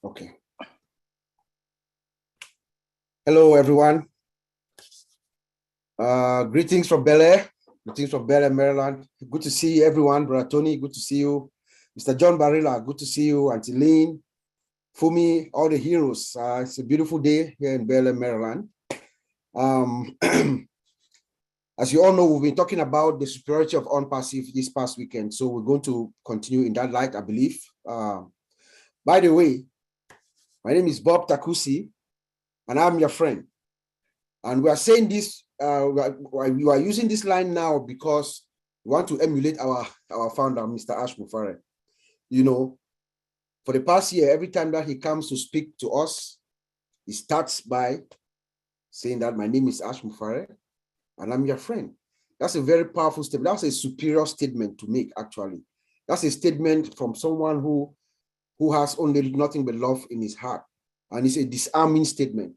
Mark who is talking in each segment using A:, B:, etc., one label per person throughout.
A: Okay. Hello, everyone. Greetings from Bel Air. Greetings from Bel Air, Maryland. Good to see everyone. Brother Tony, good to see you. Mr. John Barilla, good to see you. Auntie Lean, Fumi, all the heroes. It's a beautiful day here in Bel Air, Maryland. As you all know, we've been talking about the superiority of on-passive this past weekend. So we're going to continue in that light, I believe. By the way, my name is Bob Takusi, and I'm your friend. And we are saying this, we are using this line now because we want to emulate our founder, Mr. Ash Mufare. You know, for the past year, every time that he comes to speak to us, he starts by saying that my name is Ash Mufare and I'm your friend. That's a very powerful statement. That's a superior statement to make, actually. That's a statement from someone who has only nothing but love in his heart. And it's a disarming statement.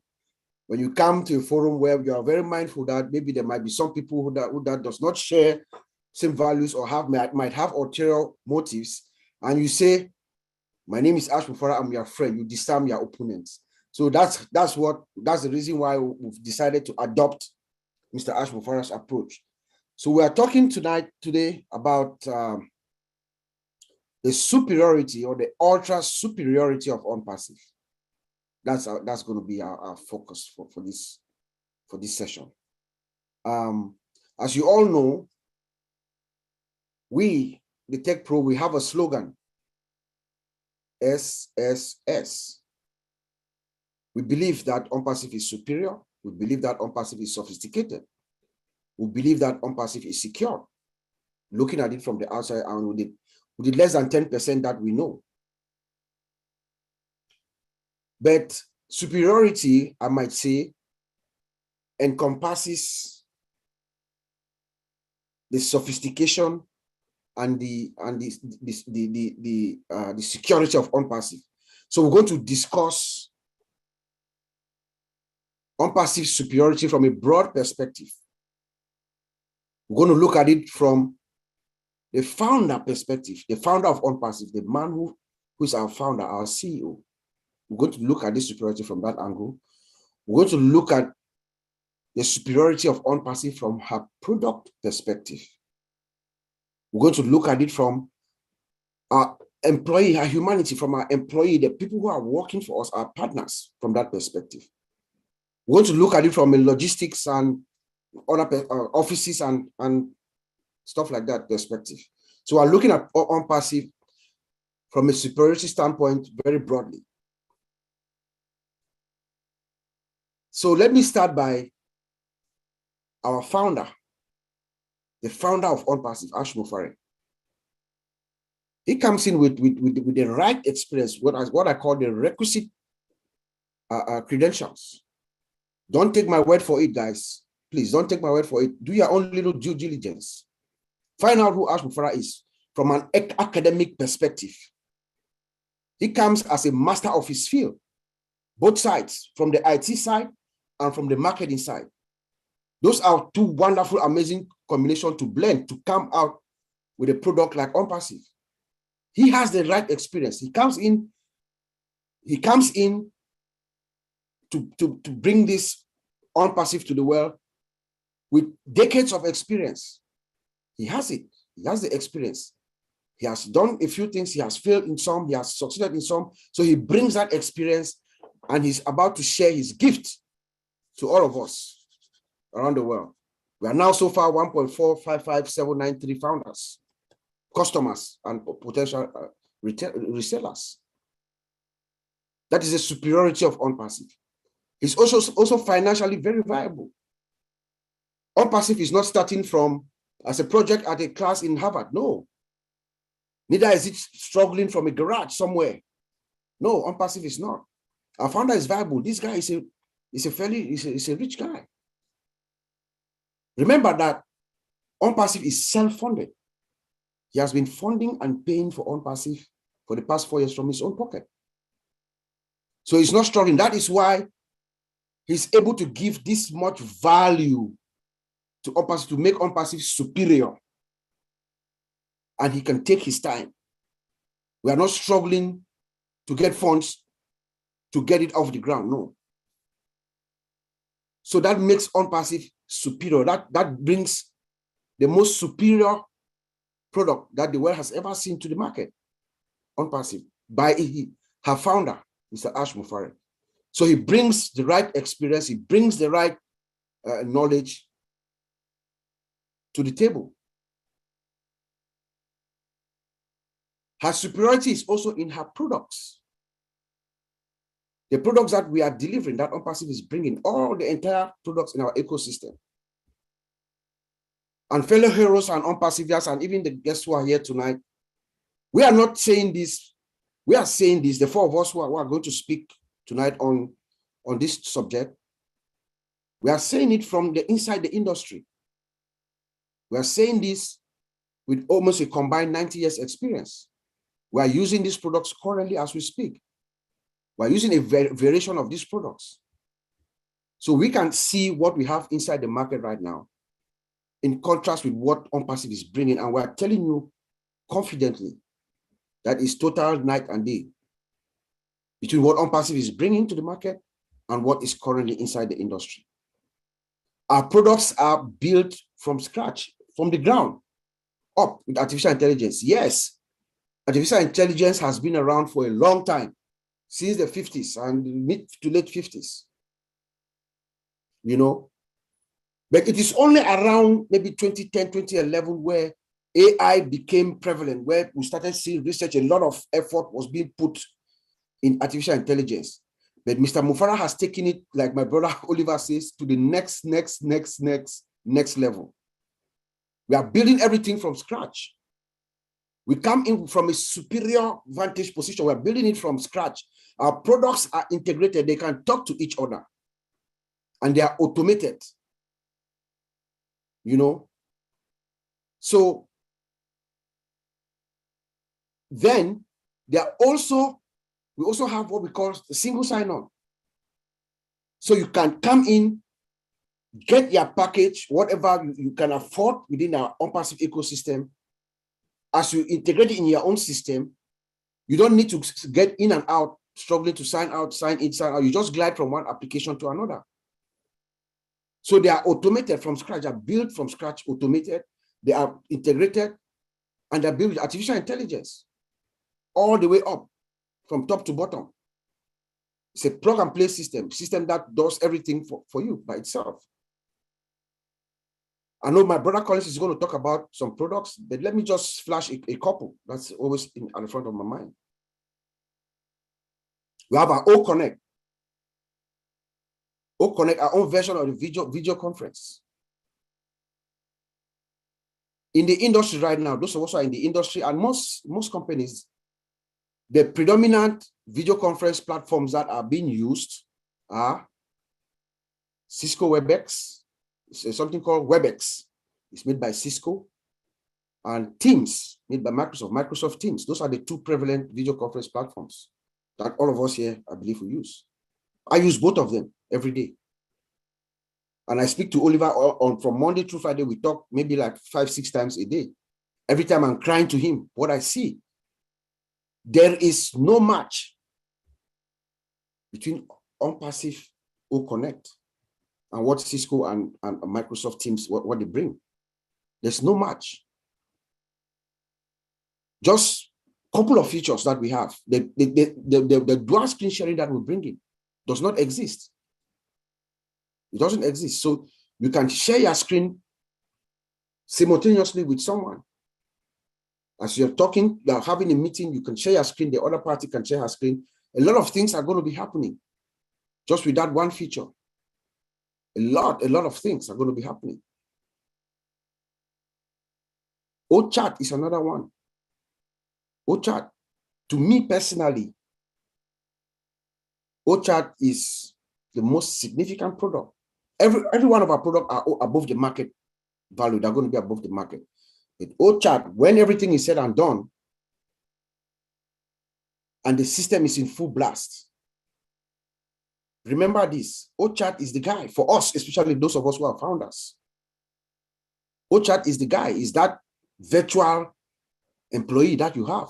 A: When you come to a forum where you are very mindful that maybe there might be some people who does not share same values or might have ulterior motives, and you say, my name is Ash Mufara, I'm your friend, you disarm your opponents. So that's the reason why we've decided to adopt Mr. Ash Mufara's approach. So we are talking today about the superiority or the ultra superiority of on-passive. That's going to be our focus for this session. As you all know, we, the Tech Pro, we have a slogan, SSS. We believe that on-passive is superior. We believe that on-passive is sophisticated. We believe that on-passive is secure. Looking at it from the outside and with the less than 10% that we know. But superiority, I might say, encompasses the sophistication and the security of on-passive. So we're going to discuss on-passive superiority from a broad perspective. We're going to look at it from the founder perspective, the founder of on-passive, the man who is our founder, our CEO. We're going to look at this superiority from that angle. We're going to look at the superiority of on-passive from her product perspective. We're going to look at it from our employee, our humanity, from our employee, the people who are working for us, our partners, from that perspective. We're going to look at it from a logistics and other offices and stuff like that perspective. So we're looking at on-passive from a superiority standpoint very broadly. So let me start by our founder, the founder of on-passive, Ash Mufare. He comes in with the right experience, what I call the requisite credentials. Don't take my word for it, guys. Please don't take my word for it. Do your own little due diligence. Find out who Ash Mufara is from an academic perspective. He comes as a master of his field, both sides, from the IT side and from the marketing side. Those are two wonderful, amazing combinations to blend to come out with a product like on-passive. He has the right experience. He comes in to bring this on-passive to the world with decades of experience. He has it. He has the experience. He has done a few things. He has failed in some. He has succeeded in some. So he brings that experience and he's about to share his gift to all of us around the world. We are now so far 1.455793 founders, customers, and potential resellers. That is the superiority of on-passive. It's also financially very viable. On-passive is not starting from as a project at a class in Harvard. No. Neither is it struggling from a garage somewhere. No, on-passive is not. Our founder is viable. This guy is a rich guy. Remember that on-passive is self-funded. He has been funding and paying for on-passive for the past 4 years from his own pocket. So he's not struggling. That is why he's able to give this much value to on-passive, to make on-passive superior. And he can take his time. We are not struggling to get funds to get it off the ground. No. So that makes OnPassive superior. That brings the most superior product that the world has ever seen to the market. OnPassive by her founder, Mr. Ash Mufareh. So he brings the right experience, he brings the right knowledge to the table. Her superiority is also in her products. The products that we are delivering, that OnPassive is bringing, all the entire products in our ecosystem. And fellow heroes and OnPassivians, and even the guests who are here tonight, we are not saying this, we are saying this, the four of us who are going to speak tonight on this subject, we are saying it from the inside the industry. We are saying this with almost a combined 90 years experience. We are using these products currently as we speak. We are using a variation of these products. So we can see what we have inside the market right now in contrast with what OnPassive is bringing. And we're telling you confidently that is total night and day between what OnPassive is bringing to the market and what is currently inside the industry. Our products are built from scratch, from the ground up with artificial intelligence. Yes, artificial intelligence has been around for a long time, since the 50s and mid to late 50s, you know, but it is only around maybe 2010, 2011 where AI became prevalent, where we started seeing research, a lot of effort was being put in artificial intelligence. But Mr. Mufareh has taken it, like my brother Oliver says, to the next level. We are building everything from scratch. We come in from a superior vantage position. We're building it from scratch. Our products are integrated. They can talk to each other. And they are automated. You know? So then we also have what we call the single sign-on. So you can come in, get your package, whatever you can afford within our OnPassive ecosystem. As you integrate it in your own system, you don't need to get in and out, struggling to sign out, sign in, sign out. You just glide from one application to another. So they are automated from scratch, they are built from scratch, automated, they are integrated, and they're built with artificial intelligence all the way up, from top to bottom. It's a plug and play system that does everything for you by itself. I know my brother Collins is going to talk about some products, but let me just flash a couple. That's always at the front of my mind. We have our O-Connect. O-Connect, our own version of the video conference. In the industry right now, those of us who are in the industry and most companies, the predominant video conference platforms that are being used are Cisco WebEx. It's something called WebEx. It's made by Cisco, and Teams, made by Microsoft Teams. Those are the two prevalent video conference platforms that all of us here, I believe, we use. I use both of them every day. And I speak to Oliver from Monday through Friday. We talk maybe like 5-6 times a day. Every time I'm crying to him, what I see, there is no match between OnPassive O-Connect and what Cisco and Microsoft Teams, what they bring. There's no match. Just a couple of features that we have. The dual screen sharing that we're bringing does not exist. It doesn't exist. So you can share your screen simultaneously with someone. As you're talking, you're having a meeting, you can share your screen, the other party can share her screen. A lot of things are going to be happening just with that one feature. A lot of things are going to be happening. O-Chat is another one. O-Chat, to me personally, O-Chat is the most significant product. Every one of our products are above the market value. They're going to be above the market. With O-Chat, when everything is said and done, and the system is in full blast, remember this, O-Chat is the guy for us, especially those of us who are founders. O-Chat is the guy, is that virtual employee that you have.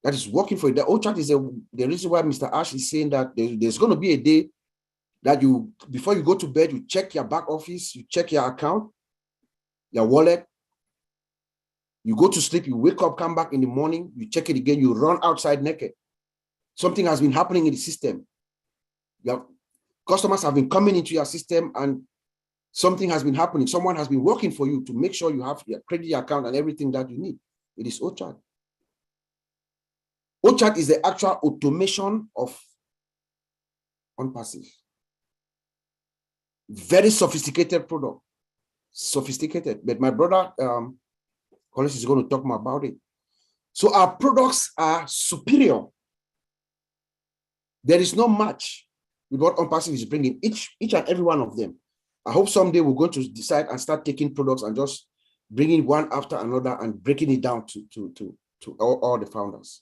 A: that is working for you. The Orchard is the reason why Mr. Ash is saying that there's going to be a day that you, before you go to bed, you check your back office, you check your account, your wallet. You go to sleep, you wake up, come back in the morning, you check it again, you run outside naked. Something has been happening in the system. Your customers have been coming into your system and something has been happening. Someone has been working for you to make sure you have your credit account and everything that you need. It is Orchard. Orchard is the actual automation of OnPassive. Very sophisticated product. Sophisticated. But my brother Collins is going to talk more about it. So our products are superior. There is no match with what OnPassive is bringing, each and every one of them. I hope someday we're going to decide and start taking products and just bringing one after another and breaking it down to all the founders.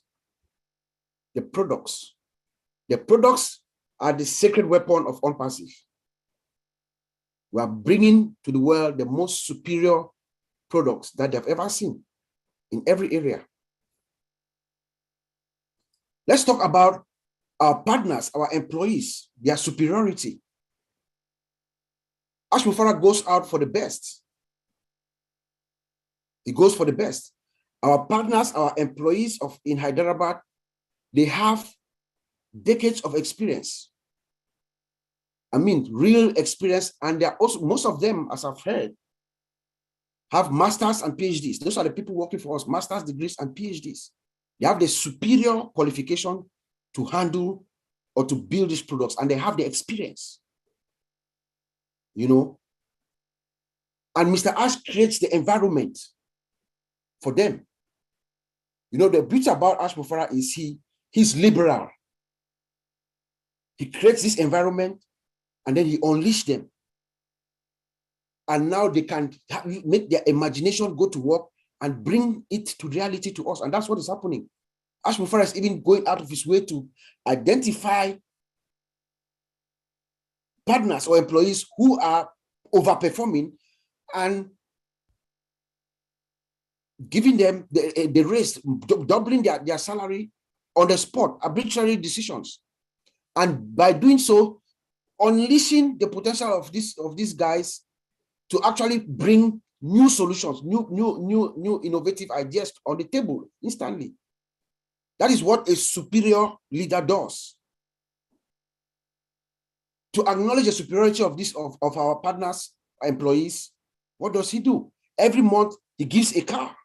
A: The products are the sacred weapon of OnPassive. We are bringing to the world the most superior products that they've ever seen in every area. Let's talk about our partners, our employees, their superiority. Ash Mufara goes out for the best. He goes for the best. Our partners, our employees in Hyderabad, they have decades of experience. I mean, real experience, and they're also, most of them, as I've heard, have masters and PhDs. Those are the people working for us, masters degrees and PhDs. They have the superior qualification to handle or to build these products, and they have the experience, you know. And Mr. Ash creates the environment for them. You know, the beauty about Ash Mufara is he's liberal. He creates this environment and then he unleashes them. And now they can make their imagination go to work and bring it to reality to us. And that's what is happening. Ash Mufara is even going out of his way to identify partners or employees who are overperforming and giving them the raise, doubling their salary on the spot, arbitrary decisions. And by doing so, unleashing the potential of these guys to actually bring new solutions, new innovative ideas on the table instantly. That is what a superior leader does. To acknowledge the superiority of our partners, employees, what does he do? Every month, he gives a car.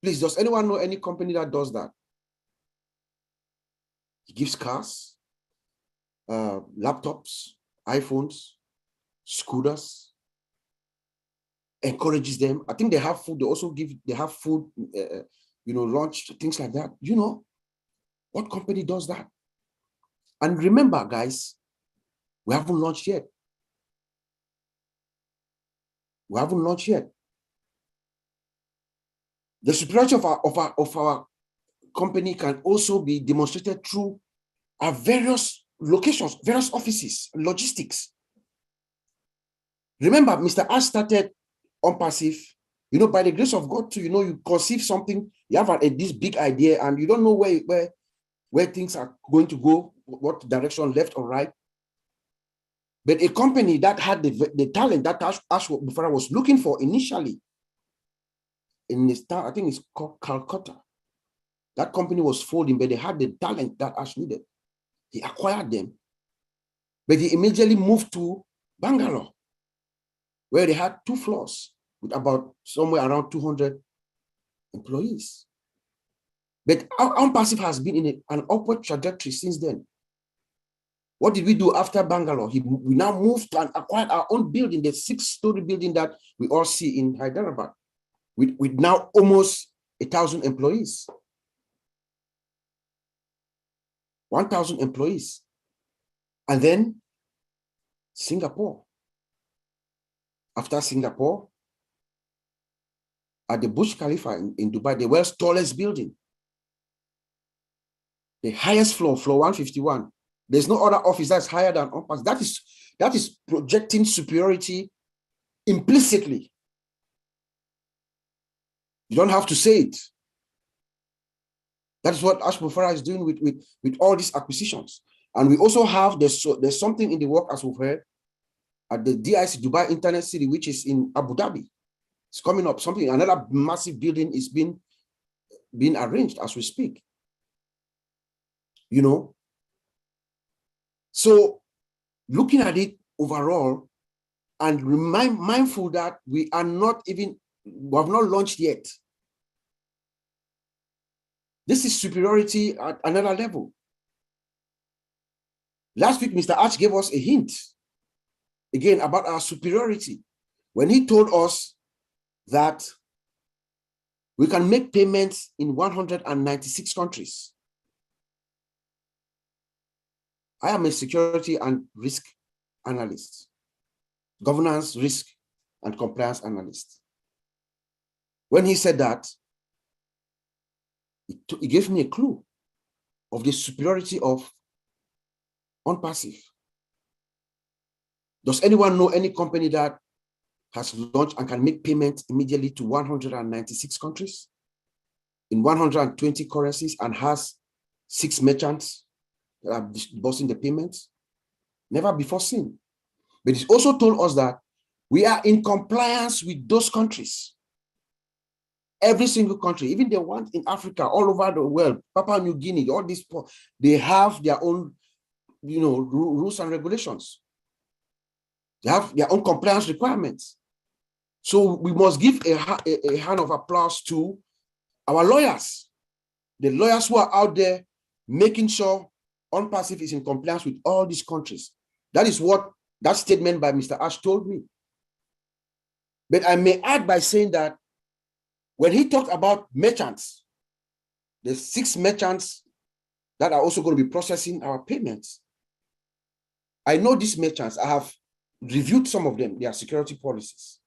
A: Please, does anyone know any company that does that? He gives cars, laptops, iPhones, scooters, encourages them. I think they have food. They also have food, lunch, things like that. You know, what company does that? And remember, guys, we haven't launched yet. We haven't launched yet. The superiority of our company can also be demonstrated through our various locations, various offices, logistics. Remember, Mr. Ash started OnPassive, you know, by the grace of God, too, you know, you conceive something, you have this big idea, and you don't know where things are going to go, what direction, left or right. But a company that had the talent that Ash Mufara was looking for initially, in this town, I think it's called Calcutta. That company was folding, but they had the talent that Ash needed. He acquired them, but he immediately moved to Bangalore, where they had 2 floors with about somewhere around 200 employees. But OnPassive has been in an upward trajectory since then. What did we do after Bangalore? We now moved and acquired our own building, the 6-story building that we all see in Hyderabad, with now almost 1,000 employees. 1,000 employees. And then Singapore. After Singapore, at the Burj Khalifa in Dubai, the world's tallest building, the highest floor 151. There's no other office that's higher than OnPassive. That is projecting superiority implicitly. You don't have to say it. That is what Ash Mufara is doing with all these acquisitions. And we also have, there's something in the work, as we've heard, at the DIC, Dubai Internet City, which is in Abu Dhabi. It's coming up, another massive building is being arranged as we speak. You know, so looking at it overall and mindful that we have not launched yet. This is superiority at another level. Last week, Mr. Arch gave us a hint, again, about our superiority when he told us that we can make payments in 196 countries. I am a security and risk analyst, governance, risk, and compliance analyst. When he said that, it gave me a clue of the superiority of OnPassive. Does anyone know any company that has launched and can make payments immediately to 196 countries in 120 currencies and has 6 merchants that are disbursing the payments? Never before seen. But it also told us that we are in compliance with those countries. Every single country, even the ones in Africa, all over the world, Papua New Guinea, all these, they have their own, rules and regulations. They have their own compliance requirements. So we must give a hand of applause to our lawyers, the lawyers who are out there making sure OnPassive is in compliance with all these countries. That is what that statement by Mr. Ash told me. But I may add by saying that when he talked about merchants, the 6 merchants that are also going to be processing our payments, I know these merchants. I have reviewed some of them, their security policies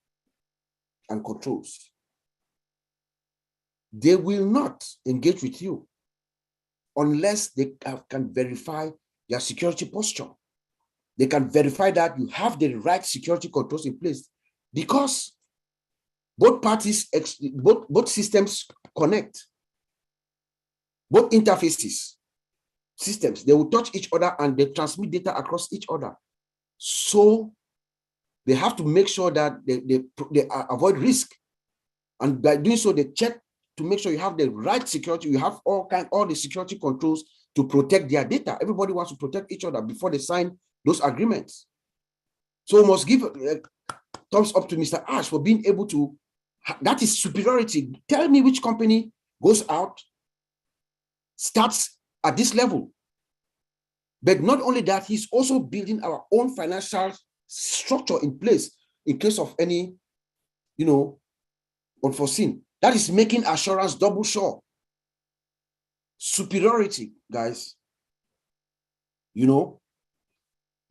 A: and controls. They will not engage with you unless they can verify their security posture. They can verify that you have the right security controls in place, because both parties, both systems connect, both interfaces, systems, they will touch each other and they transmit data across each other. So they have to make sure that they avoid risk. And by doing so, they check to make sure you have the right security, you have all the security controls to protect their data. Everybody wants to protect each other before they sign those agreements. So we must give a thumbs up to Mr. Ash for being able to, that is superiority. Tell me which company goes out, starts at this level. But not only that, he's also building our own financial structure in place in case of any, unforeseen. That is making assurance double sure. Superiority, guys. And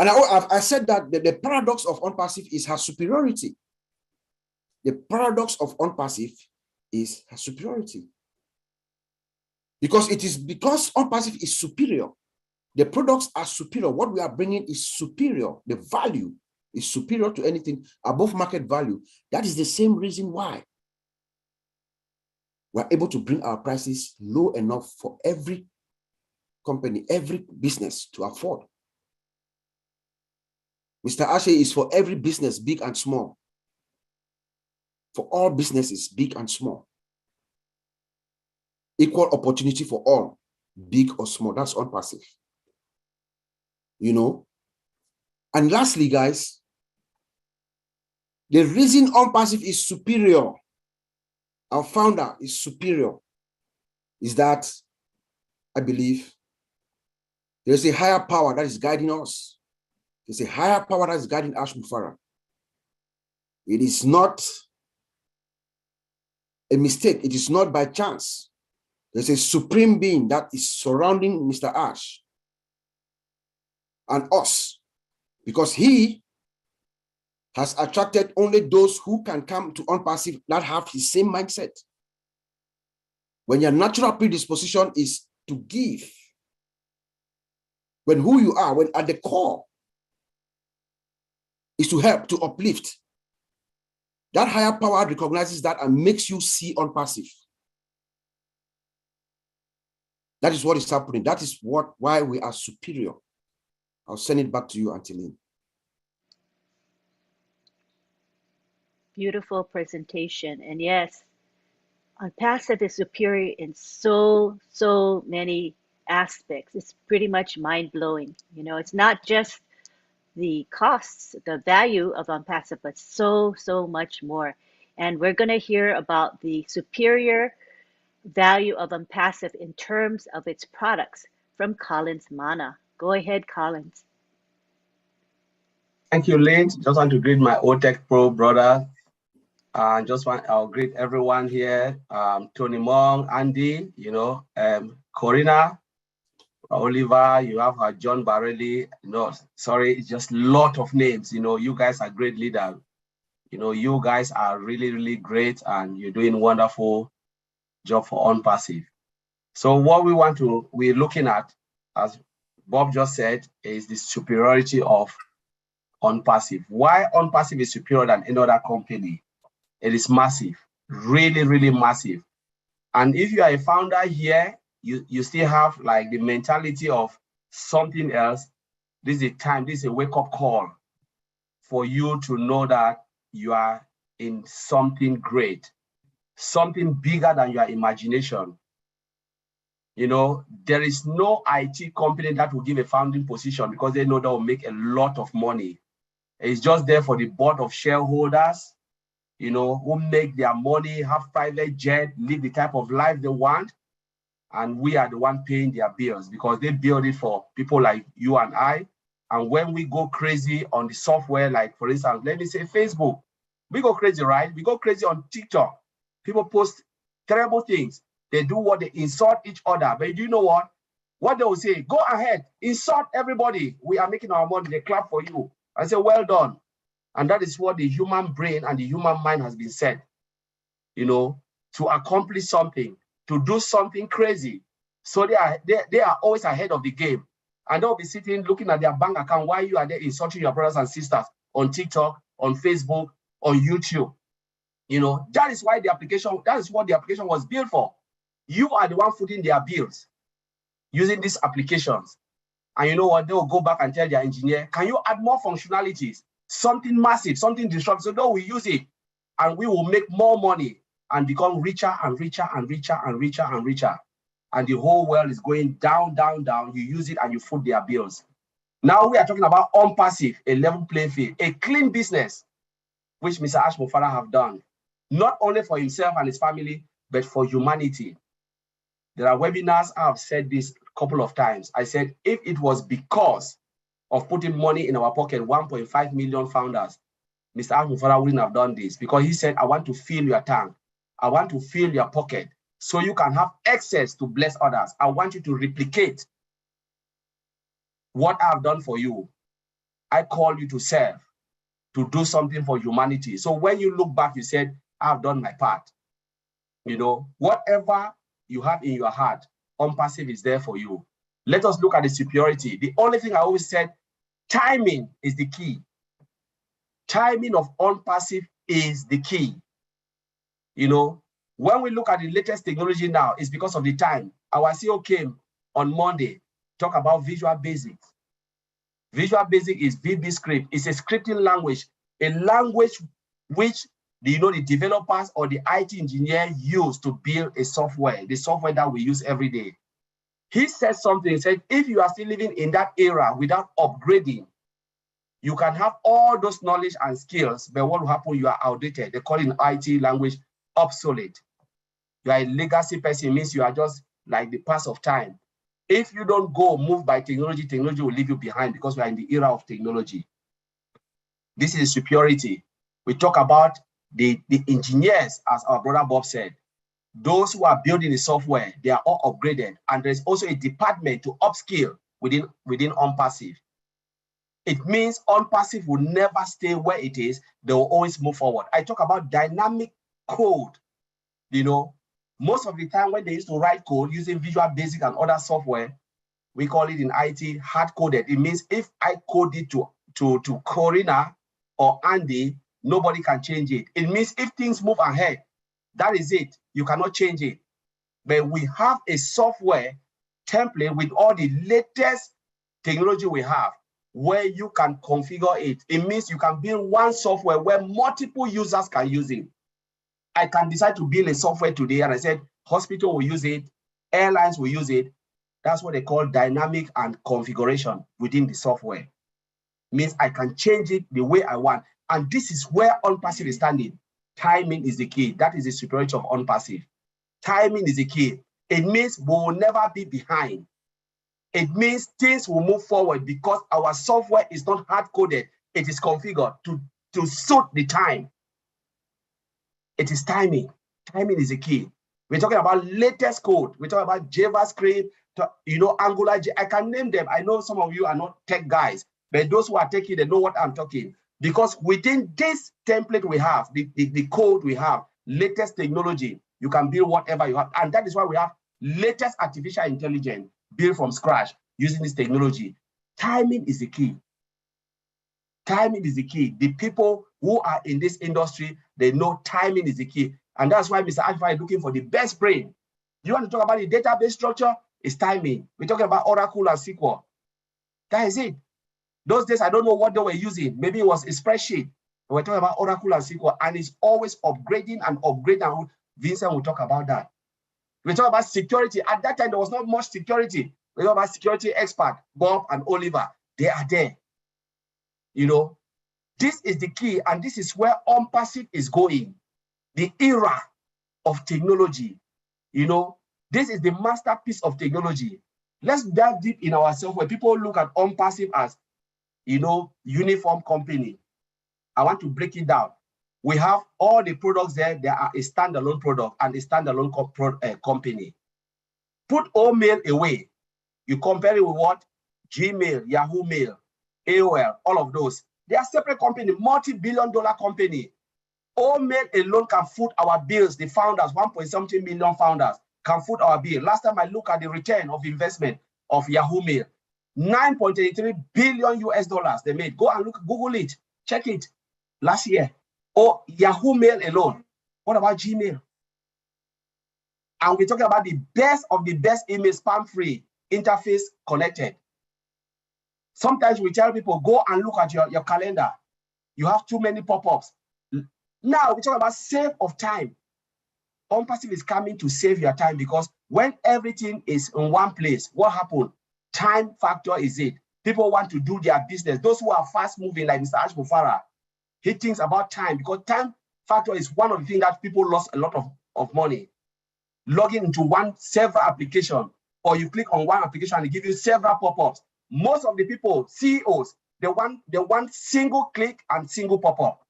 A: I said that the paradox of OnPassive is her superiority. The paradox of OnPassive is her superiority. Because OnPassive is superior. The products are superior. What we are bringing is superior. The value is superior to anything above market value. That is the same reason why we're able to bring our prices low enough for every company, every business to afford. Mr. Ashe is for every business, big and small. For all businesses, big and small. Equal opportunity for all, big or small. That's OnPassive. And lastly, guys, the reason OnPassive is superior, our founder is superior, is that I believe there's a higher power that is guiding us. There's a higher power that is guiding Ash Mufara. It is not a mistake. It is not by chance. There's a supreme being that is surrounding Mr. Ash and us, because he has attracted only those who can come to OnPassive that have his same mindset. When your natural predisposition is to give, when who you are, when at the core is to help, to uplift, that higher power recognizes that and makes you see OnPassive. That is what is happening. That is why we are superior. I'll send it back to you, Auntie Lynn.
B: Beautiful presentation. And yes, OnPassive is superior in so many aspects. It's pretty much mind-blowing. You know, it's not just the costs, the value of OnPassive, but so much more. And we're going to hear about the superior value of OnPassive in terms of its products from Collins Mana. Go ahead, Collins.
C: Thank you, Lynn. Just want to greet my OTech Pro brother. I'll greet everyone here. Tony Mong, Andy, Corina, Oliver, you have John Barelli. Sorry, it's just a lot of names. You guys are great leaders. You guys are really great, and you're doing wonderful job for OnPassive. So what we're looking at, as Bob just said, is the superiority of OnPassive. Why OnPassive is superior than any other company? It is massive, really massive. And if you are a founder here, you still have like the mentality of something else. This is a time, this is a wake-up call for you to know that you are in something great, something bigger than your imagination. There is no IT company that will give a founding position because they know that will make a lot of money. It's just there for the board of shareholders, who make their money, have private jet, live the type of life they want. And we are the one paying their bills because they build it for people like you and I. And when we go crazy on the software, like for instance, let me say Facebook, we go crazy, right? We go crazy on TikTok. People post terrible things. They do what they insult each other. But do you know what? What they will say, go ahead, insult everybody. We are making our money. They clap for you. I say, well done. And that is what the human brain and the human mind has been said, to accomplish something, to do something crazy. So they are always ahead of the game. And they'll be sitting looking at their bank account while you are there insulting your brothers and sisters on TikTok, on Facebook, on YouTube. That is what the application was built for. You are the one footing their bills using these applications. And you know what? They will go back and tell their engineer, can you add more functionalities? Something massive, something disruptive. So no, we use it and we will make more money and become richer and richer and richer and richer and richer. And the whole world is going down, down, down. You use it and you foot their bills. Now we are talking about OnPassive, a level playing field, a clean business, which Mr. Ash Mufara have done, not only for himself and his family, but for humanity. There are webinars, I've said this a couple of times. I said, if it was because of putting money in our pocket, 1.5 million founders, Mr. Ash Mufara wouldn't have done this because he said, I want to fill your tank. I want to fill your pocket so you can have access to bless others. I want you to replicate what I've done for you. I call you to serve, to do something for humanity. So when you look back, you said, I've done my part. Whatever you have in your heart, OnPassive is there for you. Let us look at the superiority. The only thing I always said, timing is the key. Timing of OnPassive is the key. When we look at the latest technology now, it's because of the time. Our CEO came on Monday, talk about Visual Basic. Visual Basic is VB script. It's a scripting language, a language which the developers or the IT engineer use to build a software, the software that we use every day. He said something, he said, if you are still living in that era without upgrading, you can have all those knowledge and skills, but what will happen? You are outdated. They call it in IT language obsolete. You are a legacy person, means you are just like the pass of time. If you don't go move by technology, technology will leave you behind because we are in the era of technology. This is superiority. We talk about the engineers, as our brother Bob said. Those who are building the software, they are all upgraded. And there's also a department to upskill within OnPassive. It means OnPassive will never stay where it is. They will always move forward. I talk about dynamic code. Most of the time when they used to write code using Visual Basic and other software, we call it in IT hard-coded. It means if I code it to Corina or Andy, nobody can change it. It means if things move ahead, that is it. You cannot change it. But we have a software template with all the latest technology we have, where you can configure it. It means you can build one software where multiple users can use it. I can decide to build a software today, and I said hospital will use it, airlines will use it. That's what they call dynamic and configuration within the software. Means I can change it the way I want. And this is where OnPassive is standing. Timing is the key. That is the superiority of OnPassive. Timing is the key. It means we will never be behind. It means things will move forward because our software is not hard-coded. It is configured to suit the time. It is timing. Timing is the key. We're talking about latest code. We're talking about JavaScript, Angular. I can name them. I know some of you are not tech guys, but those who are techie, they know what I'm talking. Because within this template we have, the code we have, latest technology, you can build whatever you have. And that is why we have latest artificial intelligence built from scratch using this technology. Timing is the key. Timing is the key. The people who are in this industry, they know timing is the key. And that's why Mr. Alpha is looking for the best brain. You want to talk about the database structure? It's timing. We're talking about Oracle and SQL. That is it. Those days, I don't know what they were using. Maybe it was a spreadsheet. We're talking about Oracle and SQL, and it's always upgrading and upgrading. Vincent will talk about that. We're talking about security. At that time, there was not much security. We're talking about security expert, Bob and Oliver. They are there. This is the key, and this is where OnPassive is going. The era of technology. This is the masterpiece of technology. Let's dive deep in ourselves where people look at OnPassive as, uniform company. I want to break it down. We have all the products there. There are a standalone product and a standalone company. Put all mail away. You compare it with what? Gmail, Yahoo Mail, AOL, all of those. They are separate company, multi-billion-dollar company. All mail alone can foot our bills. The founders, 1.something million founders, can foot our bill. Last time I looked at the return of investment of Yahoo Mail, 9.83 billion US dollars they made. Go and look, Google it, check it. Last year, Yahoo Mail alone. What about Gmail? And we're talking about the best of the best email, spam-free, interface connected. Sometimes we tell people, go and look at your calendar. You have too many pop-ups. Now we're talking about save of time. OnPassive is coming to save your time, because when everything is in one place, what happened? Time factor is it. People want to do their business. Those who are fast moving, like Mr. Ashbufara, he thinks about time, because time factor is one of the things that people lost a lot of money. Logging into several application, or you click on one application and it gives you several pop-ups. Most of the people, CEOs, they want single click and single pop-up.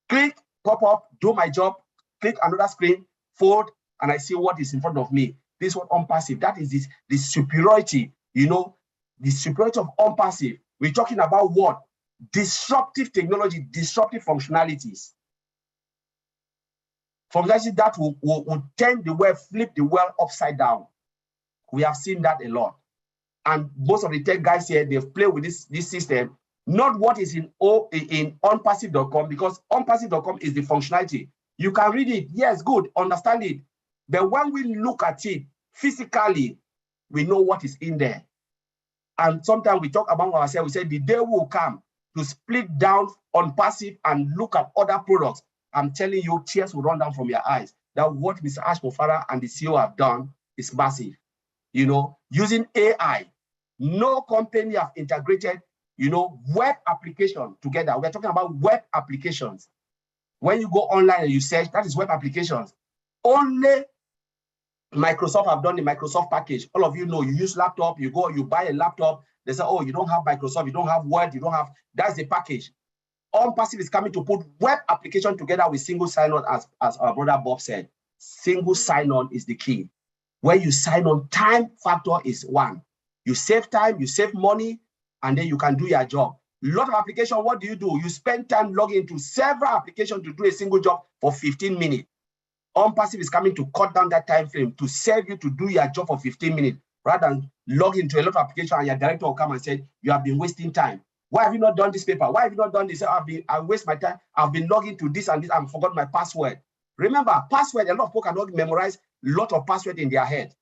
C: Click, pop-up, do my job, click another screen, fold, and I see what is in front of me. This is what OnPassive, that is the superiority, the superiority of OnPassive. We're talking about what? Disruptive technology, disruptive functionalities. Functionalities that will turn the world, flip the world upside down. We have seen that a lot. And most of the tech guys here, they've played with this system, not what is in onpassive.com, because onpassive.com is the functionality. You can read it, yes, good, understand it. But when we look at it physically, we know what is in there. And sometimes we talk about ourselves, we say the day will come to split down OnPassive and look at other products. I'm telling you, tears will run down from your eyes. That what Mr. Ashbufara and the CEO have done is massive. Using AI, no company have integrated, web application together. We're talking about web applications. When you go online and you search, that is web applications. Only Microsoft have done the Microsoft package. All of you know, you use laptop, you go, you buy a laptop. They say, oh, you don't have Microsoft, you don't have Word, you don't have, that's the package. OnPassive is coming to put web application together with single sign-on, as our brother Bob said. Single sign-on is the key. When you sign on, time factor is one. You save time, you save money, and then you can do your job. A lot of application, what do? You spend time logging into several applications to do a single job for 15 minutes. OnPassive is coming to cut down that time frame to save you to do your job for 15 minutes, rather than log into a lot of applications and your director will come and say, you have been wasting time. Why have you not done this paper? Why have you not done this? I waste my time. I've been logging to this and this and forgot my password. Remember, password, a lot of people cannot memorize a lot of password in their head.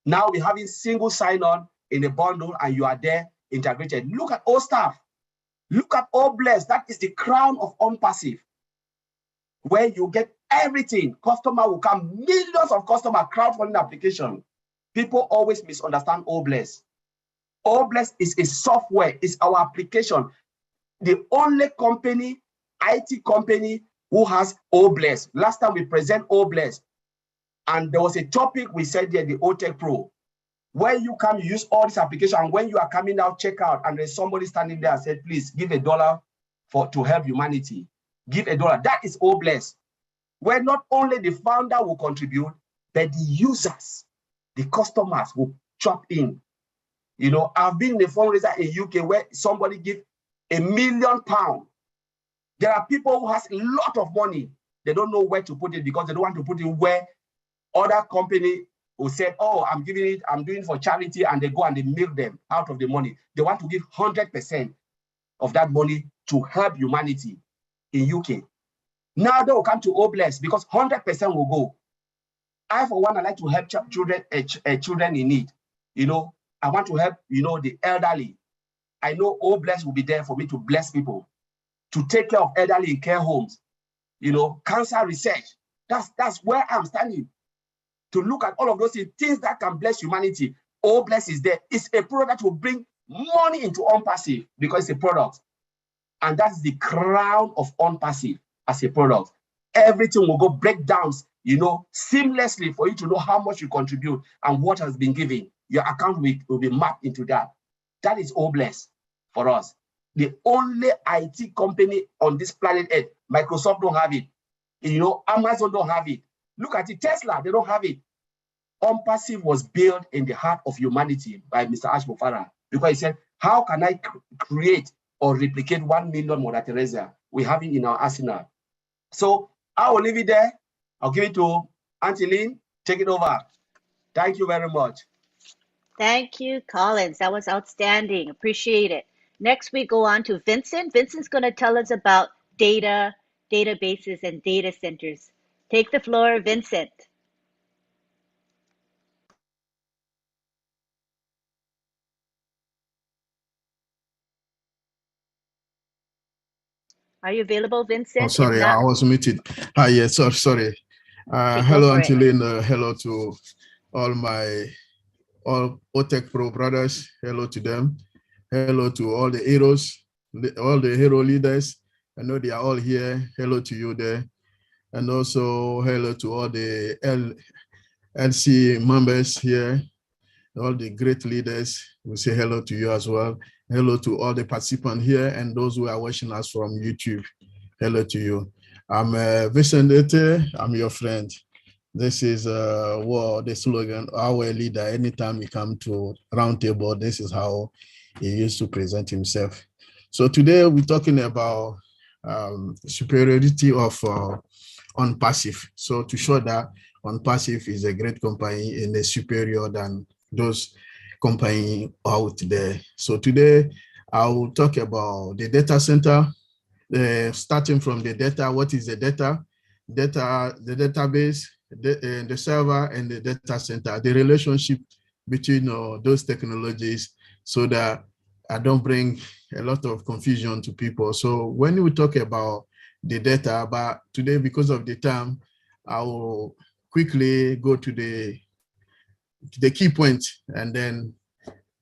C: Now we're having single sign-on in a bundle, and you are there integrated. Look at all staff. Look at all blessed. That is the crown of OnPassive, where you get everything. Customer will come, millions of customer crowdfunding application. People always misunderstand Obless. Obless is a software, it's our application. The only company, IT company, who has Obless. Last time we present Obless, and there was a topic we said there, the OTech Pro. When you come, you use all this application, and when you are coming out, check out, and there's somebody standing there and said, please give $1 to help humanity. Give $1. That is Obless, where not only the founder will contribute, but the users, the customers will chop in. You know, I've been in a fundraiser in UK where somebody give £1 million. There are people who has a lot of money. They don't know where to put it because they don't want to put it where other company who said, oh, I'm giving it, I'm doing it for charity, and they go and they milk them out of the money. They want to give 100% of that money to help humanity in UK. Now they will come to Obless because 100% will go. I, for one, I like to help children in need. You know, I want to help, you know, the elderly. I know Obless will be there for me to bless people, to take care of elderly in care homes, you know, cancer research. That's where I'm standing. To look at all of those things that can bless humanity. Obless is there. It's a product that will bring money into OnPassive because it's a product. And that's the crown of OnPassive as a product. Everything will go breakdowns, you know, seamlessly for you to know how much you contribute and what has been given. Your account will be mapped into that. That is Obless for us. The only IT company on this planet Earth. Microsoft don't have it. You know, Amazon don't have it. Look at it, Tesla, they don't have it. OnPassive was built in the heart of humanity by Mr. Ashmofara because he said, how can I create or replicate 1 million Mother Teresa we have it in our arsenal? So I will leave it there. I'll give it to Auntie Lynn. Take it over. Thank you very much.
B: Thank you, Collins. That was outstanding. Appreciate it. Next, we go on to Vincent. Vincent's going to tell us about data, databases, and data centers. Take the floor, Vincent. Are you available, Vincent?
D: Oh, sorry, I was muted. Yes, sorry.
B: Okay,
D: hello, Auntie Lynn. Hello to all OTech Pro brothers. Hello to them. Hello to all the heroes, all the hero leaders. I know they are all here. Hello to you there. And also hello to all the LC members here, all the great leaders. We say hello to you as well. Hello to all the participants here and those who are watching us from YouTube. Hello to you. I'm Vincent Ete. I'm your friend. This is the slogan, our leader. Anytime we come to roundtable, this is how he used to present himself. So today we're talking about superiority of OnPassive. So to show that OnPassive is a great company and is superior than those companies out there. So today I will talk about the data center, starting from the data. What is the data? The database, the server, and the data center, the relationship between those technologies, so that I don't bring a lot of confusion to people. So when we talk about the data, but today, because of the time, I will quickly go to the key points, and then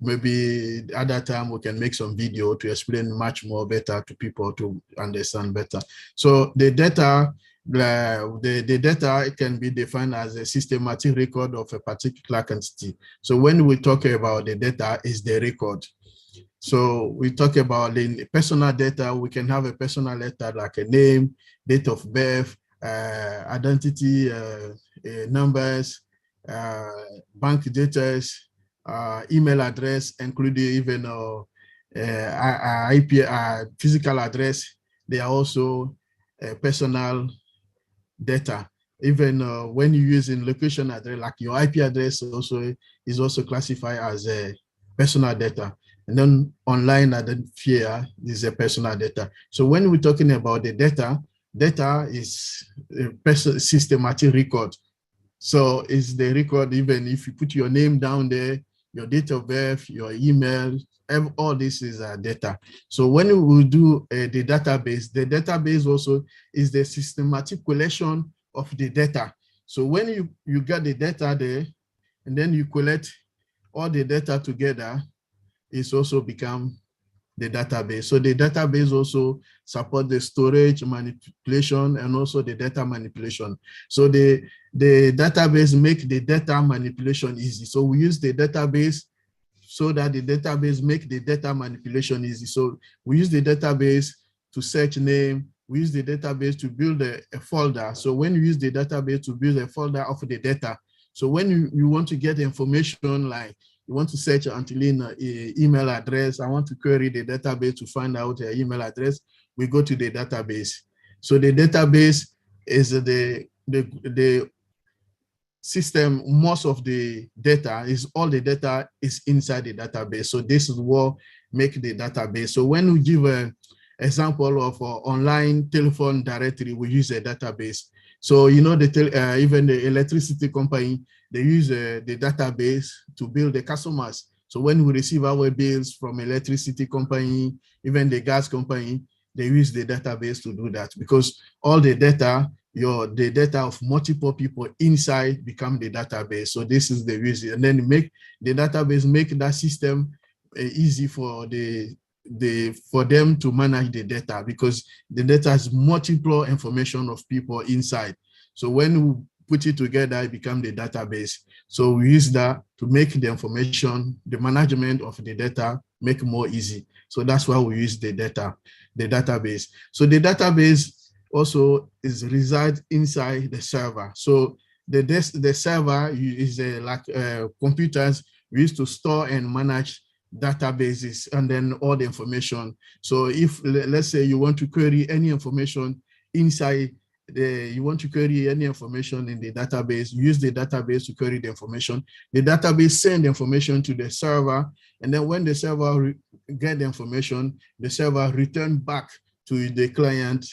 D: maybe other time we can make some video to explain much more better to people to understand better. So the data, the data can be defined as a systematic record of a particular quantity. So when we talk about the data, is the record. So we talk about the personal data. We can have a personal data like a name, date of birth, identity, numbers, bank details, email address, including even IP, physical address. They are also personal data. Even when you're using location address, like your IP address also is also classified as a personal data. And then online identifier is a personal data. So when we're talking about the data, data is a systematic record. So it's the record, even if you put your name down there, your date of birth, your email, all this is data. So when we do the database also is the systematic collection of the data. So when you get the data there, and then you collect all the data together, it's also become the database. So the database also support the storage, manipulation, and also the data manipulation. So the database make the data manipulation easy. So we use the database so that the database make the data manipulation easy. So we use the database to search name. We use the database to build a folder. So when you use the database to build a folder of the data, so when you want to get information, like you want to search Antilina email address, I want to query the database to find out her email address, we go to the database. So the database is the system. Most of the data is all the data is inside the database. So this is what make the database. So when we give an example of online telephone directory, we use a database. So you know, even the electricity company, they use the database to bill the customers. So when we receive our bills from electricity company, even the gas company, they use the database to do that, because all the data, the data of multiple people inside become the database. So this is the reason. And then make the database, make that system easy for for them to manage the data, because the data has multiple information of people inside. So when we put it together, it becomes the database. So we use that to make the information, the management of the data, make more easy. So that's why we use the database. So the database also reside inside the server. So the server is like computers used to store and manage databases and then all the information. So if, let's say, you want to query any information inside you want to query any information in the database, use the database to query the information. The database send the information to the server, and then when the server get the information, the server return back to the client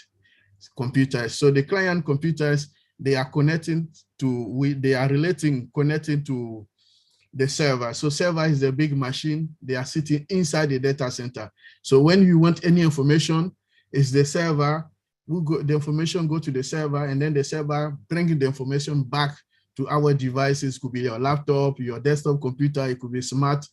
D: computers. So the client computers, they are connecting to the server. So server is a big machine. They are sitting inside the data center. So when you want any information, it's the server the information go to the server, and then the server bring the information back to our devices. It could be your laptop, your desktop computer, it could be smart,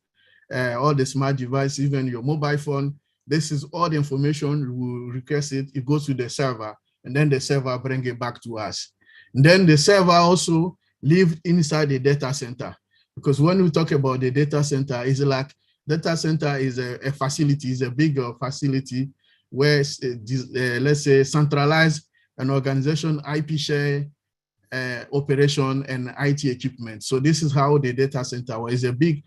D: all the smart devices, even your mobile phone. This is all the information we request it goes to the server, and then the server bring it back to us. And then the server also live inside the data center, because when we talk about the data center, it's like data center is a facility, is a bigger facility where let's say centralized an organization, IP share, operation, and IT equipment. So this is how the data center is a big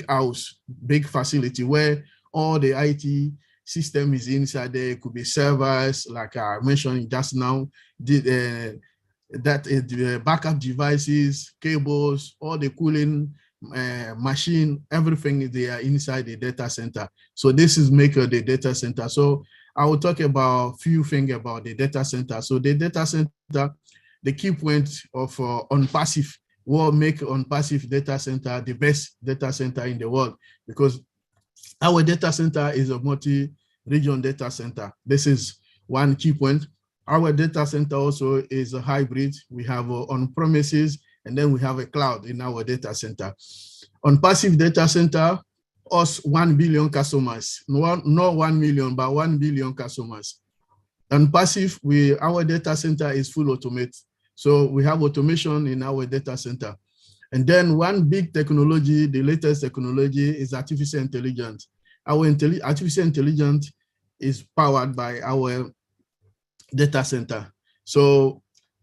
D: house, big facility where all the IT system is inside there. It could be servers, like I mentioned just now, the backup devices, cables, all the cooling machine, everything they are inside the data center. So this is make the data center. So I will talk about a few things about the data center. So the data center, the key point of on-passive, what make on-passive data center the best data center in the world, because our data center is a multi-region data center. This is one key point. Our data center also is a hybrid. We have on-premises, and then we have a cloud in our data center. On-passive data center, us 1 billion customers, not 1 million, but 1 billion customers. And passive, our data center is full automate. So we have automation in our data center. And then one big technology, the latest technology, is artificial intelligence. Our artificial intelligence is powered by our data center. So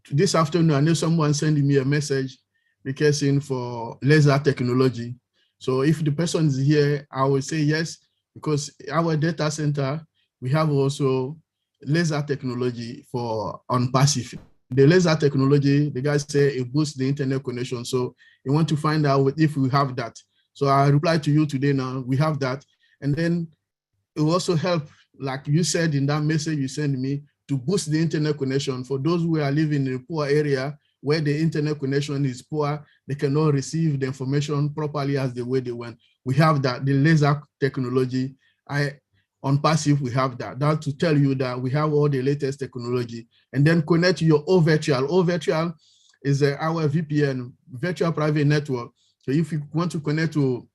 D: this afternoon, I know someone sending me a message requesting for laser technology. So if the person is here, I will say yes, because our data center, we have also laser technology for on-passive. The laser technology, the guys say it boosts the internet connection. So you want to find out if we have that. So I reply to you today now, we have that. And then it will also help, like you said in that message you sent me, to boost the internet connection for those who are living in a poor area where the internet connection is poor, they cannot receive the information properly as the way they want. We have that, the laser technology. On passive, we have that. That to tell you that we have all the latest technology. And then connect to your OVirtual. OVirtual is our VPN, virtual private network. So if you want to connect to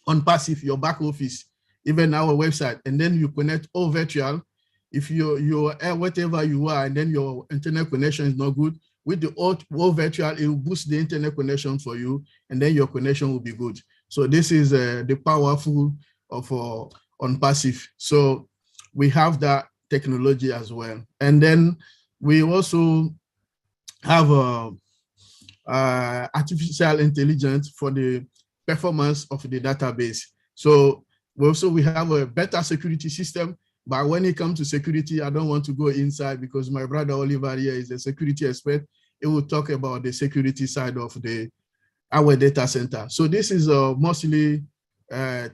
D: on passive, your back office, even our website, and then you connect OVirtual, if you're whatever you are, and then your internet connection is not good, with the OVirtual, it will boost the internet connection for you, and then your connection will be good. So this is the powerful of on passive. So we have that technology as well. And then we also have artificial intelligence for the performance of the database. So we have a better security system, but when it comes to security, I don't want to go inside because my brother Oliver here is a security expert. He will talk about the security side of our data center. So this is mostly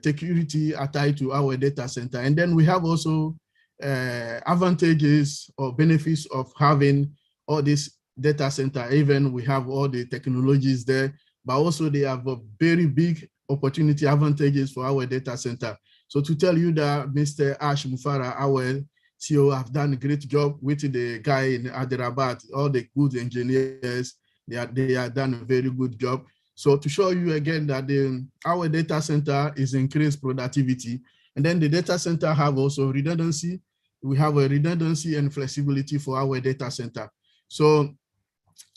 D: security tied to our data center. And then we have also advantages or benefits of having all this data center. Even we have all the technologies there, but also they have a very big opportunity advantages for our data center. So to tell you that Mr. Ash Mufara, our CEO, have done a great job with the guy in Hyderabad, all the good engineers, they have done a very good job. So to show you again that our data center is increased productivity, and then the data center have also redundancy. We have a redundancy and flexibility for our data center. So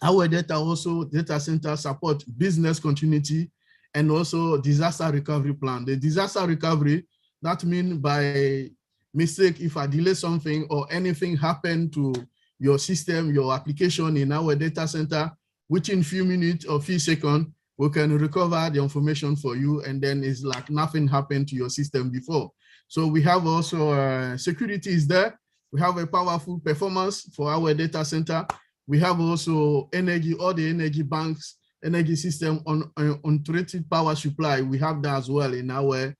D: our data center support business continuity and also disaster recovery plan. The disaster recovery, that means by mistake, if I delay something or anything happened to your system, your application in our data center, within few minutes or few seconds, we can recover the information for you, and then it's like nothing happened to your system before. So we have also security is there. We have a powerful performance for our data center. We have also energy, all the energy banks, energy system on uninterrupted power supply. We have that as well in our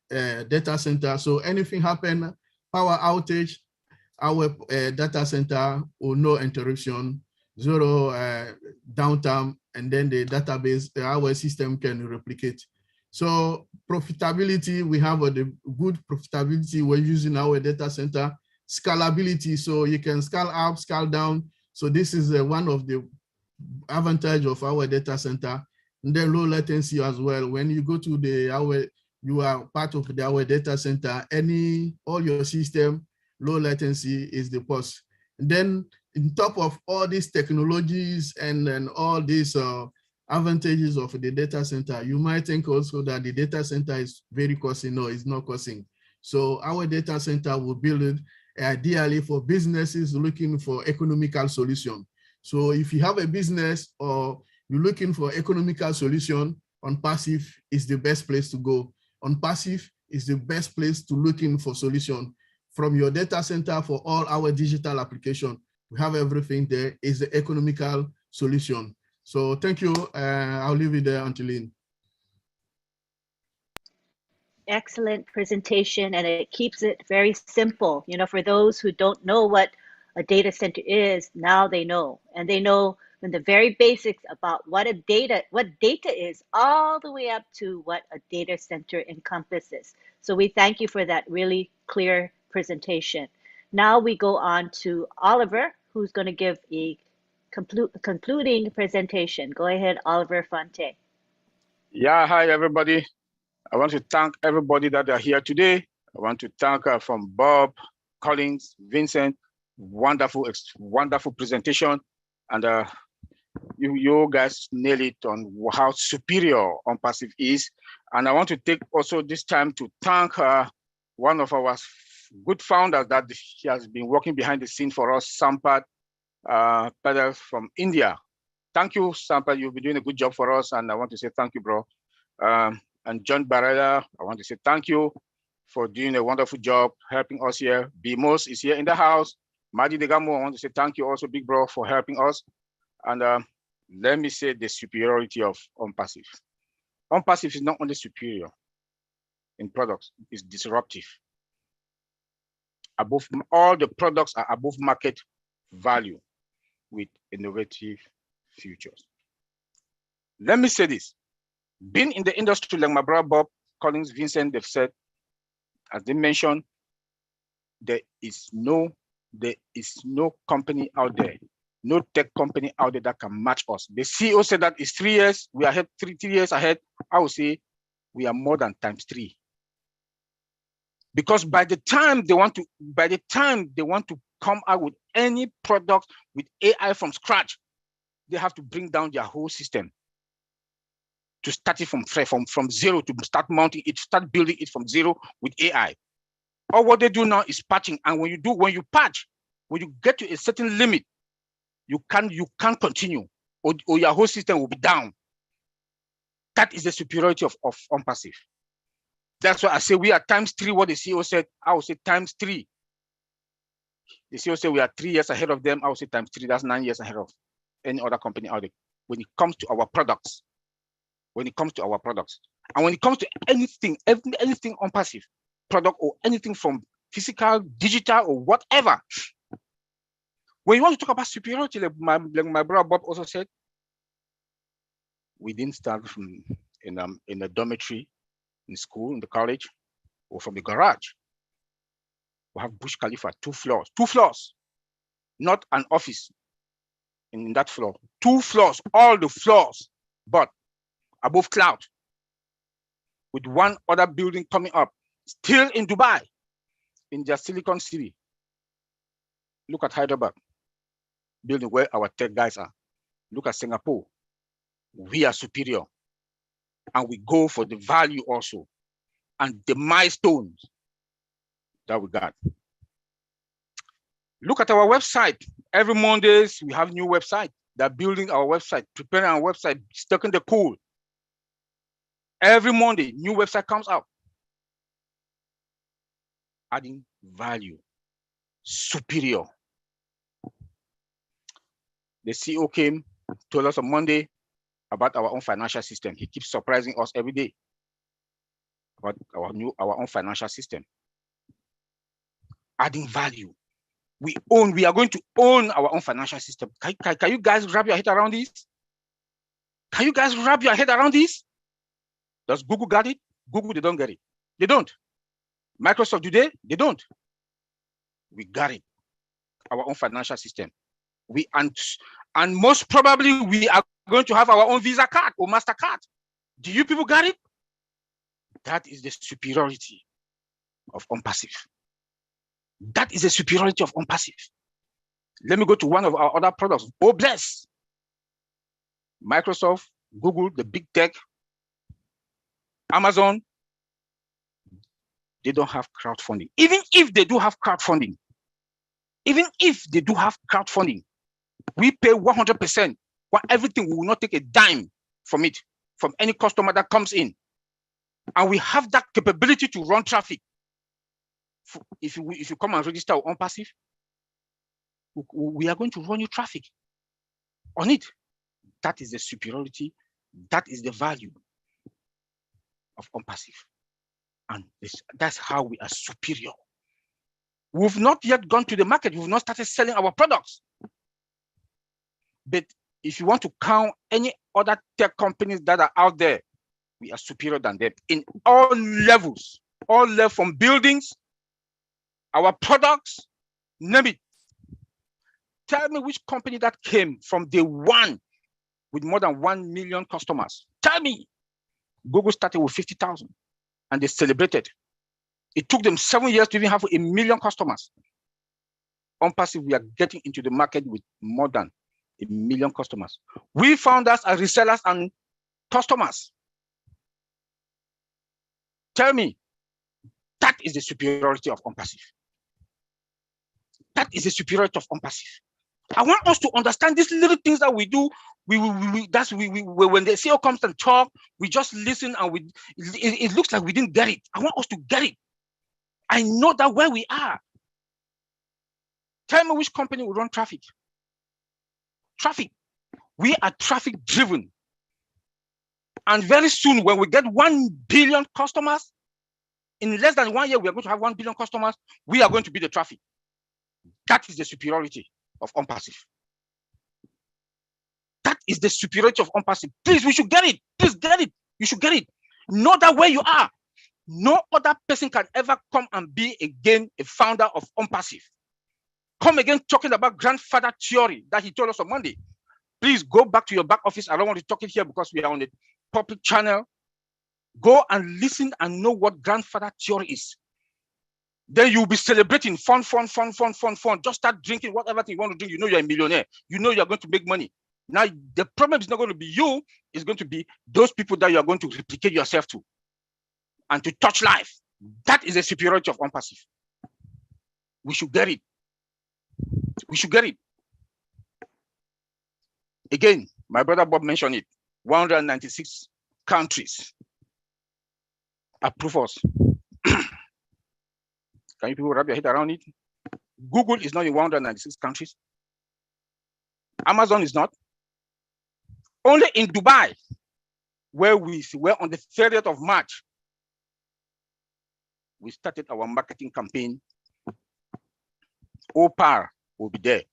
D: data center. So anything happen, power outage, our data center will no interruption, zero downtime, and then the database, our system can replicate. So profitability, we have the good profitability we're using our data center. Scalability, so you can scale up, scale down. So this is one of the advantage of our data center. And then low latency as well. When you go to you are part of our data center, all your system, low latency is the plus. And then on top of all these technologies and all these advantages of the data center, you might think also that the data center is very costly. No, it's not costing. So our data center will build it ideally for businesses looking for economical solution. So if you have a business or you're looking for economical solution, on passive is the best place to go. On passive is the best place to looking for solution. From your data center for all our digital application, we have everything there is the economical solution. So thank you. I'll leave it there, Angeline.
B: Excellent presentation, and it keeps it very simple. You know, for those who don't know what a data center is, now they know, and they know from the very basics about what data is, all the way up to what a data center encompasses. So we thank you for that really clear presentation. Now we go on to Oliver, who's going to give a concluding presentation. Go ahead, Oliver Fonte.
E: Yeah, hi everybody. I want to thank everybody that are here today. I want to thank from Bob, Collins, Vincent, wonderful presentation. And you guys nailed it on how superior OnPassive is. And I want to take also this time to thank one of our good founders that he has been working behind the scene for us, Sampath Pedal from India. Thank you, Sampath. You've been doing a good job for us. And I want to say thank you, bro. And John Barrera, I want to say thank you for doing a wonderful job helping us here. Bimos is here in the house. Madi Degamo, I want to say thank you also, big bro, for helping us. And let me say the superiority of OnPassive. OnPassive is not only superior in products, it's disruptive. Above all the products are above market value with innovative futures. Let me say this. Being in the industry, like my brother Bob, Collins, Vincent, they've said, as they mentioned, there is no company out there, no tech company out there that can match us. The CEO said that it's 3 years, we are ahead, three years ahead. I would say we are more than ×3. Because by the time they want to come out with any product with AI from scratch, they have to bring down their whole system to start it from zero, to start mounting it, start building it from zero with AI. Or what they do now is patching. And when you patch, when you get to a certain limit, you can't continue, or your whole system will be down. That is the superiority of OnPassive. That's why I say we are ×3 what the CEO said. I would say ×3. The CEO said we are 3 years ahead of them. I would say ×3. That's 9 years ahead of any other company out there when it comes to our products. And when it comes to anything OnPassive product, or anything from physical, digital, or whatever. When you want to talk about superiority, like my brother Bob also said, we didn't start from in a dormitory, in school, in the college, or from the garage. We have Burj Khalifa, 2 floors, not an office in that floor, 2 floors, all the floors, but above cloud, with one other building coming up, still in Dubai, in their Silicon City. Look at Hyderabad, building where our tech guys are. Look at Singapore. We are superior, and we go for the value also, and the milestones that we got. Look at our website. Every Mondays, we have new website. They're building our website, preparing our website, stuck in the pool. Every Monday, new website comes out. Adding value, superior. The CEO came, told us on Monday about our own financial system. He keeps surprising us every day about our own financial system. Adding value. We are going to own our own financial system. Can you guys wrap your head around this? Can you guys wrap your head around this? Does Google got it? Google, they don't get it. They don't. Microsoft, do they? They don't. We got it. Our own financial system. And most probably we are going to have our own Visa card or MasterCard. Do you people got it? That is the superiority of OnPassive. That is the superiority of OnPassive. Let me go to one of our other products. Oh, bless. Microsoft, Google, the big tech, Amazon, they don't have crowdfunding. Even if they do have crowdfunding, we pay 100% for everything. We will not take a dime from it, from any customer that comes in. And we have that capability to run traffic. If you come and register on OnPassive, we are going to run you traffic on it. That is the superiority. That is the value of OnPassive. And that's how we are superior. We've not yet gone to the market. We've not started selling our products. But if you want to count any other tech companies that are out there, we are superior than them in all levels from buildings, our products, name it. Tell me which company that came from day one with more than 1 million customers. Tell me. Google started with 50,000 and they celebrated. It took them 7 years to even have 1 million customers. OnPassive, we are getting into the market with more than 1 million customers. We found us as resellers and customers. Tell me, that is the superiority of OnPassive. That is the superiority of OnPassive. I want us to understand these little things that we do. When the CEO comes and talk, we just listen and it looks like we didn't get it. I want us to get it. I know that where we are. Tell me which company will run traffic. Traffic. We are traffic driven. And very soon, when we get 1 billion customers, in less than 1 year, we are going to have 1 billion customers. We are going to be the traffic. That is the superiority of OnPassive. That is the superiority of OnPassive. Please, we should get it. Please get it. You should get it. Know that where you are. No other person can ever come and be again a founder of OnPassive. Come again talking about grandfather theory that he told us on Monday. Please go back to your back office. I don't want to talk it here because we are on a public channel. Go and listen and know what grandfather theory is. Then you'll be celebrating fun. Just start drinking whatever thing you want to drink. You know you're a millionaire. You know you're going to make money. Now, the problem is not going to be you. It's going to be those people that you're going to replicate yourself to and to touch life. That is the superiority of OnPassive. We should get it. We should get it. Again, my brother Bob mentioned it. 196 countries approve us. Can you people wrap your head around it? Google is not in 196 countries. Amazon is not. Only in Dubai, where we were on the 30th of March, we started our marketing campaign. Opar will be there.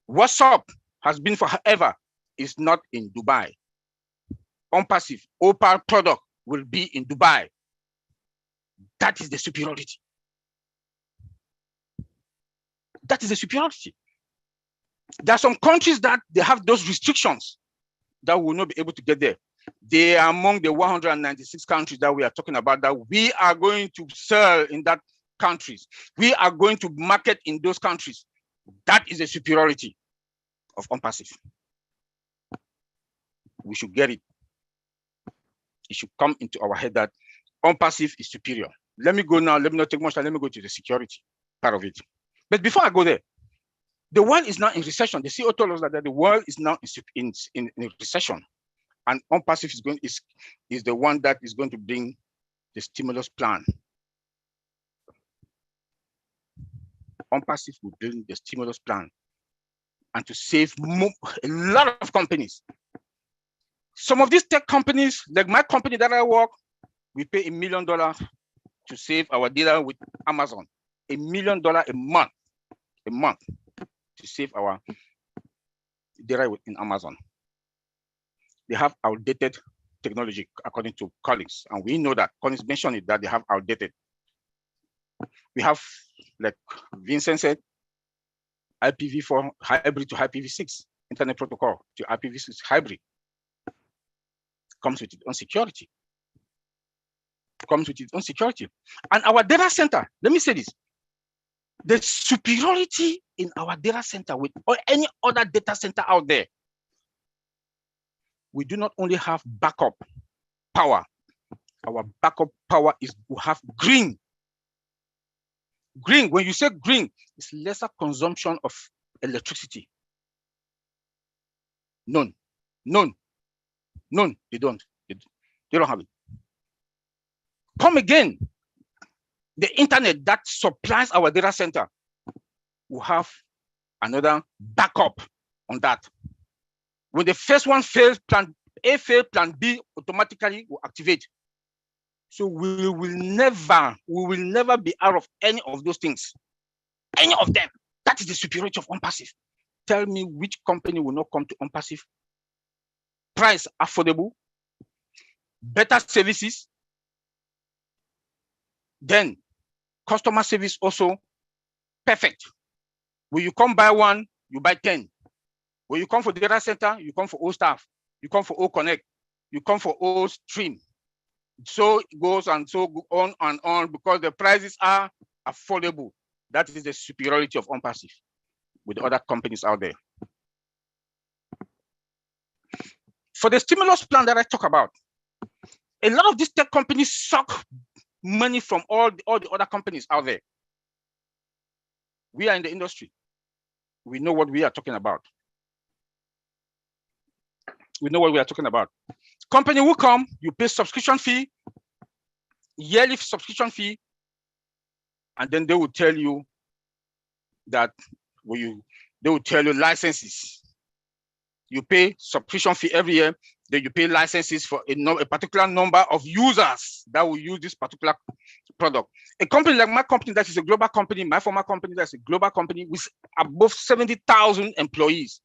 E: WhatsApp has been forever, is not in Dubai. OnPassive, Opar product will be in Dubai. That is the superiority. That is the superiority. There are some countries that they have those restrictions that will not be able to get there. They are among the 196 countries that we are talking about that we are going to sell in that countries. We are going to market in those countries. That is the superiority of OnPassive. We should get it. It should come into our head that OnPassive is superior. Let me go now. Let me not take much time. Let me go to the security part of it. But before I go there, the world is now in recession. The CEO told us that the world is now in recession, and OnPassive is the one that is going to bring the stimulus plan. OnPassive will bring the stimulus plan and to save a lot of companies. Some of these tech companies, like my company that I work, we pay $1 million to save our data with Amazon. $1 million a month to save our data in Amazon. They have outdated technology, according to Collins, and we know that. Collins mentioned it, that they have outdated. We have, like Vincent said, IPv4 hybrid to IPv6, internet protocol to IPv6 hybrid. Comes with its own security. Comes with its own security. And our data center, let me say this, the superiority in our data center with any other data center out there, we do not only have backup power. Our backup power is we have green. Green, when you say green, it's lesser consumption of electricity. None. They don't. They don't have it. Come again. The internet that supplies our data center will have another backup on that. When the first one fails, plan A fails, plan B automatically will activate. So we will never be out of any of those things. Any of them. That is the superiority of OnPassive. Tell me which company will not come to OnPassive. Price affordable, better services, then customer service also perfect. When you come buy one, you buy 10. When you come for data center, you come for all staff, you come for all connect, you come for all stream. So it goes and so on and on because the prices are affordable. That is the superiority of OnPassive with other companies out there. For the stimulus plan that I talk about, a lot of these tech companies suck money from all the other companies out there. We are in the industry. We know what we are talking about. We know what we are talking about. Company will come, you pay subscription fee, yearly subscription fee, and then they will tell you that they will tell you licenses. You pay subscription fee every year, then you pay licenses for a particular number of users that will use this particular product. A company like my company, that is a global company, my former company, that's a global company with above 70,000 employees.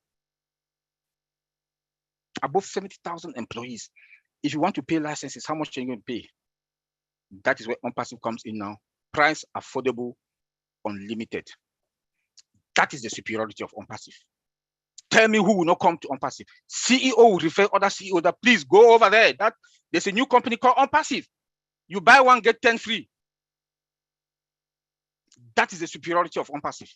E: above 70,000 employees. If you want to pay licenses, how much are you going to pay? That is where OnPassive comes in now. Price, affordable, unlimited. That is the superiority of OnPassive. Tell me who will not come to OnPassive. CEO will refer other CEO that please go over there. That there's a new company called OnPassive. You buy one, get 10 free. That is the superiority of OnPassive.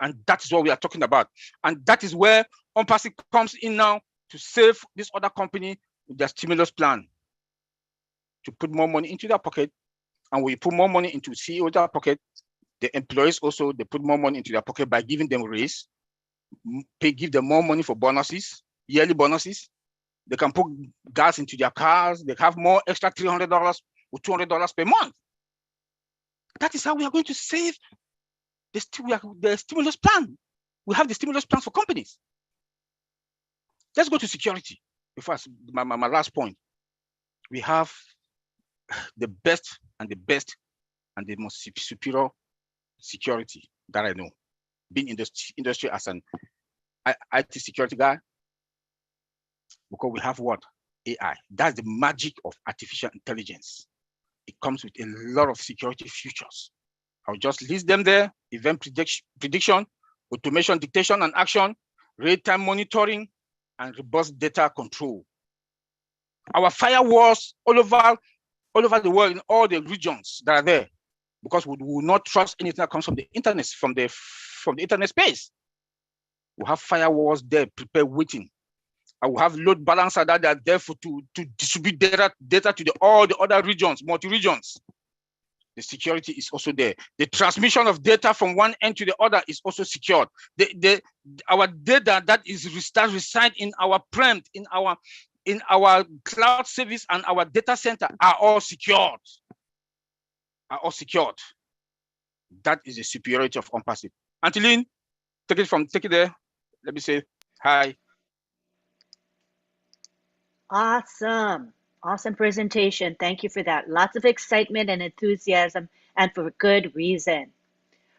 E: And that is what we are talking about. And that is where OnPassive comes in now to save this other company with their stimulus plan, to put more money into their pocket. And we put more money into CEO their pocket. The employees also, they put more money into their pocket by giving them a raise, give them more money for bonuses, yearly bonuses. They can put gas into their cars. They have more extra $300 or $200 per month. That is how we are going to save the stimulus plan. We have the stimulus plan for companies. Let's go to security. Before my last point, we have the best and the most superior security that I know. Being in this industry as an IT security guy, because we have what? AI. That's the magic of artificial intelligence. It comes with a lot of security features. I'll just list them there: event prediction, automation, dictation and action, real-time monitoring, and robust data control. Our firewalls all over the world, in all the regions that are there, because we will not trust anything that comes from the internet, from the internet space. We have firewalls there prepared, waiting. I will have load balancer that are there to distribute data to all the other regions, multi-regions. The security is also there. The transmission of data from one end to the other is also secured. Our data that reside in our prem, in our cloud service and our data center are all secured. That is the superiority of OnPassive. Anteline, take it there. Let me say hi.
B: Awesome. Awesome presentation. Thank you for that. Lots of excitement and enthusiasm, and for good reason.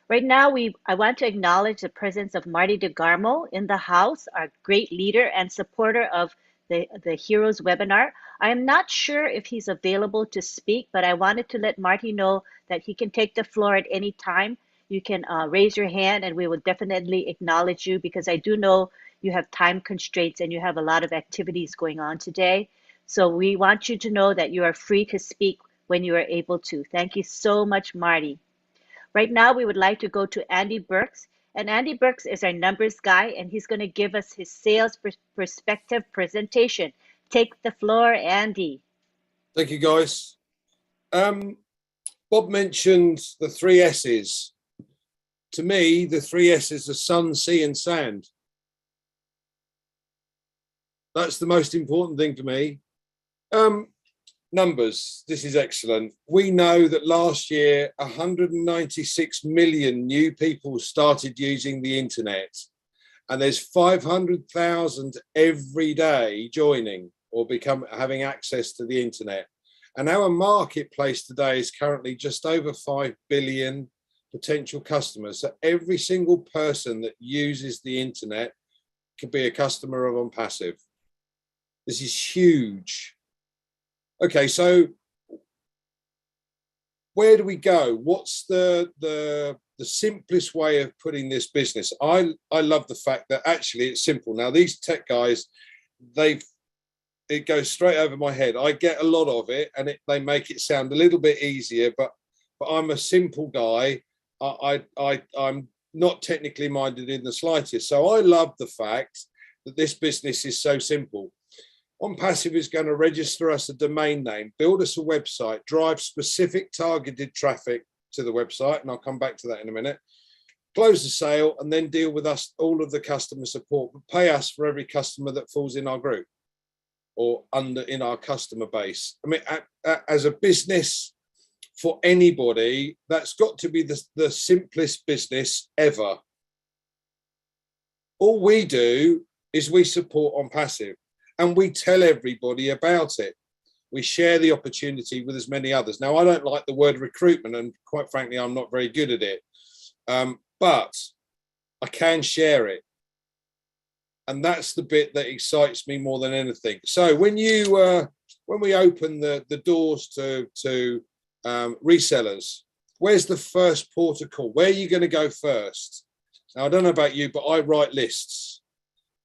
B: Right now, I want to acknowledge the presence of Marty DeGarmo in the house, our great leader and supporter of the Heroes webinar. I am not sure if he's available to speak, but I wanted to let Marty know that he can take the floor at any time. You can raise your hand and we will definitely acknowledge you, because I do know you have time constraints and you have a lot of activities going on today. So we want you to know that you are free to speak when you are able to. Thank you so much, Marty. Right now, we would like to go to Andy Burks. And Andy Burks is our numbers guy, and he's going to give us his sales perspective presentation. Take the floor, Andy.
A: Thank you, guys. Bob mentioned the 3 S's. To me, the 3 S's are sun, sea, and sand. That's the most important thing to me. Numbers, this is excellent. We know that last year, 196 million new people started using the internet, and there's 500,000 every day joining or having access to the internet. And our marketplace today is currently just over 5 billion potential customers. So every single person that uses the internet could be a customer of OnPassive. This is huge. Okay, so where do we go? What's the simplest way of putting this business? I love the fact that actually it's simple. Now, these tech guys, it goes straight over my head. I get a lot of it, and they make it sound a little bit easier, but I'm a simple guy. I'm not technically minded in the slightest. So I love the fact that this business is so simple. OnPassive is going to register us a domain name, build us a website, drive specific targeted traffic to the website, and I'll come back to that in a minute, close the sale, and then deal with us all of the customer support, but pay us for every customer that falls in our group or in our customer base. I mean, as a business, for anybody, that's got to be the simplest business ever. All we do is we support OnPassive, and we tell everybody about it. We share the opportunity with as many others. Now, I don't like the word recruitment, and quite frankly, I'm not very good at it, but I can share it.
F: And that's the bit that excites me more than anything. So when we open the doors to resellers, where's the first port of call? Where are you going to go first? Now, I don't know about you, but I write lists,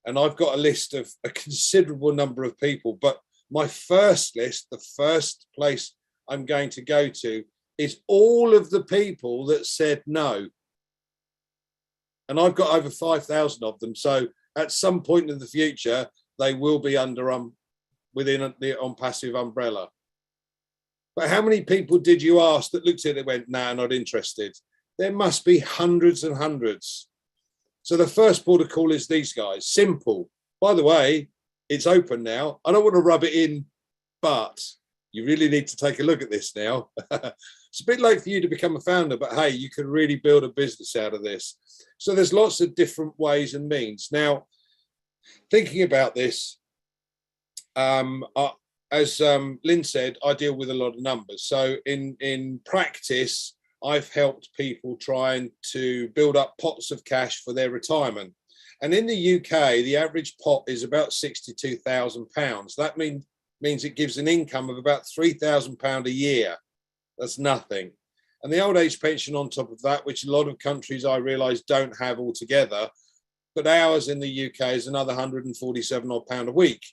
F: and I've got a list of a considerable number of people. But my first list, the first place I'm going to go to, is all of the people that said no. And I've got over 5,000 of them. So at some point in the future, they will be under within the OnPassive umbrella. But how many people did you ask that looked at it and went, nah, not interested? There must be hundreds and hundreds. So the first port of call is these guys. Simple. By the way, it's open now. I don't want to rub it in, but you really need to take a look at this now. It's a bit late for you to become a founder, but hey, you can really build a business out of this. So there's lots of different ways and means. Now, thinking about this, as Lynn said, I deal with a lot of numbers. So in practice, I've helped people trying to build up pots of cash for their retirement. And in the UK, the average pot is about £62,000. That means it gives an income of about £3,000 a year. That's nothing. And the old age pension on top of that, which a lot of countries I realise don't have altogether, but ours in the UK is another £147 odd a week.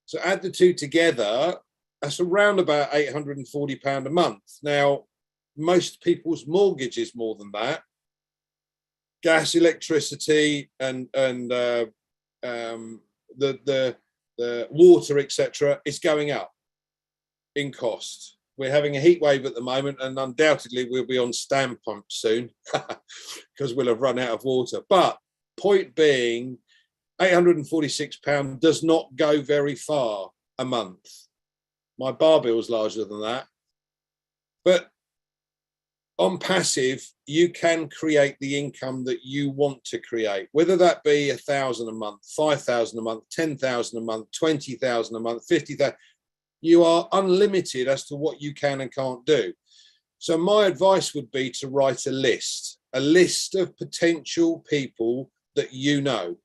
F: So add the two together, that's around about £840 a month. Now, most people's mortgage is more than that. Gas, electricity, and the water, etc., is going up in cost. We're having a heat wave at the moment, and undoubtedly we'll be on stand pumps soon because we'll have run out of water. But point being, £846 does not go very far a month. My bar bill is larger than that. But on passive, you can create the income that you want to create, whether that be 1,000 a month, 5,000 a month, 10,000 a month, 20,000 a month, 50,000. You are unlimited as to what you can and can't do. So my advice would be to write a list of potential people that you know.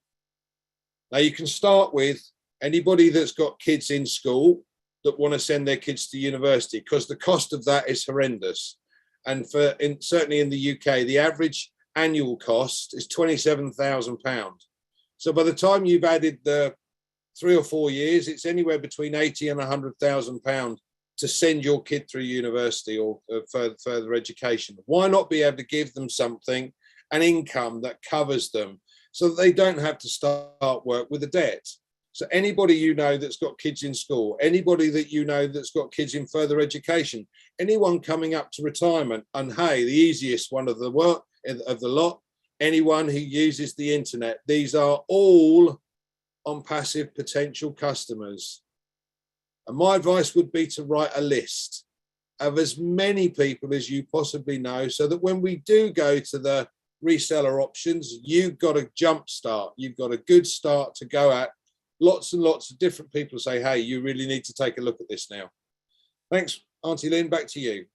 F: Now you can start with anybody that's got kids in school that want to send their kids to university, because the cost of that is horrendous. And certainly in the UK, the average annual cost is £27,000. So by the time you've added the 3 or 4 years, it's anywhere between £80,000 and £100,000 to send your kid through university or further education. Why not be able to give them something, an income that covers them, so that they don't have to start work with a debt? So anybody you know that's got kids in school, anybody that you know that's got kids in further education, anyone coming up to retirement, and hey, the easiest one of the lot, anyone who uses the internet. These are all on passive potential customers. And my advice would be to write a list of as many people as you possibly know, so that when we do go to the reseller options, you've got a jump start. You've got a good start to go at. Lots and lots of different people say, hey, you really need to take a look at this now. Thanks, Auntie Lynn, back to you.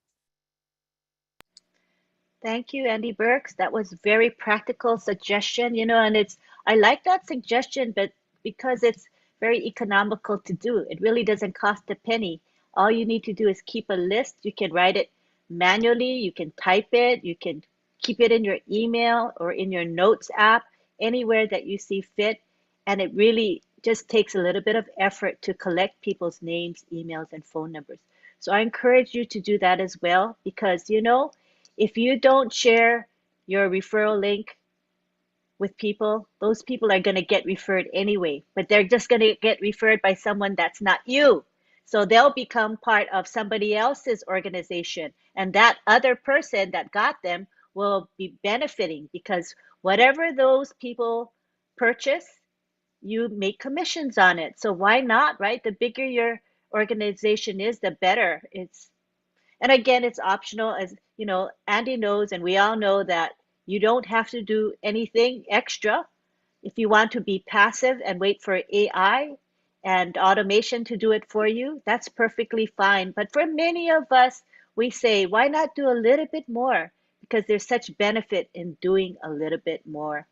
B: Thank you, Andy Burks. That was very practical suggestion, and I like that suggestion, but because it's very economical to do, it really doesn't cost a penny. All you need to do is keep a list. You can write it manually, you can type it, you can keep it in your email or in your notes app, anywhere that you see fit. And it really just takes a little bit of effort to collect people's names, emails, and phone numbers. So I encourage you to do that as well, because, if you don't share your referral link with people, those people are going to get referred anyway, but they're just going to get referred by someone that's not you. So they'll become part of somebody else's organization, and that other person that got them will be benefiting, because whatever those people purchase, you make commissions on it. So why not, right? The bigger your organization is, the better. And again, it's optional. As Andy knows, and we all know, that you don't have to do anything extra. If you want to be passive and wait for AI and automation to do it for you, that's perfectly fine. But for many of us, we say, why not do a little bit more? Because there's such benefit in doing a little bit more.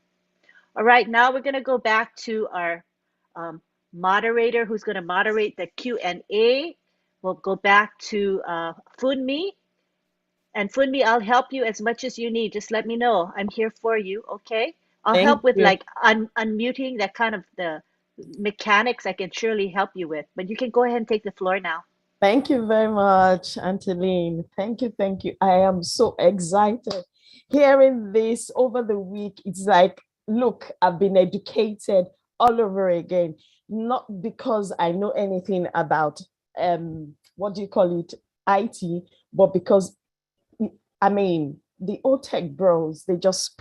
B: All right, now we're going to go back to our moderator who's going to moderate the Q&A. We'll go back to Funmi. And Funmi, I'll help you as much as you need. Just let me know. I'm here for you, okay? I'll
G: Thank
B: help with
G: you.
B: like unmuting, that kind of the mechanics I can surely help you with. But you can go ahead and take the floor now.
G: Thank you very much, Anteline. Thank you, thank you. I am so excited. Hearing this over the week, it's like, look, I've been educated all over again. Not because I know anything about, what do you call it, IT, but because, I mean, the old tech bros, they just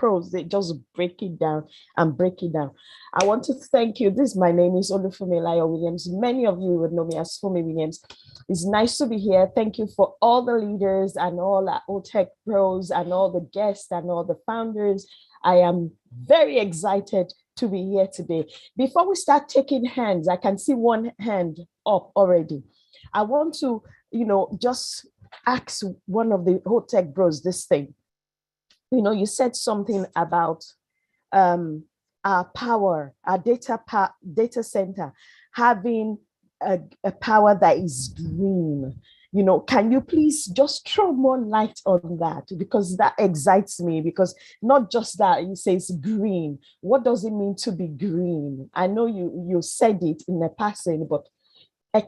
G: break it down and break it down. I want to thank you. My name is Olufumi Williams. Many of you would know me as Fumi Williams. It's nice to be here. Thank you for all the leaders and all the old tech bros and all the guests and all the founders. I am very excited to be here today. Before we start taking hands, I can see one hand up already. I want to, just ask one of the old tech bros this thing. You said something about our power, our data center having a power that is green. Can you please just throw more light on that? Because that excites me, because not just that, you say it's green. What does it mean to be green? I know you said it in a passing, but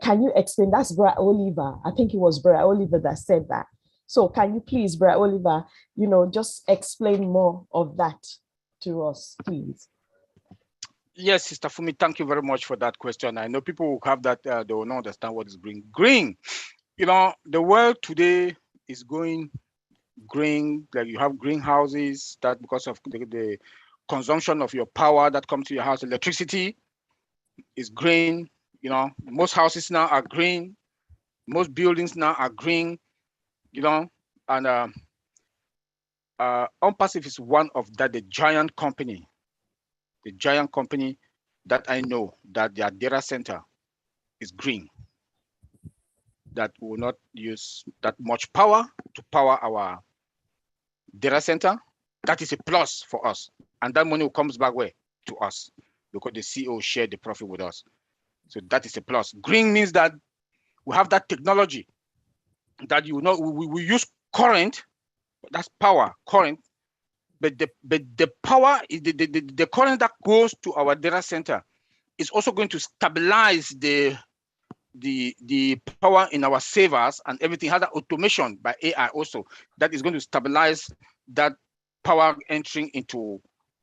G: can you explain? That's Bra Oliver. I think it was Bra Oliver that said that. So can you please, Bra Oliver, just explain more of that to us, please?
E: Yes, Sister Fumi, thank you very much for that question. I know people will have that, they will not understand what is green. Green, the world today is going green. Like you have greenhouses that because of the consumption of your power that comes to your house, electricity is green. Most houses now are green. Most buildings now are green, and OnPassive is one of that, the giant company that I know that their data center is green, that will not use that much power to power our data center. That is a plus for us. And that money comes back where? To us, because the CEO shared the profit with us. So that is a plus. Green means that we have that technology that we use current, that's power, current, but the power is the current that goes to our data center is also going to stabilize the power in our servers, and everything has that automation by AI also that is going to stabilize that power entering into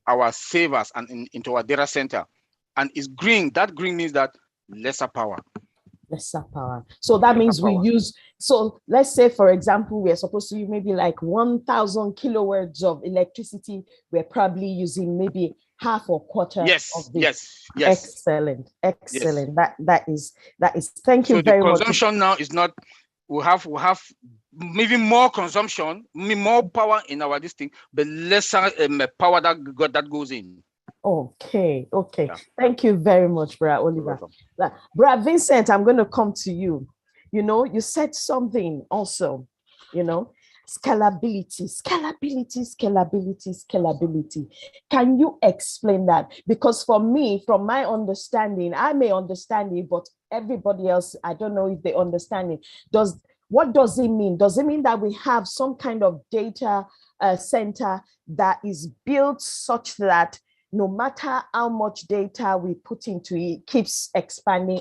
E: our servers and into our data center. And it's green. That green means that lesser power.
G: Lesser power. So that means we use, so let's say, for example, we're supposed to use maybe like 1,000 kilowatts of electricity. We're probably using maybe half or quarter of this.
E: Yes.
G: Excellent. Yes. That is, thank you very much.
E: So the consumption now is not, we have maybe more consumption, more power in our this thing, but lesser power that goes in.
G: Okay. Yeah. Thank you very much, Bra Oliver. Bra Vincent, I'm going to come to you. You said something also, scalability. Can you explain that? Because for me, from my understanding, I may understand it, but everybody else, I don't know if they understand it. What does it mean? Does it mean that we have some kind of data center that is built such that no matter how much data we put into it, it keeps expanding,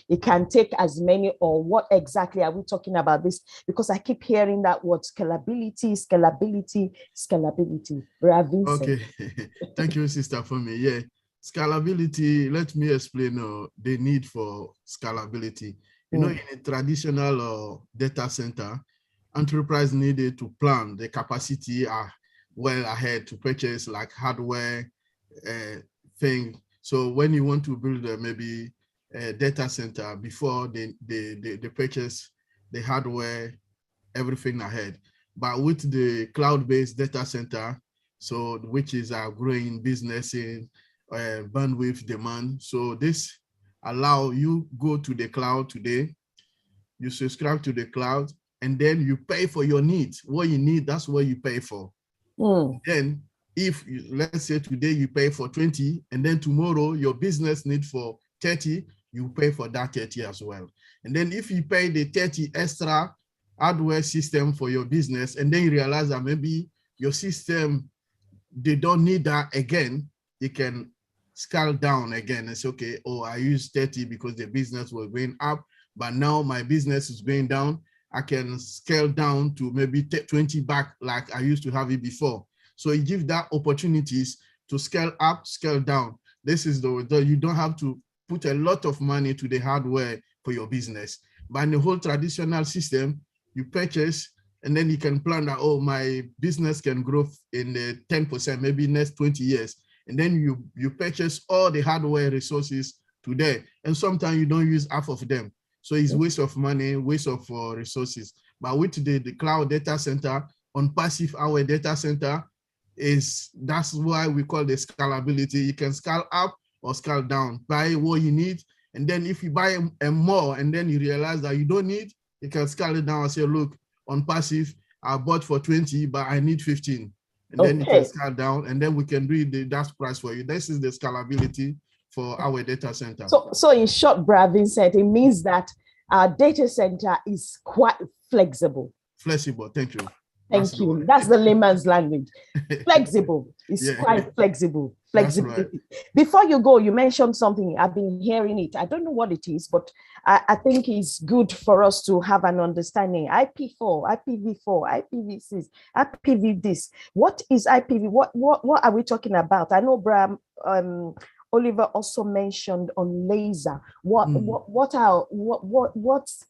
G: it can take as many, or what exactly are we talking about this? Because I keep hearing that word scalability.
D: Okay, thank you, Sister Fumi. Yeah, scalability, let me explain the need for scalability. In a traditional data center, enterprise needed to plan the capacity well ahead to purchase like hardware thing. So when you want to build maybe a data center, before they purchase the hardware, everything ahead. But with the cloud-based data center, so which is our growing business in bandwidth demand. So this allow you go to the cloud today, you subscribe to the cloud, and then you pay for your needs. What you need, that's what you pay for. Then if let's say today you pay for 20 and then tomorrow your business need for 30, you pay for that 30 as well. And then if you pay the 30 extra hardware system for your business, and then you realize that maybe your system, they don't need that again, you can scale down again and say, okay, oh, I use 30 because the business was going up, but now my business is going down. I can scale down to maybe 20 back like I used to have it before. So it gives that opportunities to scale up, scale down. This is the you don't have to put a lot of money to the hardware for your business. But in the whole traditional system, you purchase and then you can plan that, oh, my business can grow in the 10%, maybe next 20 years. And then you purchase all the hardware resources today. And sometimes you don't use half of them. So it's waste of money, waste of resources. But with the cloud data center, on passive hour data center, that's why we call the scalability. You can scale up or scale down, buy what you need. And then if you buy more and then you realize that you don't need, you can scale it down and say, look, on passive, I bought for 20, but I need 15. And then you can scale down and then we can do that price for you. This is the scalability for our data center.
G: So in short, Brother Vincent, it means that our data center is quite flexible.
D: Flexible, thank you.
G: Thank you. That's the layman's language. Flexible. It's quite flexible. Flexibility. Right. Before you go, you mentioned something. I've been hearing it. I don't know what it is, but I think it's good for us to have an understanding. IP4, IPv4, IPv6, IPv this. What is IPv? What are we talking about? I know Oliver also mentioned on laser. What are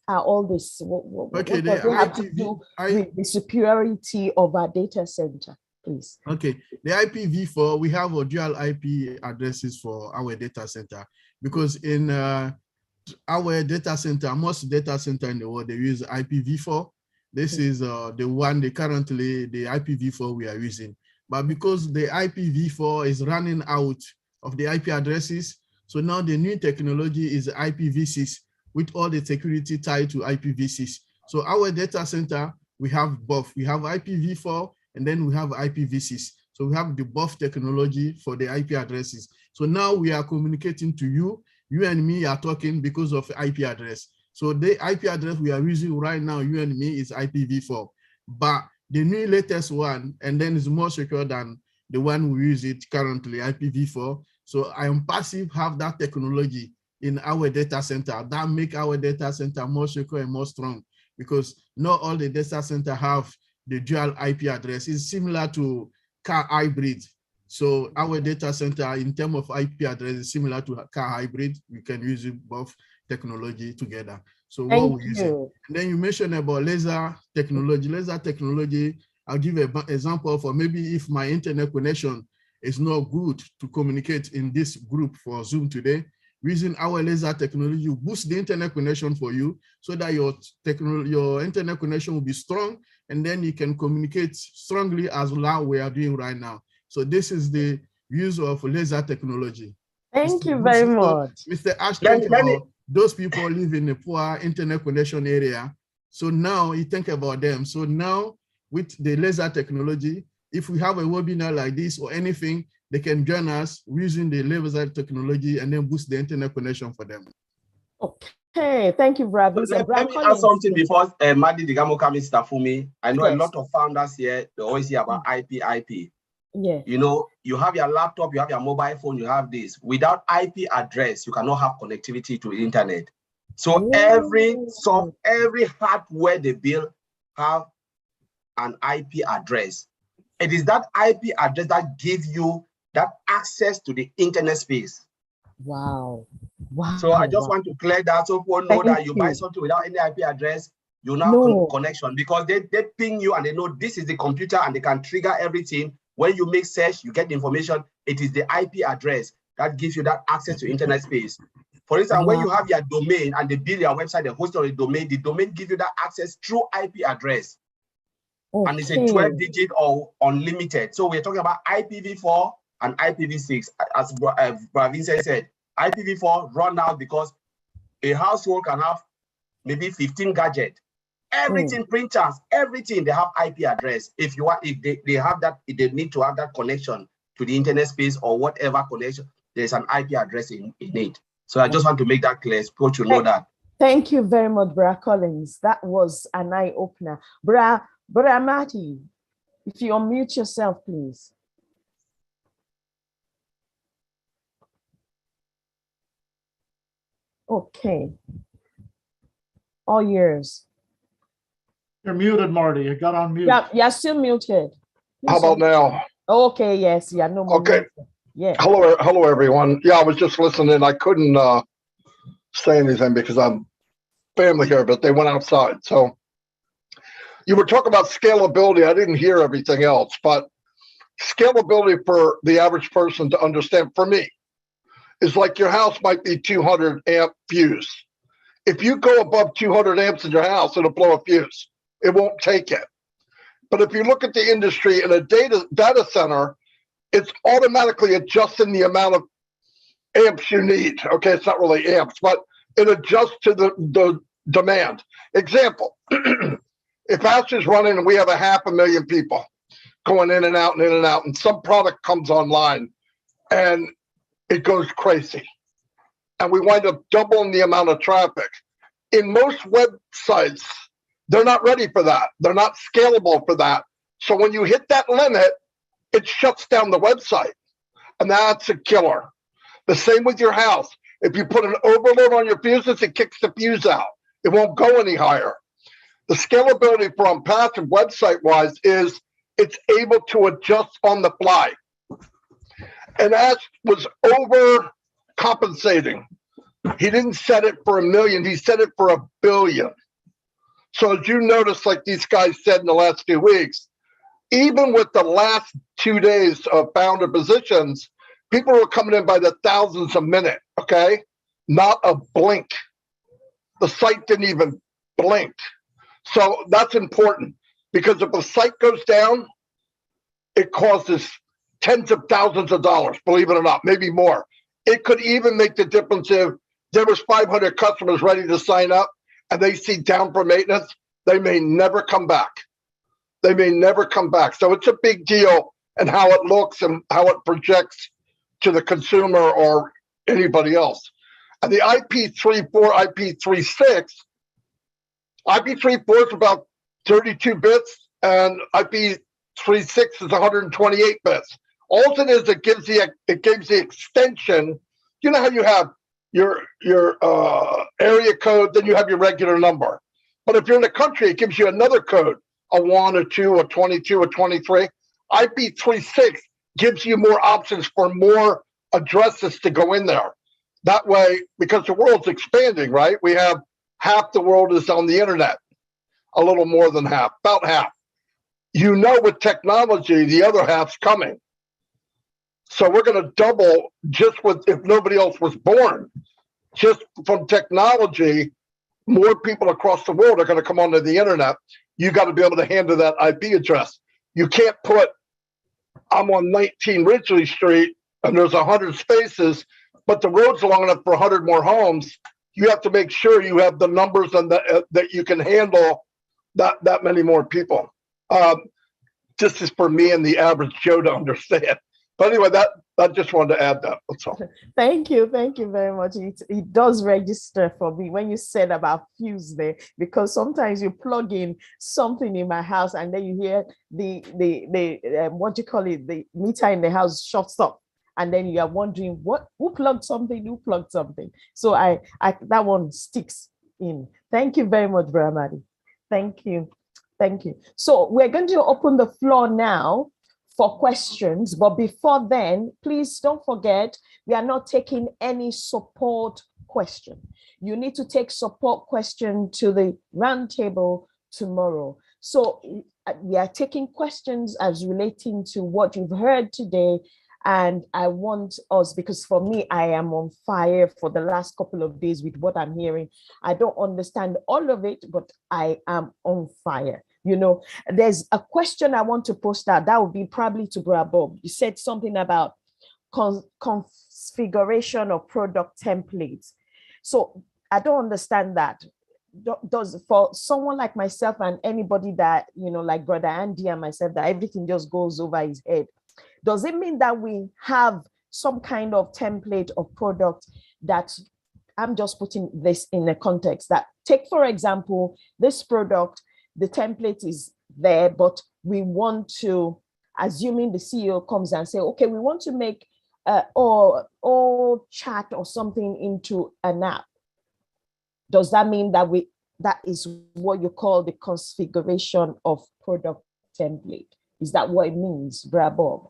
G: all this? What does it have to do with the superiority of our data center, please?
D: Okay, the IPv4, we have a dual IP addresses for our data center because in our data center, most data center in the world, they use IPv4. This is the one currently the IPv4 we are using. But because the IPv4 is running out of the IP addresses, so now the new technology is IPv6 with all the security tied to IPv6. So our data center, we have both. We have IPv4 and then we have IPv6. So we have the both technology for the IP addresses. So now we are communicating to you. You and me are talking because of IP address. So the IP address we are using right now, you and me, is IPv4. But the new latest one, and then is more secure than the one we use it currently, IPv4. So ION Passive have that technology in our data center that make our data center more secure and more strong, because not all the data center have the dual IP address. It's similar to car hybrid. So our data center in terms of IP address is similar to car hybrid. We can use both technology together. So what we use it. And then you mentioned about laser technology. Laser technology, I'll give an example for maybe if my internet connection is not good to communicate in this group for Zoom today, using our laser technology, you boost the internet connection for you so that your internet connection will be strong, and then you can communicate strongly as loud we are doing right now. So this is the use of laser technology.
G: Thank you very much.
D: Mr. Ash, think about those people live in a poor internet connection area. So now you think about them. So now with the laser technology, if we have a webinar like this or anything, they can join us using the laser technology and then boost the internet connection for them.
G: Okay, thank you, brother.
C: Let me add something before Madi Digamo comes, Stafumi. I know a lot of founders here, they always hear about IP.
G: Yeah.
C: You know, you have your laptop, you have your mobile phone, you have this. Without IP address, you cannot have connectivity to the internet. So every hardware they build have an IP address. It is that IP address that gives you that access to the internet space.
G: Wow.
C: So I just want to clear that so people know that you buy something without any IP address, you now connection, because they ping you and they know this is the computer and they can trigger everything. When you make search, you get the information. It is the IP address that gives you that access to internet space. For instance, when you have your domain and they build your website, the host of the domain gives you that access through IP address. And it's a 12-digit or unlimited. So we're talking about IPv4 and IPv6. As Brother Vincent said, IPv4 run out because a household can have maybe 15 gadgets. Everything, printers, everything, they have IP address. If you want, if they have that, if they need to have that connection to the internet space or whatever connection, there's an IP address in it. So I just want to make that clear. People should know that.
G: Thank you very much, Bra Collins. That was an eye opener. Bra Marty, if you unmute yourself, please. Okay. All yours.
H: You're muted, Marty. You got on mute.
G: Yeah, you're still muted.
I: How about now?
G: Okay, yes, yeah, no more.
I: Okay.
G: Muted. Yeah.
I: Hello, everyone. Yeah, I was just listening. I couldn't say anything because I'm family here, but they went outside. So you were talking about scalability. I didn't hear everything else, but scalability for the average person to understand, for me, is like your house might be 200 amp fuse. If you go above 200 amps in your house, it'll blow a fuse. It won't take it. But if you look at the industry in a data center, it's automatically adjusting the amount of amps you need. Okay, it's not really amps, but it adjusts to the demand. Example, if house is running and we have 500,000 people going in and out and in and out, and some product comes online and it goes crazy, and we wind up doubling the amount of traffic. In most websites, they're not ready for that. They're not scalable for that. So when you hit that limit, it shuts down the website, and that's a killer. The same with your house. If you put an overload on your fuses, it kicks the fuse out. It won't go any higher. The scalability from passive website-wise is it's able to adjust on the fly. And that was overcompensating. He didn't set it for 1 million. He set it for 1 billion. So as you notice, like these guys said in the last few weeks, even with the last 2 days of founder positions, people were coming in by the thousands a minute, okay? Not a blink. The site didn't even blink. So that's important, because if the site goes down, it causes tens of thousands of dollars, believe it or not, maybe more. It could even make the difference if there was 500 customers ready to sign up and they see down for maintenance, they may never come back. They may never come back. So it's a big deal, and how it looks and how it projects to the consumer or anybody else. And the IP34, IP36, IP34 is about 32 bits, and IP36 is 128 bits. All it is, it gives the extension. You know how you have your area code, then you have your regular number. But if you're in the country, it gives you another code, a 1, a 2, a 22, a 23. IP36 gives you more options for more addresses to go in there. That way, because the world's expanding, right? We have half the world is on the internet, a little more than half, about half. You know, with technology, the other half's coming. So we're going to double just with, if nobody else was born, just from technology, more people across the world are going to come onto the internet. You got to be able to handle that IP address. You can't put, I'm on 19 Ridgely Street and there's 100 spaces, but the road's long enough for 100 more homes. You have to make sure you have the numbers and that you can handle that many more people. This is for me and the average Joe to understand. But anyway, that just wanted to add that. That's all.
G: Thank you very much. It does register for me when you said about fuse there, because sometimes you plug in something in my house and then you hear the what do you call it, the meter in the house shuts off, and then you are wondering who plugged something. So I that one sticks in. Thank you very much, Bramadi. Thank you. So we're going to open the floor now for questions, but before then, please don't forget, we are not taking any support question. You need to take support question to the roundtable tomorrow. So we are taking questions as relating to what you've heard today. And I want us, because for me, I am on fire for the last couple of days with what I'm hearing. I don't understand all of it, but I am on fire. You know, there's a question I want to post out. That would be probably to Bob. You said something about configuration of product templates. So I don't understand that. does for someone like myself and anybody that, like Brother Andy and myself, that everything just goes over his head, does it mean that we have some kind of template of product that, I'm just putting this in a context, that take, for example, this product, the template is there, but we want to, assuming the CEO comes and say, okay, we want to make or chat or something into an app. Does that mean that that is what you call the configuration of product template? Is that what it means, Bra Bob?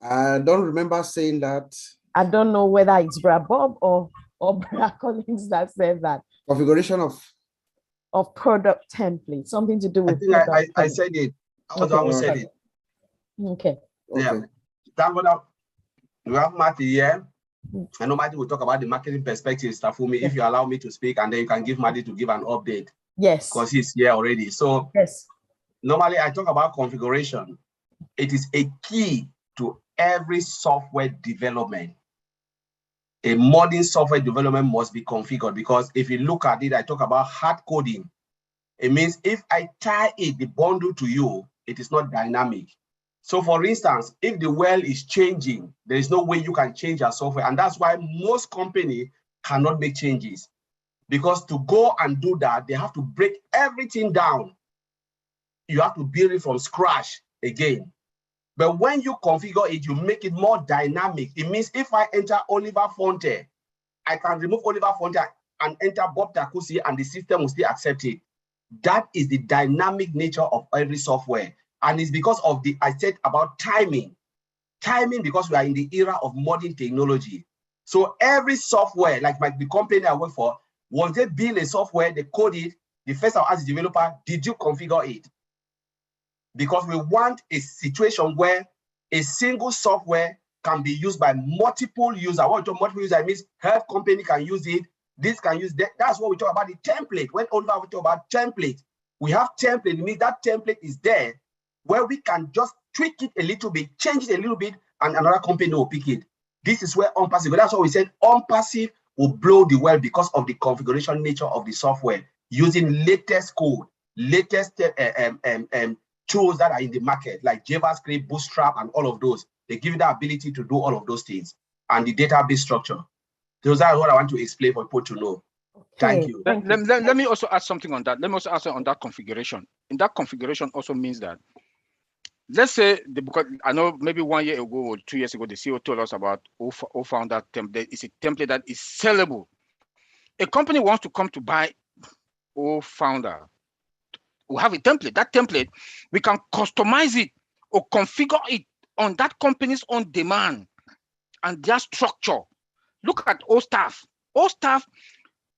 A: I don't remember saying that.
G: I don't know whether it's Bra Bob or Bra Collins that said that.
A: Configuration
G: of product template, something to do with
C: I think I said it. I was the one who said it.
G: Okay.
C: Yeah. That one, we have Matty here. I know Matty will talk about the marketing perspective stuff for me, if you allow me to speak, and then you can give Matty to give an update.
G: Yes.
C: Because he's here already. So
G: yes.
C: Normally I talk about configuration. It is a key to every software development. A modern software development must be configured, because if you look at it, I talk about hard coding. It means if I tie the bundle to you, it is not dynamic. So for instance, if the well is changing, there is no way you can change your software. And that's why most companies cannot make changes, because to go and do that, they have to break everything down. You have to build it from scratch again. But when you configure it, you make it more dynamic. It means if I enter Oliver Fonte, I can remove Oliver Fonte and enter Bob Takusi, and the system will still accept it. That is the dynamic nature of every software. And it's because of I said about timing. Timing, because we are in the era of modern technology. So every software, like the company I work for, once they build a software, they code it, the first I'll ask the developer, did you configure it? Because we want a situation where a single software can be used by multiple users. What multiple users means, health company can use it, this can use that. That's what we talk about the template. When Oliver we talk about template, we have template. It means that template is there where we can just tweak it a little bit, change it a little bit, and another company will pick it. This is where unpassive. That's why we said unpassive will blow the well, because of the configuration nature of the software, using latest code, latest tools that are in the market, like JavaScript, Bootstrap, and all of those. They give you the ability to do all of those things, and the database structure. Those are what I want to explain for people to know. Okay. Thank you.
E: Let me also add something on that. Let me also add on that configuration. In that configuration also means that, let's say, because I know maybe 1 year ago or 2 years ago, the CEO told us about O-Founder template. It's a template that is sellable. A company wants to come to buy O-Founder. We have a template. That template, we can customize it or configure it on that company's own demand and their structure. Look at O-Staff. O-Staff,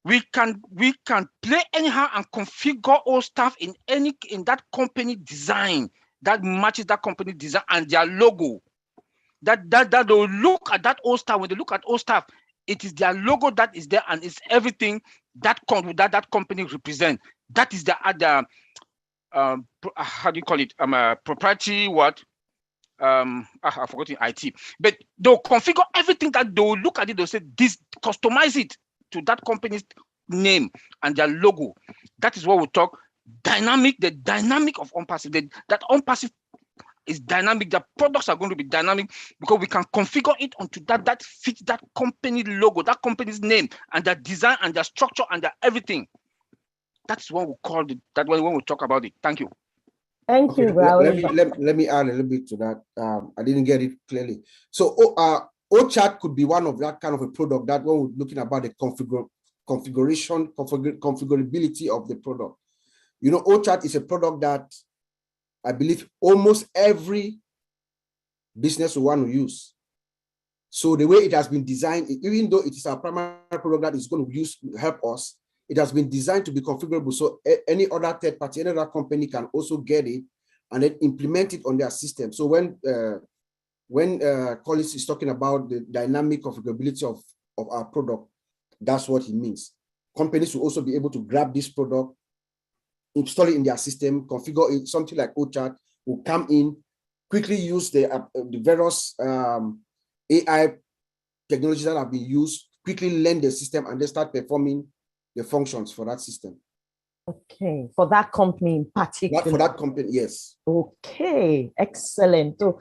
E: we can play anyhow and configure O-Staff in that company design that matches that company design and their logo. That they'll look at that O-Staff. When they look at O-Staff, it is their logo that is there, and it's everything that company represents. That is the other how do you call it? Proprietary what? I've forgotten IT. But they'll configure everything, that they'll look at it, they'll say this, customize it to that company's name and their logo. That is what we talk dynamic, the dynamic of unpassive. That unpassive is dynamic. The products are going to be dynamic because we can configure it onto that fits that company logo, that company's name, and their design and their structure and their everything. That's what we call it. That when we talk about it. Thank you.
G: Thank you,
A: let me add a little bit to that. I didn't get it clearly. So O-Chat could be one of that kind of a product that when we're looking about the configurability of the product. You know, O-Chat is a product that I believe almost every business will want to use. So the way it has been designed, even though it is our primary product that is going to help us, it has been designed to be configurable. So any other third party, any other company can also get it and then implement it on their system. So when Collins is talking about the dynamic configurability of our product, that's what he means. Companies will also be able to grab this product, install it in their system, configure it. Something like O-Chat will come in, quickly use the various AI technologies that have been used, quickly learn the system, and they start performing the functions for that system.
G: Okay, for that company in particular.
A: For that company, yes.
G: Okay, excellent. So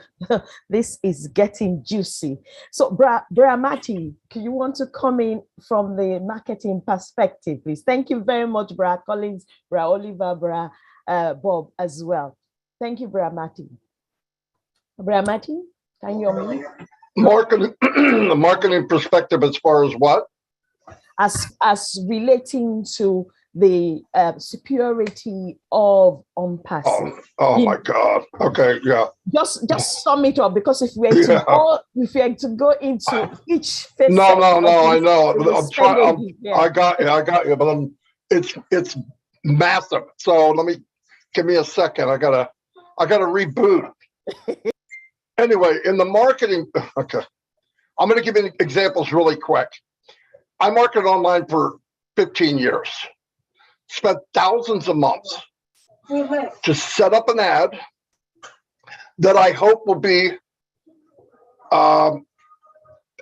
G: this is getting juicy. So, Bra Marty, you want to come in from the marketing perspective, please? Thank you very much, Bra Collins, Bra Oliver, Bra Bob as well. Thank you, Bra Marty. Bra Marty, can you hear me?
I: Marketing perspective as far as what?
G: As relating to the superiority of OnPassive.
I: Oh my God. Okay, yeah.
G: Just sum it up, because if we are to go into each facet.
I: No, I know.
G: Yeah.
I: I got you, but it's massive. So give me a second. I gotta reboot. Anyway, in the marketing, okay. I'm gonna give you examples really quick. I marketed online for 15 years. Spent thousands of months to set up an ad that I hope will be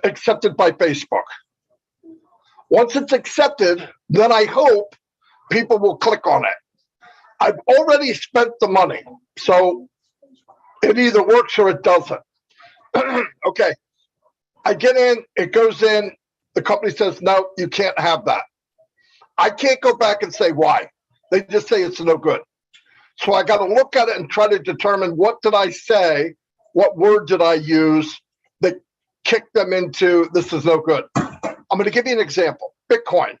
I: accepted by Facebook. Once it's accepted, then I hope people will click on it. I've already spent the money, so it either works or it doesn't. Okay, I get in, it goes in, the company says, no, you can't have that. I can't go back and say why. They just say it's no good. So I got to look at it and try to determine, what did I say? What word did I use that kicked them into this is no good? I'm going to give you an example. Bitcoin.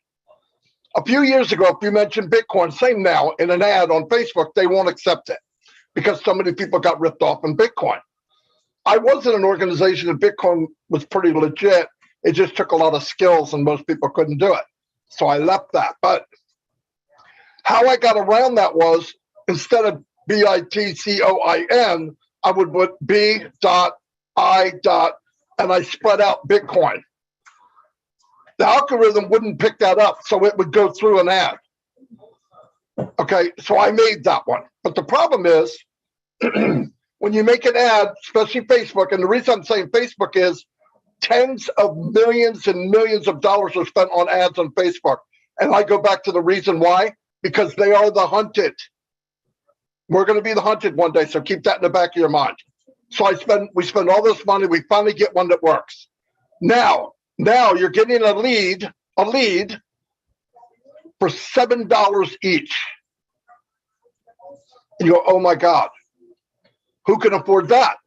I: A few years ago, if you mention Bitcoin, same now, in an ad on Facebook, they won't accept it because so many people got ripped off in Bitcoin. I was in an organization that Bitcoin was pretty legit. It just took a lot of skills and most people couldn't do it. So I left that. But how I got around that was, instead of BITCOIN, I would put B.I. and I spread out Bitcoin. The algorithm wouldn't pick that up, so it would go through an ad. Okay, so I made that one. But the problem is, when you make an ad, especially Facebook, and the reason I'm saying Facebook is tens of millions and millions of dollars are spent on ads on Facebook. And I go back to the reason why, because they are the hunted. We're going to be the hunted one day, so keep that in the back of your mind. So we spend all this money, we finally get one that works. Now you're getting a lead for $7 each. And you go, oh my God, who can afford that?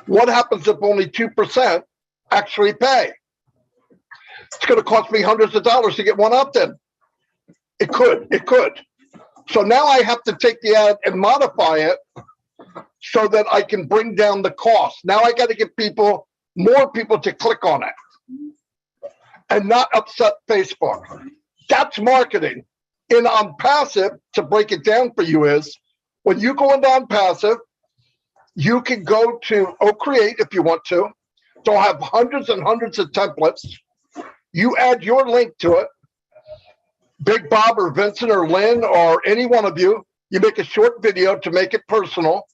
I: What happens if only 2% actually pay? It's going to cost me hundreds of dollars to get one opt-in. It could. So now I have to take the ad and modify it so that I can bring down the cost. Now I got to get more people to click on it and not upset Facebook. That's marketing. In OnPassive, to break it down for you, is when you go into OnPassive, you can go to Create if you want to. They'll have hundreds and hundreds of templates. You add your link to it. Big Bob or Vincent or Lynn or any one of you, you make a short video to make it personal.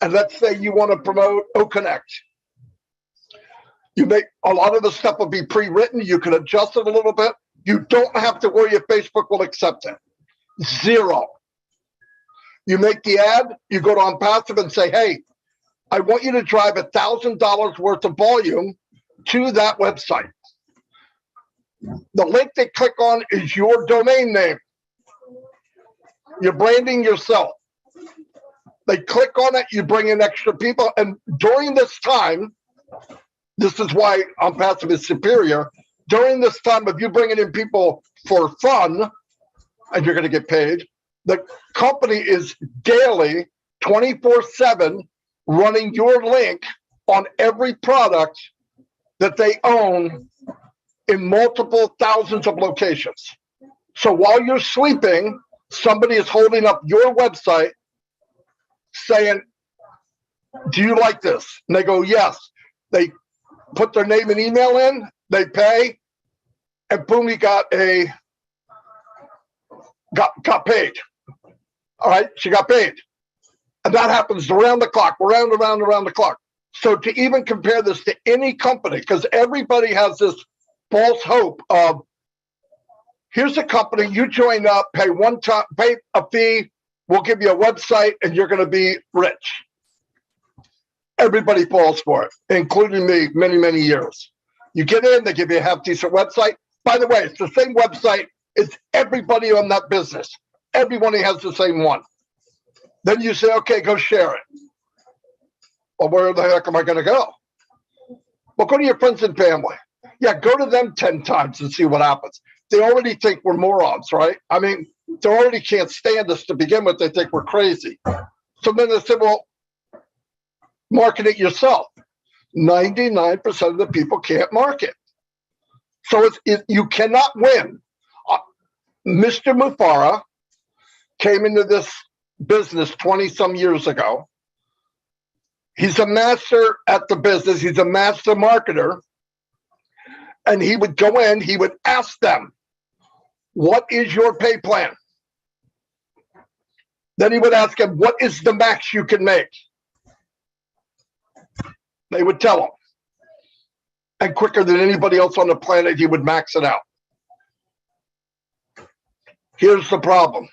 I: And let's say you want to promote OConnect. You make a lot of the stuff will be pre-written. You can adjust it a little bit. You don't have to worry if Facebook will accept it. Zero. You make the ad, you go to OnPassive and say, hey, I want you to drive $1,000 worth of volume to that website. The link they click on is your domain name. You're branding yourself. They click on it, you bring in extra people. And during this time, this is why OnPassive is superior. During this time of you bringing in people for fun, and you're going to get paid, the company is daily, 24/7, running your link on every product that they own in multiple thousands of locations. So while you're sleeping, somebody is holding up your website saying, do you like this? And they go, yes. They put their name and email in, they pay, and boom, you got paid. All right, she got paid. And that happens around the clock, around the clock. So to even compare this to any company, because everybody has this false hope of Here's a company, you join up, pay a fee, we'll give you a website, and you're going to be rich. Everybody falls for it, including me, many, many years. You get in, they give you a half-decent website. By the way, it's the same website as everybody on that business. Everybody has the same one. Then you say, okay, go share it. Well, where the heck am I going to go? Well, go to your friends and family. Yeah, go to them 10 times and see what happens. They already think we're morons, right? I mean, they already can't stand us to begin with. They think we're crazy. So then they say, well, market it yourself. 99% of the people can't market. So you cannot win. Mr. Mufara came into this business 20 some years ago. He's a master at the business. He's a master marketer. And he would go in, he would ask them, what is your pay plan? Then he would ask him, what is the max you can make? They would tell him. And quicker than anybody else on the planet, he would max it out. Here's the problem.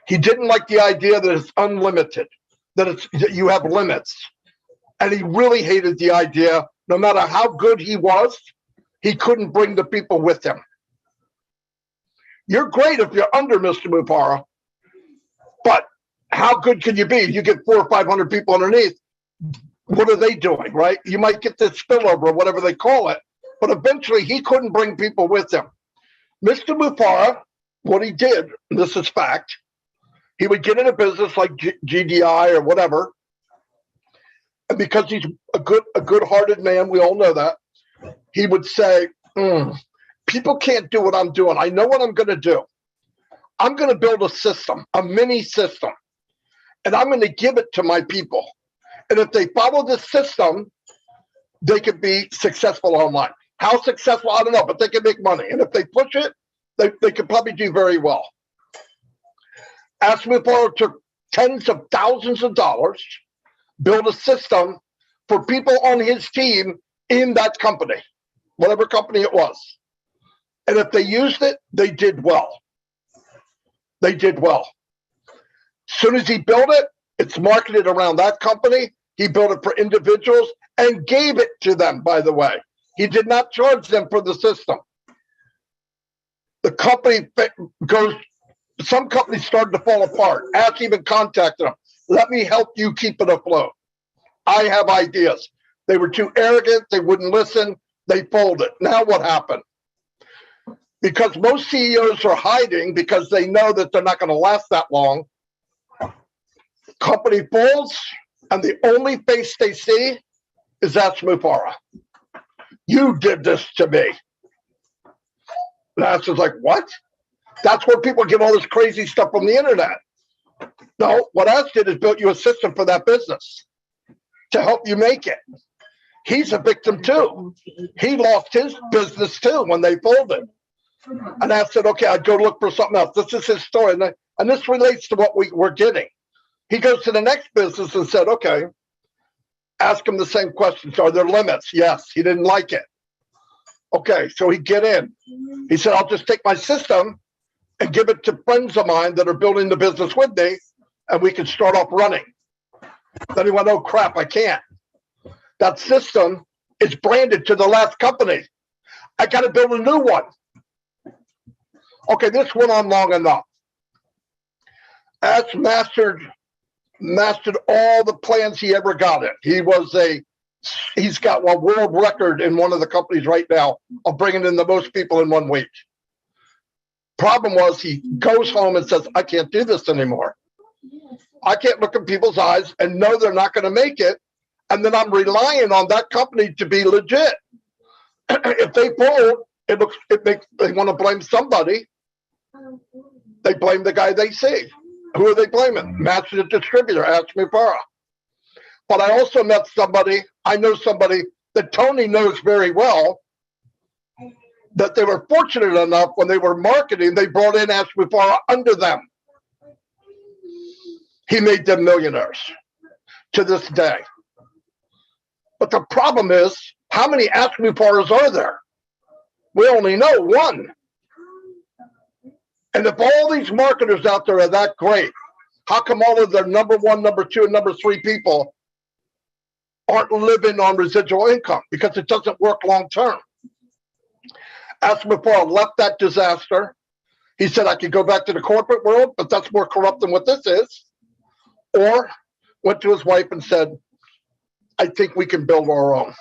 I: He didn't like the idea that it's unlimited, that you have limits. And he really hated the idea, no matter how good he was, he couldn't bring the people with him. You're great if you're under Mr. Mufara, but how good can you be? You get 400 or 500 people underneath. What are they doing, right? You might get this spillover, or whatever they call it, but eventually he couldn't bring people with him. Mr. Mufara, what he did, and this is fact, he would get in a business like GDI or whatever, and because he's a good-hearted man, we all know that, he would say, people can't do what I'm doing. I know what I'm going to do. I'm going to build a system, a mini system, and I'm going to give it to my people. And if they follow this system, they could be successful online. How successful, I don't know, but they can make money. And if they push it, they could probably do very well. Asmithar took tens of thousands of dollars, built a system for people on his team in that company, whatever company it was. And if they used it, they did well. They did well. As soon as he built it, it's marketed around that company. He built it for individuals and gave it to them, by the way. He did not charge them for the system. The company goes, some companies started to fall apart. Ask even contacted them. Let me help you keep it afloat. I have ideas. They were too arrogant. They wouldn't listen. They folded. Now what happened? Because most CEOs are hiding because they know that they're not going to last that long. Company folds, and the only face they see is Ash Mufara. You did this to me. And Ash is like, what? That's where people get all this crazy stuff from the internet. No, what Ash did is built you a system for that business to help you make it. He's a victim too. He lost his business too when they folded. And I said, okay, I'd go look for something else. This is his story. And this relates to what we're getting. He goes to the next business and said, okay, ask him the same questions. Are there limits? Yes. He didn't like it. Okay, so he'd get in. He said, I'll just take my system and give it to friends of mine that are building the business with me, and we can start off running. Then he went, oh, crap, I can't. That system is branded to the last company. I got to build a new one. Okay, this went on long enough. Ash mastered all the plans he ever got it. He's got a world record in one of the companies right now of bringing in the most people in 1 week. Problem was he goes home and says, I can't do this anymore. I can't look in people's eyes and know they're not going to make it. And then I'm relying on that company to be legit. If they fold, they want to blame somebody. They blame the guy they see. Who are they blaming? Master distributor, Ash Mufara. But I also met somebody, I know somebody that Tony knows very well, that they were fortunate enough when they were marketing, they brought in Ash Mufara under them. He made them millionaires to this day. But the problem is, how many Ash Mufaras are there? We only know one. And if all these marketers out there are that great, how come all of their number one, number two, and number three people aren't living on residual income? Because it doesn't work long term. After before I left that disaster, he said I could go back to the corporate world, but that's more corrupt than what this is. Or went to his wife and said, I think we can build our own.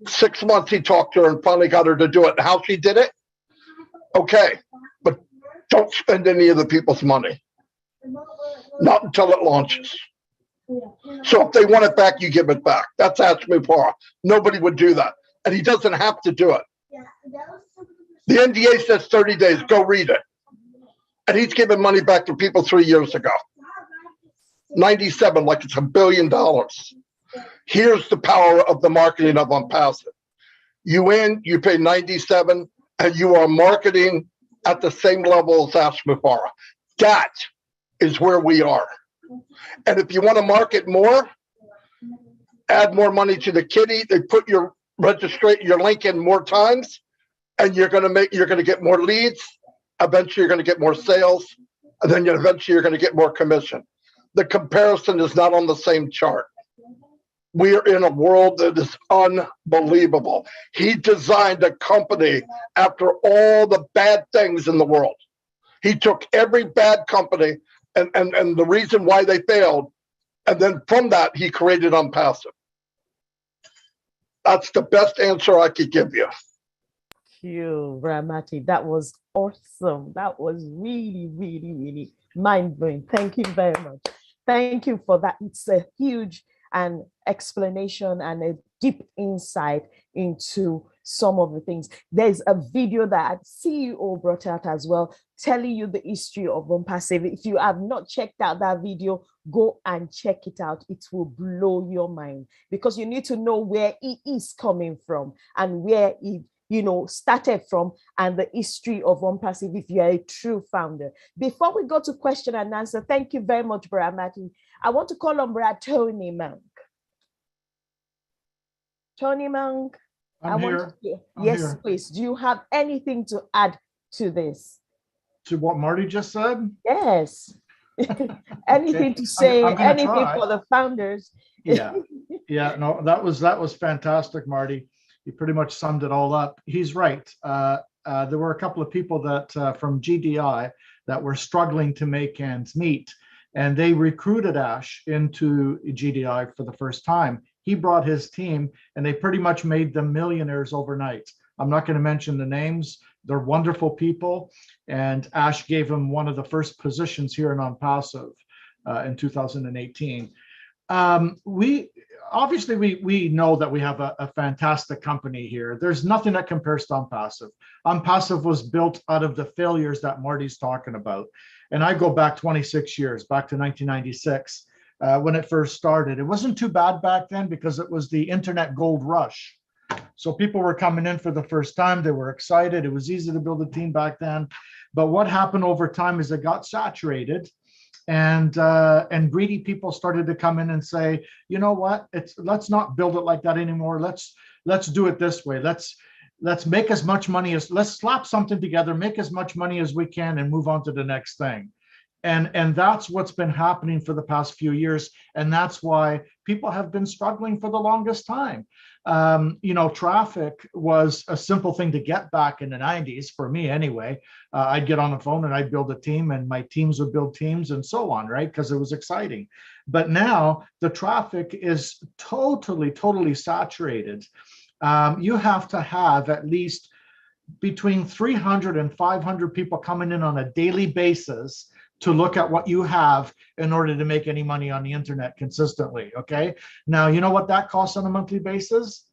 I: 6 months he talked to her and finally got her to do it. And how she did it? Okay, but don't spend any of the people's money. Not until it launches. So if they want it back, you give it back. That's Ashmupara. Nobody would do that. And he doesn't have to do it. The NDA says 30 days. Go read it. And he's given money back to people 3 years ago. 97, like it's $1 billion. Here's the power of the marketing of OnPassive. You win, you pay 97, and you are marketing at the same level as Ashmupara. That is where we are. And if you want to market more, add more money to the kitty. They put your link in more times, and you're going to get more leads. Eventually, you're going to get more sales, and then eventually you're going to get more commission. The comparison is not on the same chart. We are in a world that is unbelievable. He designed a company after all the bad things in the world. He took every bad company and the reason why they failed, and then from that, he created OnPassive. That's the best answer I could give you.
G: Thank you, Ramati. That was awesome. That was really, really, really mind-blowing. Thank you very much. Thank you for that. It's a huge explanation and a deep insight into some of the things. There's a video that CEO brought out as well, telling you the history of OnPassive. If you have not checked out that video, go and check it out. It will blow your mind, because you need to know where it is coming from and where it started from, and the history of OnPassive if you are a true founder. Before we go to question and answer, thank you very much, Brad Martin. I want to call on Brad Tony Monk. Tony Monk,
H: I'm here.
G: Yes, please. Do you have anything to add to this?
H: To what Marty just said?
G: Yes. Anything to say, anything try. For the founders.
H: Yeah. No, that was fantastic, Marty. You pretty much summed it all up. He's right. There were a couple of people that from GDI that were struggling to make ends meet, and they recruited Ash into GDI for the first time. He brought his team, and they pretty much made them millionaires overnight. I'm not going to mention the names. They're wonderful people, and Ash gave them one of the first positions here in OnPassive in 2018. We know that we have a fantastic company here. There's nothing that compares to OnPassive. OnPassive was built out of the failures that Marty's talking about. And I go back 26 years, back to 1996, when it first started. It wasn't too bad back then because it was the internet gold rush. So people were coming in for the first time. They were excited. It was easy to build a team back then. But what happened over time is it got saturated. And greedy people started to come in and say, you know what? Let's not build it like that anymore. Let's do it this way. Let's make as much money let's slap something together, make as much money as we can, and move on to the next thing. And that's what's been happening for the past few years. And that's why people have been struggling for the longest time. Traffic was a simple thing to get back in the 90s, for me anyway. I'd get on the phone and I'd build a team, and my teams would build teams and so on, right? Because it was exciting. But now the traffic is totally saturated. You have to have at least between 300 and 500 people coming in on a daily basis to look at what you have in order to make any money on the internet consistently, okay? Now, you know what that costs on a monthly basis?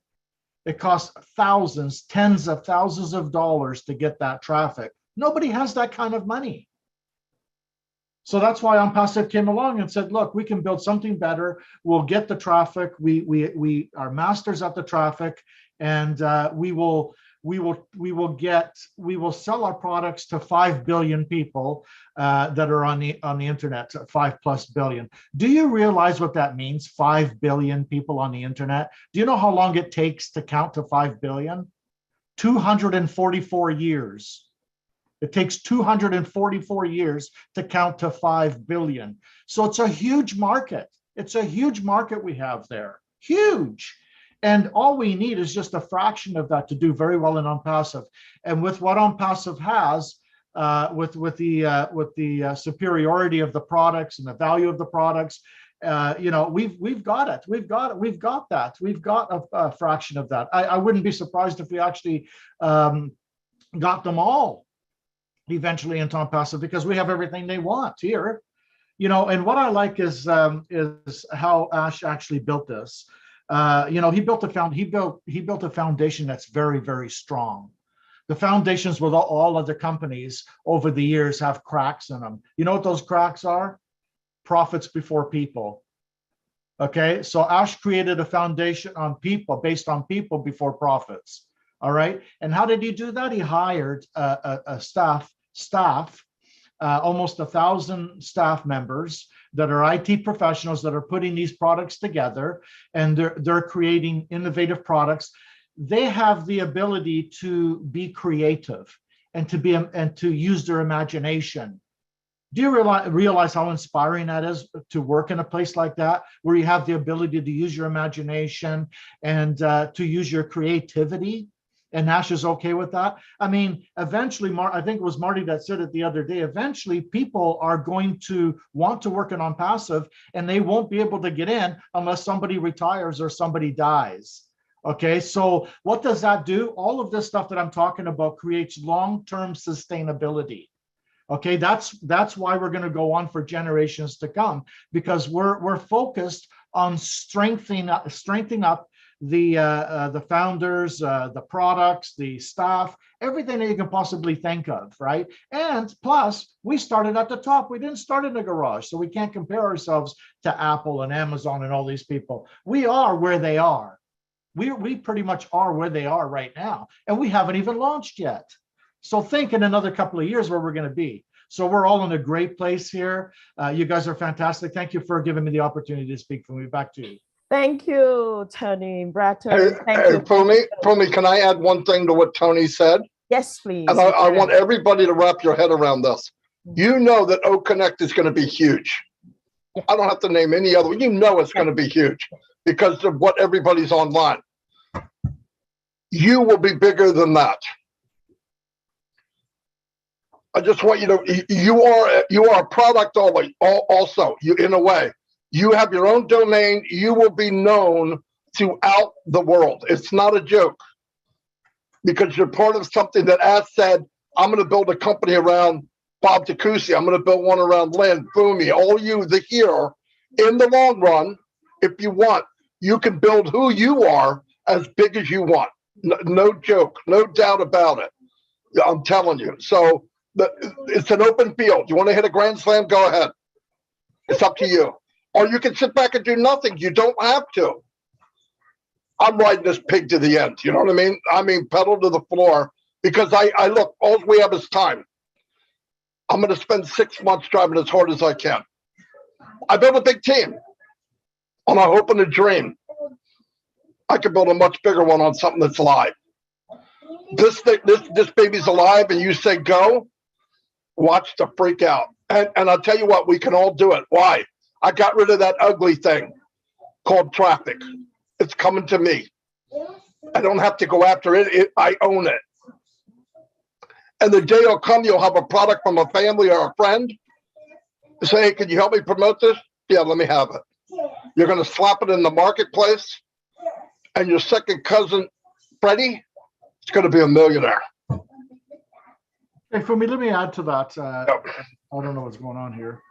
H: It costs thousands, tens of thousands of dollars to get that traffic. Nobody has that kind of money. So that's why OnPassive came along and said, look, we can build something better. We'll get the traffic. We are masters at the traffic, and we will sell our products to 5 billion people that are on the internet, 5+ billion. Do you realize what that means? 5 billion people on the internet. Do you know how long it takes to count to 5 billion? 244 years. It takes 244 years to count to 5 billion. So it's a huge market. It's a huge market we have there, huge. And all we need is just a fraction of that to do very well in OnPassive. And with what OnPassive has, with the superiority of the products and the value of the products, we've got it. We've got that. We've got a fraction of that. I wouldn't be surprised if we actually got them all eventually into OnPassive, because we have everything they want here. And what I like is how Ash actually built this. He built a foundation that's very, very strong. The foundations with all other companies over the years have cracks in them. You know what those cracks are? Profits before people. Okay, so Ash created a foundation on people, based on people before profits. All right, and how did he do that? He hired a staff, almost 1,000 staff members that are IT professionals that are putting these products together, and they're creating innovative products. They have the ability to be creative and to use their imagination. Do you realize how inspiring that is to work in a place like that, where you have the ability to use your imagination and to use your creativity? And Nash is okay with that. I mean, eventually, I think it was Marty that said it the other day, eventually people are going to want to work in OnPassive, and they won't be able to get in unless somebody retires or somebody dies. Okay, so what does that do? All of this stuff that I'm talking about creates long-term sustainability. Okay, that's why we're going to go on for generations to come, because we're focused on strengthening up the founders, the products, the staff, everything that you can possibly think of, right? And plus, we started at the top. We didn't start in a garage, so we can't compare ourselves to Apple and Amazon and all these people. We are where they are. We pretty much are where they are right now, and we haven't even launched yet. So think in another couple of years where we're going to be. So we're all in a great place here. You guys are fantastic. Thank you for giving me the opportunity to speak. From me, back to you.
G: Thank you, Tony Bratton.
I: Hey, Pumi, can I add one thing to what Tony said?
G: Yes, please.
I: And I want everybody to wrap your head around this. You know that O Connect is going to be huge. Yeah. I don't have to name any other one. You know it's going to be huge because of what everybody's online. You will be bigger than that. I just want you to, you are a product also, you, in a way. You have your own domain. You will be known throughout the world. It's not a joke, because you're part of something that Ash said, I'm going to build a company around Bob Takusi. I'm going to build one around Lynn, Boomy, all you, the here. In the long run, if you want, you can build who you are as big as you want. No joke, no doubt about it. I'm telling you. So it's an open field. You want to hit a grand slam? Go ahead. It's up to you. Or you can sit back and do nothing. You don't have to. I'm riding this pig to the end. You know what I mean? I mean, pedal to the floor, because I look, all we have is time. I'm going to spend 6 months driving as hard as I can. I built a big team on a hope and a dream. I could build a much bigger one on something that's live. This baby's alive, and you say go, watch the freak out. And I'll tell you what, we can all do it. Why? I got rid of that ugly thing called traffic. It's coming to me. I don't have to go after it. I own it. And the day will come, you'll have a product from a family or a friend. Say, hey, can you help me promote this? Yeah, let me have it. You're going to slap it in the marketplace, and your second cousin, Freddie, is going to be a millionaire.
H: Hey, for me, let me add to that. I don't know what's going on here.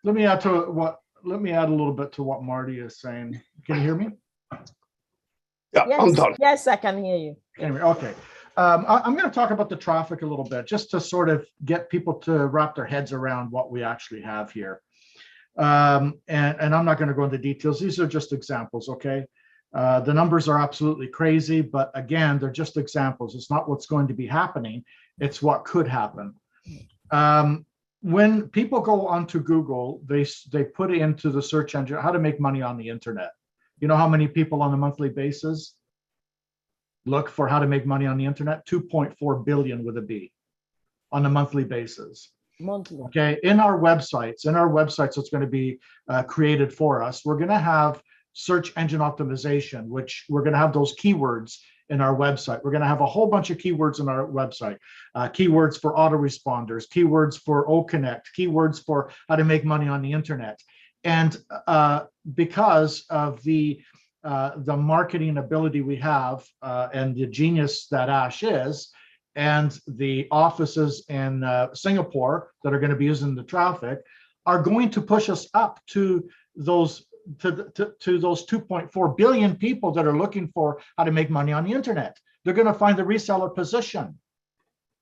H: Let me add a little bit to what Marty is saying. Can you hear me?
I: Yeah,
G: yes,
I: I'm done.
G: Yes, I can hear you.
H: Anyway, okay. I'm going to talk about the traffic a little bit, just to sort of get people to wrap their heads around what we actually have here. And I'm not going to go into details. These are just examples, okay? The numbers are absolutely crazy, but again, they're just examples. It's not what's going to be happening. It's what could happen. When people go onto Google, they put into the search engine how to make money on the internet. You know how many people on a monthly basis look for how to make money on the internet? 2.4 billion with a B. on a monthly basis.
G: Monthly.
H: Okay, in our websites, it's going to be created for us. We're going to have search engine optimization, which we're going to have those keywords in our website. We're going to have a whole bunch of keywords in our website, keywords for autoresponders, keywords for OConnect, keywords for how to make money on the internet. And because of the marketing ability we have and the genius that Ash is, and the offices in Singapore that are going to be using the traffic are going to push us up to those those 2.4 billion people that are looking for how to make money on the internet. They're going to find the reseller position,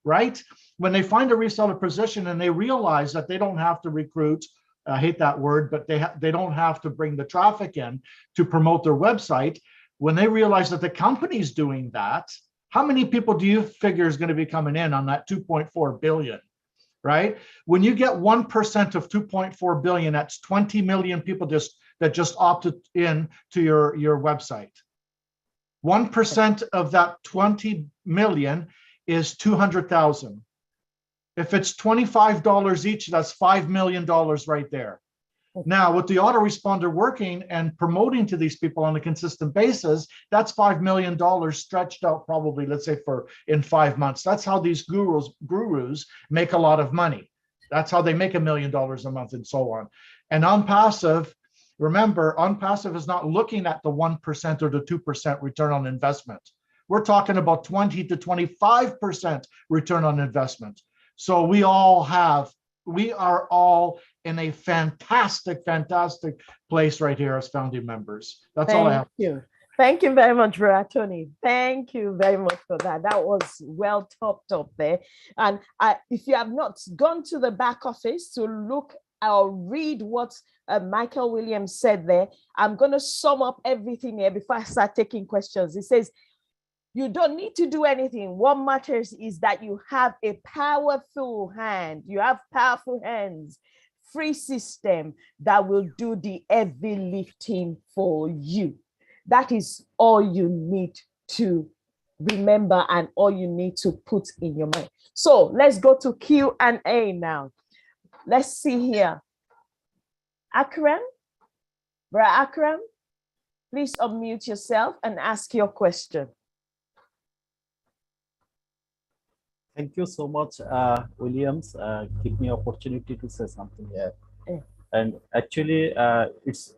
H: right? When they find a reseller position and they realize that they don't have to recruit, I hate that word, but they don't have to bring the traffic in to promote their website. When they realize that the company's doing that, how many people do you figure is going to be coming in on that 2.4 billion, right? When you get 1% of 2.4 billion, that's 20 million people that just opted in to your website. 1% of that 20 million is 200,000. If it's $25 each, that's $5 million right there. Now, with the autoresponder working and promoting to these people on a consistent basis, that's $5 million stretched out probably, let's say, in 5 months. That's how these gurus make a lot of money. That's how they make $1 million a month and so on. And OnPassive, remember, OnPassive is not looking at the 1% or the 2% return on investment. We're talking about 20 to 25% return on investment. So we are all in a fantastic place right here as founding members. That's all I have.
G: Thank you. Thank you very much, Brother Tony. Thank you very much for that. That was well topped up there. And if you have not gone to the back office to look or read what Michael Williams said there, I'm going to sum up everything here before I start taking questions. He says, you don't need to do anything. What matters is that you have a powerful hand. You have powerful hands, free system that will do the heavy lifting for you. That is all you need to remember and all you need to put in your mind. So let's go to Q&A now. Let's see here. Akram, Brother Akram, please unmute yourself and ask your question.
J: Thank you so much, Williams. Give me opportunity to say something here. And actually, it's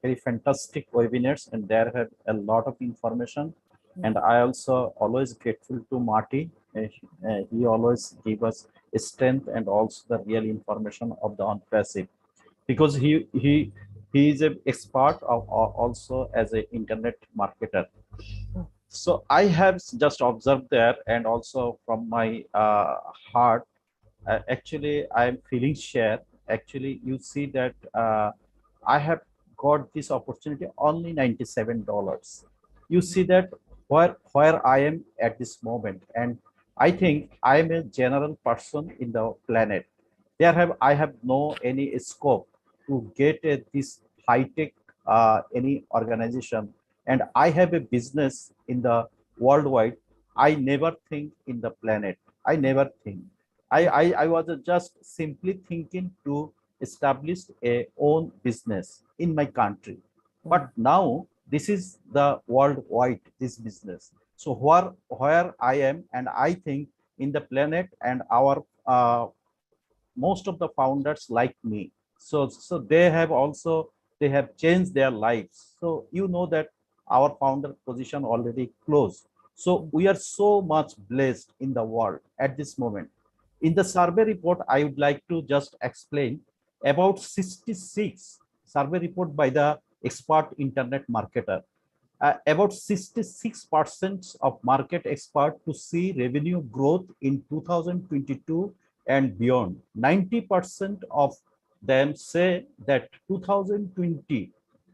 J: very fantastic webinars, and there have a lot of information. And I also always grateful to Marty. He always give us strength and also the real information of the OnPassive, because he is an expert of also as an internet marketer. So I have just observed there, and also from my heart, actually I am feeling share. Actually, you see that I have got this opportunity only $97. You see that where I am at this moment, and I think I am a general person in the planet. I have no any scope to get this high tech any organization. And I have a business in the worldwide. I never think in the planet. I never think. I was just simply thinking to establish a own business in my country. But now this is the worldwide, this business. So where I am, and I think in the planet, and our most of the founders like me. So they have changed their lives. So you know that our founder position already closed. So we are so much blessed in the world at this moment. In the survey report, I would like to just explain about 66 survey report by the expert internet marketer. About 66% of market expert to see revenue growth in 2022 and beyond. 90% of them say that 2020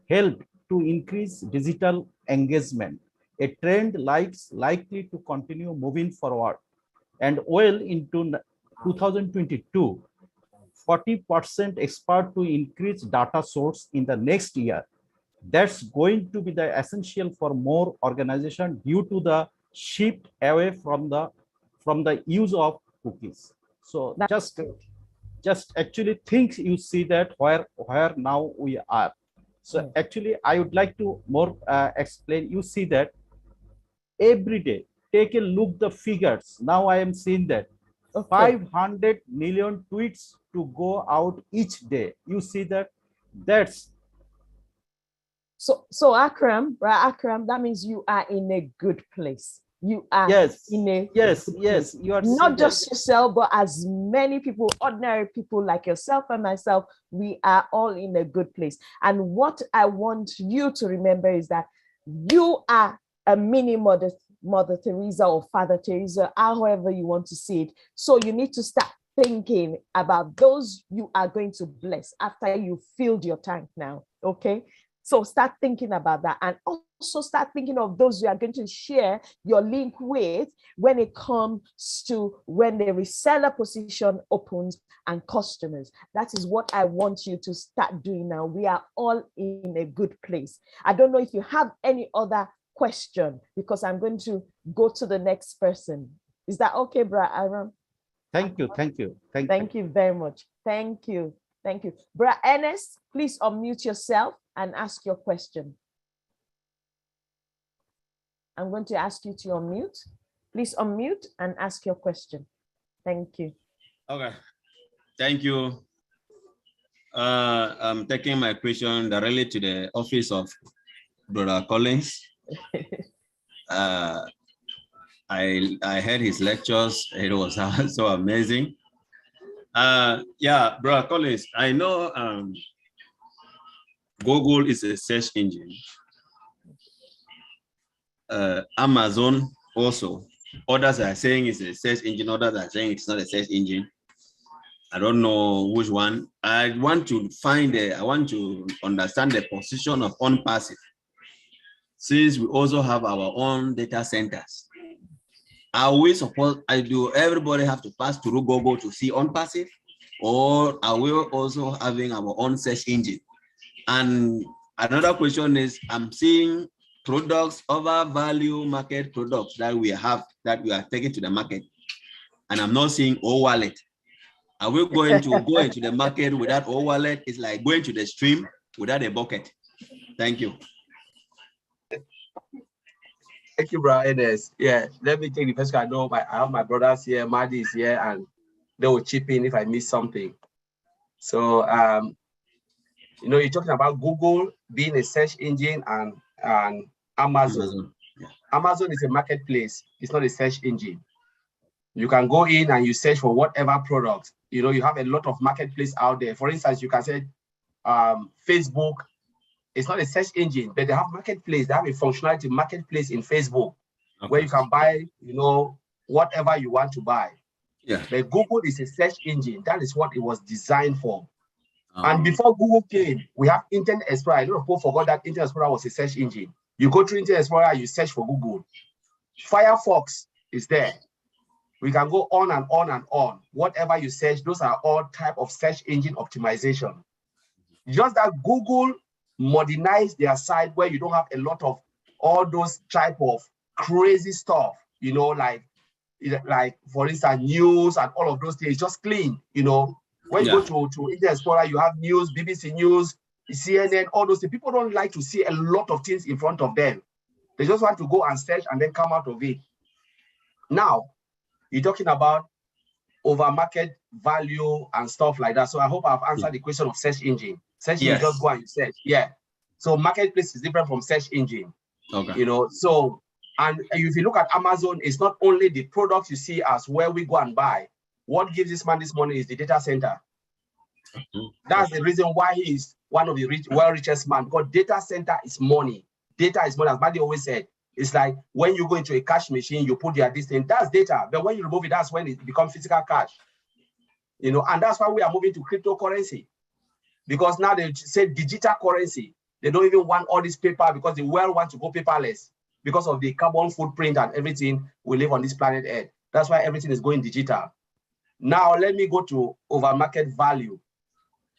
J: helped to increase digital engagement, a trend likely to continue moving forward. And well into 2022, 40% expect to increase data source in the next year. That's going to be the essential for more organization due to the shift away from the use of cookies. So
G: That's
J: just actually think you see that where now we are. So
G: Mm.
J: actually, I would like to more explain. You see that every day. Take a look the figures. Now I am seeing that
G: okay.
J: 500 million tweets to go out each day. You see that? That's
G: So Akram, right? Akram, that means you are in a good place. You are
J: yes,
G: in a
J: yes,
G: good
J: yes.
G: place.
J: You are
G: Not
J: seeing
G: just
J: that.
G: yourself, but as many people, ordinary people like yourself and myself, we are all in a good place. And what I want you to remember is that you are a mini Mother Teresa or Father Teresa, however you want to see it. So you need to start thinking about those you are going to bless after you filled your tank now. Okay. So start thinking about that, and also start thinking of those you are going to share your link with when it comes to when the reseller position opens and customers. That is what I want you to start doing now. We are all in a good place. I don't know if you have any other question, because I'm going to go to the next person. Is that okay, Bra Aaron?
J: Thank you, thank you,
G: Thank you very much. Thank you. Thank you. Bra Ernest, please unmute yourself and ask your question. I'm going to ask you to unmute. Please unmute and ask your question. Thank you.
K: Okay. Thank you. I'm taking my question directly to the office of Brother Collins. I heard his lectures. It was so amazing. Yeah, Brother Collins, I know Google is a search engine. Amazon also. Others are saying it's a search engine. Others are saying it's not a search engine. I don't know which one. I want to understand the position of OnPassive, since we also have our own data centers. Are we supposed, do everybody have to pass through Google to see OnPassive, or are we also having our own search engine? And another question is, I'm seeing products over value market products that we are taking to the market, and I'm not seeing O-Wallet. Are we going to go into the market without O-Wallet? It's like going to the stream without a bucket. Thank you.
C: Thank you, Brian. Yeah, let me take the first one. I know I have my brothers here, Madi is here, and they will chip in if I miss something. So, you know, you're talking about Google being a search engine and Amazon.
K: Yeah.
C: Amazon is a marketplace. It's not a search engine. You can go in and you search for whatever product. You know, you have a lot of marketplace out there. For instance, you can say Facebook. It's not a search engine, but they have marketplace. They have a functionality marketplace in Facebook, okay, where you can buy, you know, whatever you want to buy.
K: Yeah.
C: But Google is a search engine. That is what it was designed for. And before Google came, we have Internet Explorer. I don't know if people forgot that Internet Explorer was a search engine. You go to Internet Explorer, you search for Google. Firefox is there. We can go on and on and on. Whatever you search, those are all type of search engine optimization. Just that Google modernized their site where you don't have a lot of all those type of crazy stuff, you know, like for instance, news and all of those things, just clean, you know. When you go to Internet Explorer, you have news, BBC News, CNN, all those things. People don't like to see a lot of things in front of them. They just want to go and search and then come out of it. Now, you're talking about over market value and stuff like that. So I hope I've answered the question of search engine. Search engine, just go and search. Yeah. So marketplace is different from search engine.
K: Okay.
C: You know, so, and if you look at Amazon, it's not only the products you see as where we go and buy. What gives this man this money is the data center. That's the reason why he is one of the richest man, because data center is money. Data is money, as Madi always said. It's like when you go into a cash machine, you put your distance, that's data. But when you remove it, that's when it becomes physical cash. You know, and that's why we are moving to cryptocurrency. Because now they say digital currency. They don't even want all this paper because the world wants to go paperless because of the carbon footprint and everything we live on this planet Earth. That's why everything is going digital. Now, let me go to over market value.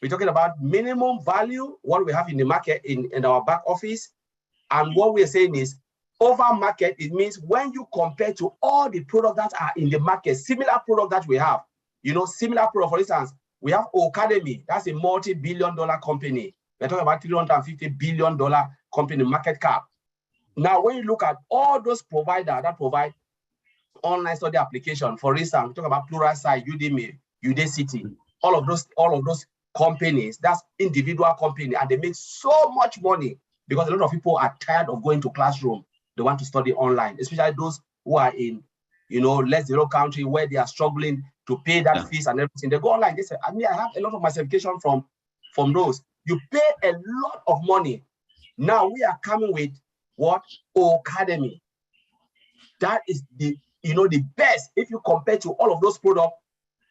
C: We're talking about minimum value, what we have in the market in our back office. And what we're saying is Over market, it means when you compare to all the products that are in the market, similar products that we have, similar product. For instance, we have Academy. That's a multi-billion-dollar company. We're talking about $350 billion company market cap. Now, when you look at all those providers that provide online study application, for instance, we talk about Pluralsight, Udemy, Udacity, all of those companies, that's individual company, and they make so much money because a lot of people are tired of going to classroom. They want to study online, especially those who are in, less developed country where they are struggling to pay that fees and everything. They go online. They say, I have a lot of my certification from those. You pay a lot of money. Now we are coming with what? Academy. That is the best if you compare to all of those products.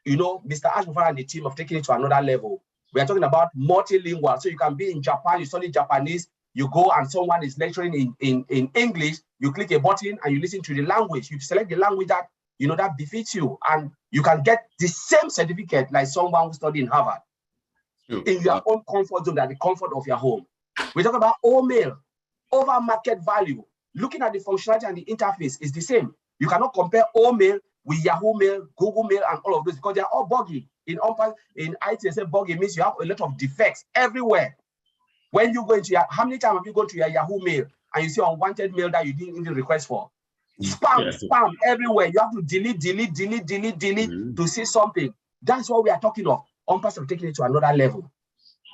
C: Mr. Ashbufara and the team have taken it to another level. We are talking about multilingual. So you can be in Japan, you study Japanese, you go and someone is lecturing in English, you click a button and you listen to the language. You select the language that that befits you, and you can get the same certificate like someone who studied in Harvard in your own comfort zone, at the comfort of your home. We talk about OMail, over market value. Looking at the functionality and the interface is the same. You cannot compare OMail with Yahoo Mail, Google Mail, and all of those because they are all buggy. In ITSA, buggy means you have a lot of defects everywhere. When you go into how many times have you gone to your Yahoo Mail and you see unwanted mail that you didn't even request for? Spam everywhere. You have to delete to see something. That's what we are talking of. OnPassive taking it to another level.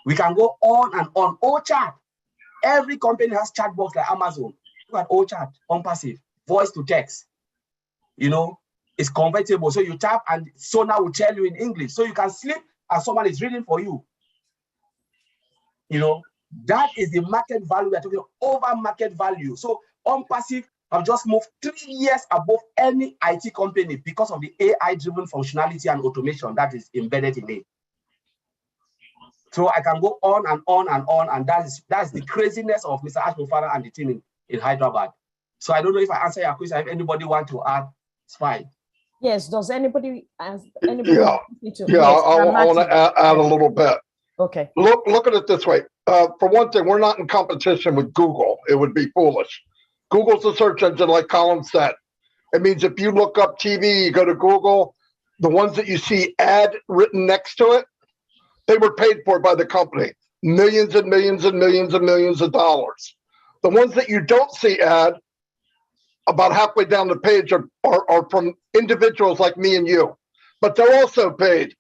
C: We can go on and on. OChat. Every company has chat box like Amazon. Look at OChat, OnPassive, voice to text. It's convertible. So you tap and Sona will tell you in English. So you can sleep and someone is reading for you. That is the market value. We are talking over market value. So OnPassive have just moved 3 years above any IT company because of the AI-driven functionality and automation that is embedded in it. So I can go on and on and on, and that's the craziness of Mr. Ashbufara and the team in Hyderabad. So I don't know if I answer your question. If anybody want to add, it's fine.
G: Yes. Does anybody ask?
I: I want to add a little bit.
G: Okay.
I: Look at it this way. For one thing, we're not in competition with Google. It would be foolish. Google's a search engine, like Colin said. It means if you look up TV, you go to Google, the ones that you see ad written next to it, they were paid for by the company. Millions and millions and millions and millions of dollars. The ones that you don't see ad, about halfway down the page are from individuals like me and you. But they're also paid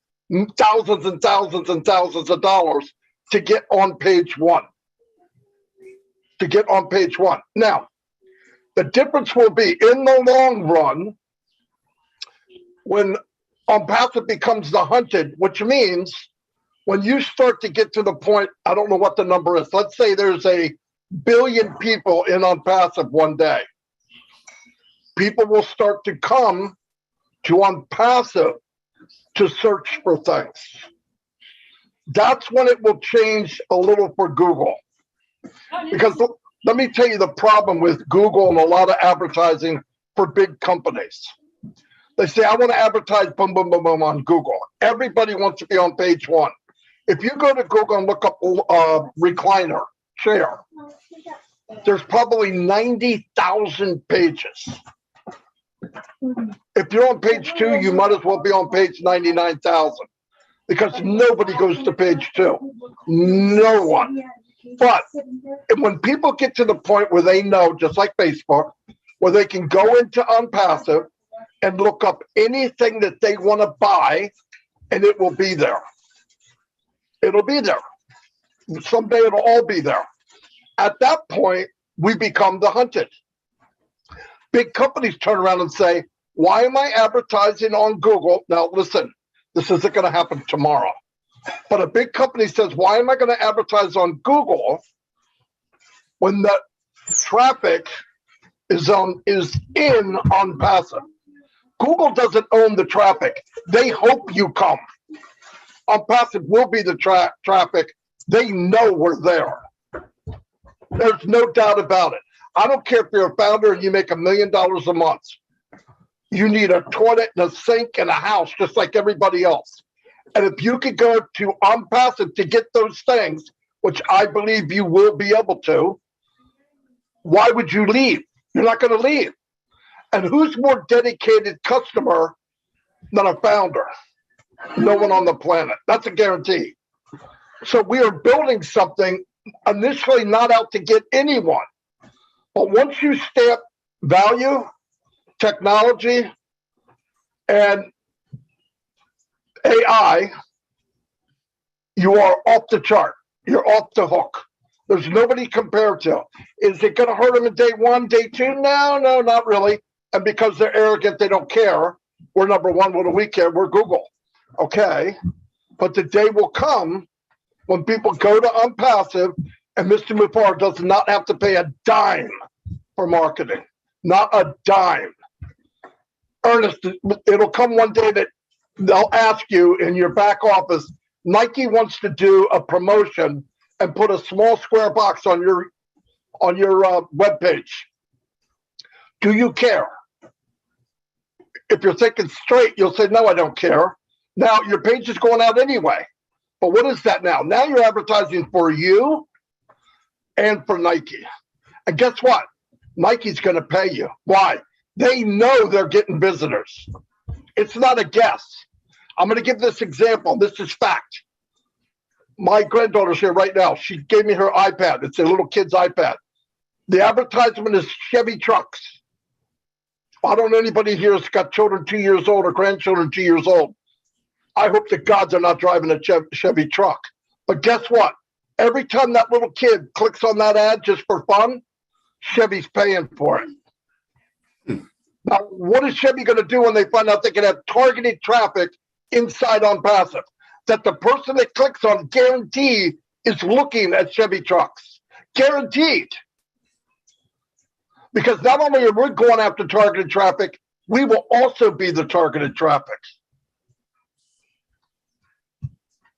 I: thousands and thousands and thousands of dollars to get on page one. Now, the difference will be in the long run when OnPassive becomes the hunted, which means when you start to get to the point, I don't know what the number is. Let's say there's 1 billion people in OnPassive one day. People will start to come to OnPassive to search for things. That's when it will change a little for Google. Because let me tell you the problem with Google and a lot of advertising for big companies. They say, I want to advertise boom, boom, boom, boom on Google. Everybody wants to be on page one. If you go to Google and look up recliner, chair, there's probably 90,000 pages. If you're on page 2, you might as well be on page 99,000 because nobody goes to page 2. No one. But when people get to the point where they know, just like Facebook, where they can go into OnPassive and look up anything that they want to buy, and it will be there. It'll be there. Someday it'll all be there. At that point, we become the hunted. Big companies turn around and say, why am I advertising on Google? Now, listen, this isn't going to happen tomorrow. But a big company says, why am I going to advertise on Google when the traffic is in OnPassive? Google doesn't own the traffic. They hope you come. OnPassive will be the traffic. They know we're there. There's no doubt about it. I don't care if you're a founder and you make $1 million a month. You need a toilet and a sink and a house just like everybody else. And if you could go to OnPassive to get those things, which I believe you will be able to, why would you leave? You're not going to leave. And who's more dedicated customer than a founder? No one on the planet. That's a guarantee. So we are building something initially not out to get anyone. But once you stamp value, technology, and AI, you are off the chart. You're off the hook. There's nobody compared to. Is it going to hurt them in day one, day two? No, not really. And because they're arrogant, they don't care. We're number one. What do we care? We're Google. Okay. But the day will come when people go to Unpassive and Mr. Mufar does not have to pay a dime for marketing. Not a dime. Ernest, it'll come one day that they'll ask you in your back office, Nike wants to do a promotion and put a small square box on your web page. Do you care? If you're thinking straight, you'll say, no, I don't care. Now your page is going out anyway. But what is that now? Now you're advertising for you and for Nike. And guess what? Nike's going to pay you. Why? They know they're getting visitors. It's not a guess. I'm going to give this example. This is fact. My granddaughter's here right now. She gave me her iPad. It's a little kid's iPad. The advertisement is Chevy trucks. I don't know anybody here that's got children 2 years old or grandchildren 2 years old. I hope to God they're not driving a Chevy truck. But guess what? Every time that little kid clicks on that ad just for fun, Chevy's paying for it. Now, what is Chevy going to do when they find out they can have targeted traffic inside on passive? That the person that clicks on guaranteed is looking at Chevy trucks. Guaranteed. Because not only are we going after targeted traffic, we will also be the targeted traffic.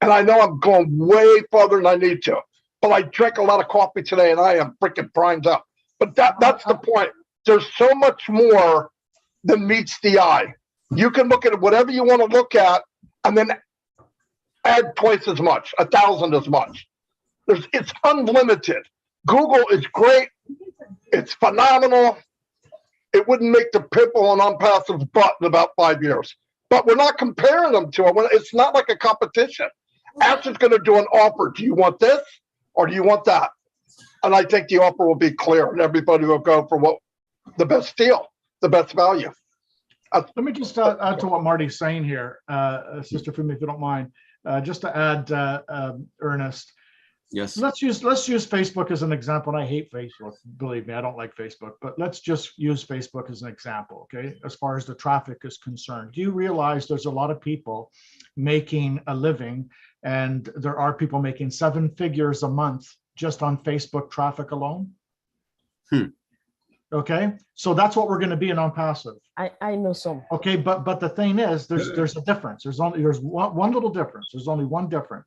I: And I know I'm going way farther than I need to, but I drank a lot of coffee today and I am freaking primed up. But that's the point. There's so much more than meets the eye. You can look at whatever you want to look at and then add twice as much, 1,000 as much. It's unlimited. Google is great. It's phenomenal. It wouldn't make the pimple on Unpassive's butt in about 5 years. But we're not comparing them to it. It's not like a competition. Ash's going to do an offer. Do you want this or do you want that? And I think the offer will be clear and everybody will go for what the best deal, the best value.
H: Let me just add to what Marty's saying here, Sister Fumi, if you don't mind, just to add, Ernest.
K: Yes.
H: Let's use Facebook as an example. And I hate Facebook. Believe me, I don't like Facebook. But let's just use Facebook as an example, okay? As far as the traffic is concerned, do you realize there's a lot of people making a living, and there are people making 7 figures a month just on Facebook traffic alone? Okay, so that's what we're going to be in Unpassive.
G: I know some.
H: Okay, but the thing is, there's a difference. There's one little difference. There's only one difference.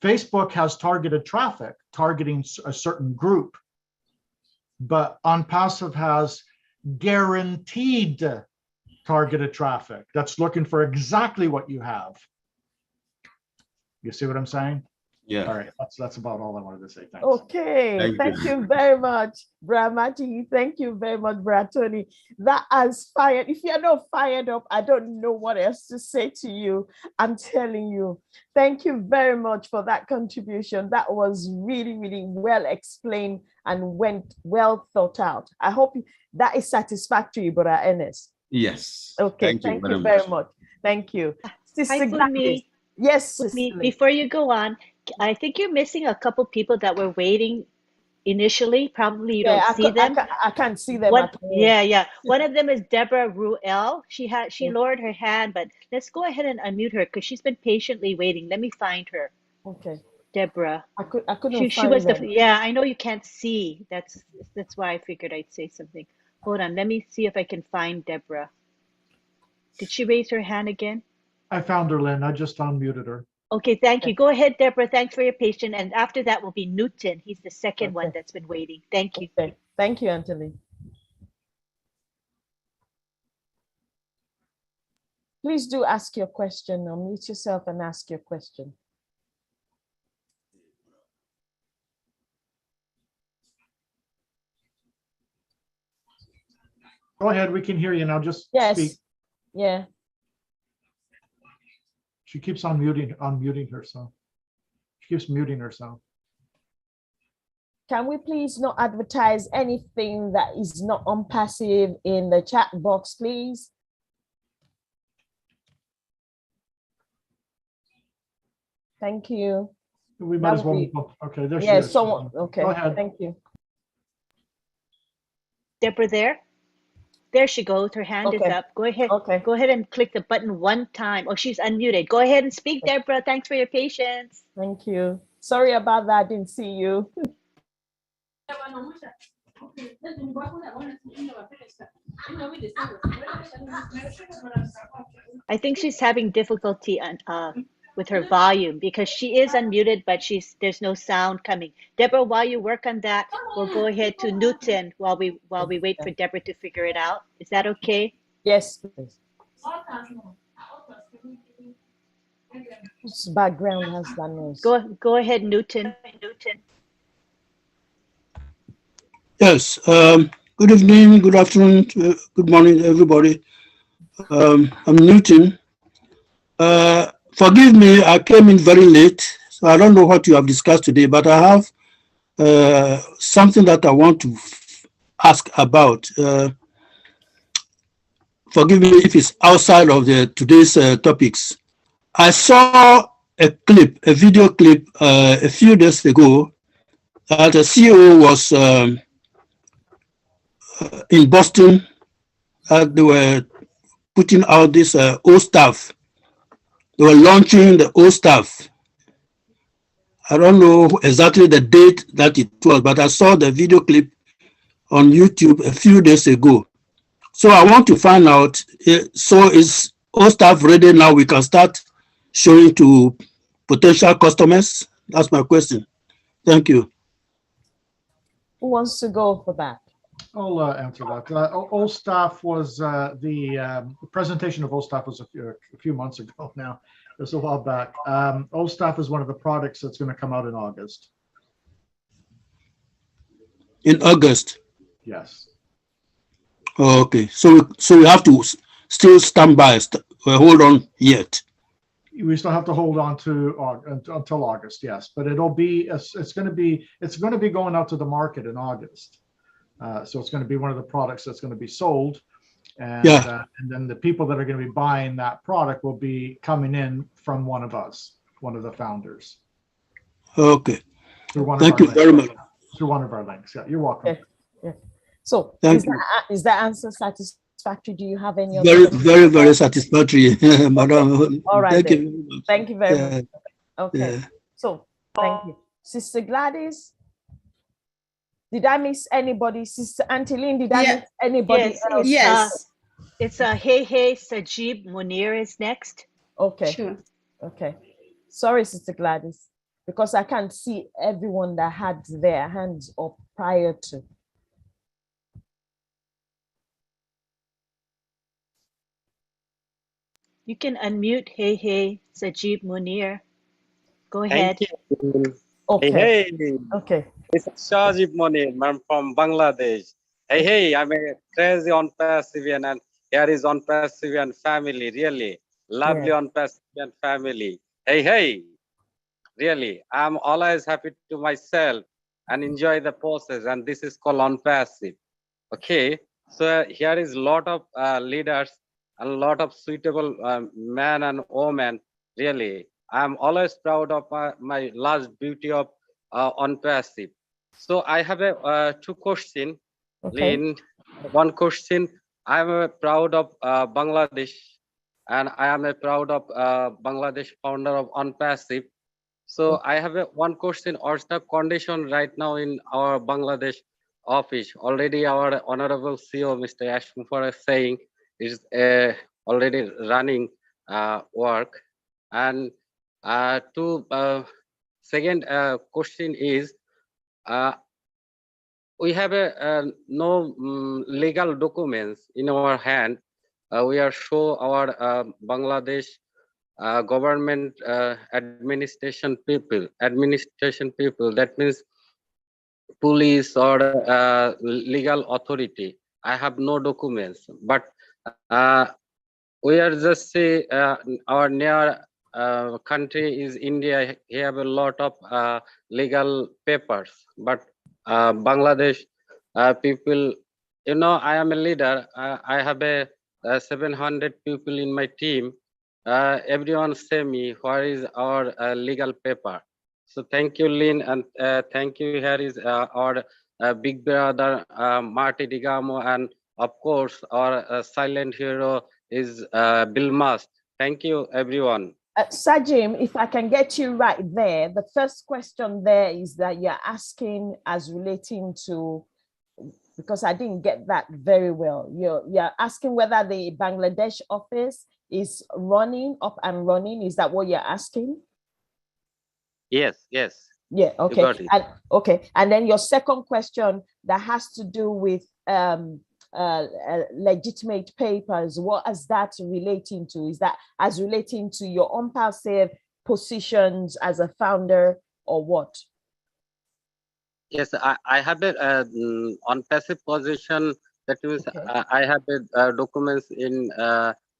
H: Facebook has targeted traffic, targeting a certain group, but Unpassive has guaranteed targeted traffic that's looking for exactly what you have. You see what I'm saying?
K: Yeah.
H: All right, that's about all I wanted to say. Thanks.
G: Okay, thank you very much, Brad Mati. Thank you very much, Brad Tony. That has fired. If you're not fired up, I don't know what else to say to you. I'm telling you. Thank you very much for that contribution. That was really, really well explained and went well thought out. I hope that is satisfactory, Brother Ernest.
K: Yes.
G: Okay, thank you very much. Thank you. Sister Gladys. Yes, Sister.
B: Before you go on, I think you're missing a couple people that were waiting initially. Probably you don't see them.
G: I can't see them.
B: Yeah. One of them is Deborah Ruel. She lowered her hand, but let's go ahead and unmute her because she's been patiently waiting. Let me find her.
G: Okay.
B: Deborah.
G: I couldn't
B: she
G: find
B: was
G: them.
B: yeah, I know you can't see. That's why I figured I'd say something. Hold on. Let me see if I can find Deborah. Did she raise her hand again?
H: I found her, Lynn. I just unmuted her.
B: Okay, thank you. Go ahead, Deborah. Thanks for your patience. And after that will be Newton. He's the second one that's been waiting. Thank you.
G: Okay. Thank you, Anthony. Please do ask your question. Unmute yourself and ask your question.
H: Go ahead, we can hear you now. Just
G: Yes.
H: speak.
G: Yeah.
H: She keeps on unmuting herself. She keeps muting herself.
G: Can we please not advertise anything that is not on passive in the chat box, please? Thank you.
H: We
G: That
H: might as
G: would
H: well.
G: be-
H: Okay, there she
G: Yes,
H: is.
G: someone, okay,
H: Go ahead.
G: thank you.
B: Deborah there? There she goes. Her hand is
G: Okay.
B: up. Go ahead.
G: Okay.
B: Go ahead and click the button one time. Oh, she's unmuted. Go ahead and speak, Deborah. Thanks for your patience.
G: Thank you. Sorry about that, I didn't see you.
B: I think she's having difficulty with her volume because she is unmuted, but there's no sound coming. Deborah, while you work on that, we'll go ahead to Newton while we wait for Deborah to figure it out. Is that okay?
G: Yes, please. Whose background has that noise?
B: Go ahead, Newton.
L: Yes. Good evening, good afternoon, good morning, everybody. I'm Newton. Forgive me, I came in very late, so I don't know what you have discussed today, but I have something that I want to ask about. Forgive me if it's outside of today's topics. I saw a video clip a few days ago that the CEO was in Boston. They were putting out this old stuff. They were launching the old stuff. I don't know exactly the date that it was, but I saw the video clip on YouTube a few days ago. So I want to find out, so is old stuff ready now? We can start showing to potential customers? That's my question. Thank you.
G: Who wants to go for that?
H: I'll answer that. Old Staff was the presentation of Old Staff was a few months ago now. It was a while back. Old Staff is one of the products that's going to come out in August.
L: In August?
H: Yes.
L: Okay, so we have to still stand by, hold on yet.
H: We still have to hold on to until August, yes. But it'll be it's going to be going out to the market in August. So it's going to be one of the products that's going to be sold, and and then the people that are going to be buying that product will be coming in from one of us, one of the founders.
L: Okay.
H: Thank you very much. Through one of our links. Yeah, you're welcome.
G: Okay. Yeah. So is that answer satisfactory? Do you have any other
L: very,
G: questions?
L: very, very satisfactory, Madam.
G: All right.
L: Thank you.
G: Thank you very much. Okay.
L: Yeah.
G: So thank you. Sister Gladys. Did I miss anybody? Sister Anteline, did I miss anybody else?
B: Yes. It's Hey Sajib Munir is next.
G: Okay. Sure. Okay. Sorry, Sister Gladys, because I can't see everyone that had their hands up prior to.
B: You can unmute Hey Sajib Munir. Go ahead.
M: Thank you.
G: Okay.
M: Hey.
G: Okay.
M: It's Shajib Monir. I'm from Bangladesh. Hey, I'm a crazy on Pacifian, and here is on Pacifian family. Really lovely on Pacifian family. Hey. Really, I'm always happy to myself and enjoy the process. And this is called on passive. Okay. So here is a lot of leaders and a lot of suitable men and women. Really, I'm always proud of my last beauty of on passive. So I have a two questions.
G: Okay.
M: In one question, I'm proud of Bangladesh, and I am a proud of Bangladesh founder of on passive. So I have one question. What's the condition right now in our Bangladesh office? Already our honorable CEO, Mr. Ashmufar, is saying is already running work. And second question is, we have no legal documents in our hand. We are show our Bangladesh government administration people. That means police or legal authority. I have no documents, but we are just say our near country is India. He have a lot of legal papers, but Bangladesh people, you know, I am a leader. I have a 700 people in my team. Everyone say me, where is our legal paper? So thank you, Lynn, and thank you. Here is our big brother, Marty Digamo, and of course, our silent hero is Bill Mast. Thank you, everyone.
G: Sajim, if I can get you right there, the first question there is that you're asking as relating to, because I didn't get that very well. You're asking whether the Bangladesh office is running up and running. Is that what you're asking?
M: Yes, yes.
G: Yeah,
M: You
G: okay.
M: got it.
G: And okay, and then your second question that has to do with legitimate papers, what is that relating to? Is that as relating to your unpassive positions as a founder or what?
M: Yes, I have a on passive position. That means
G: Okay.
M: I have documents in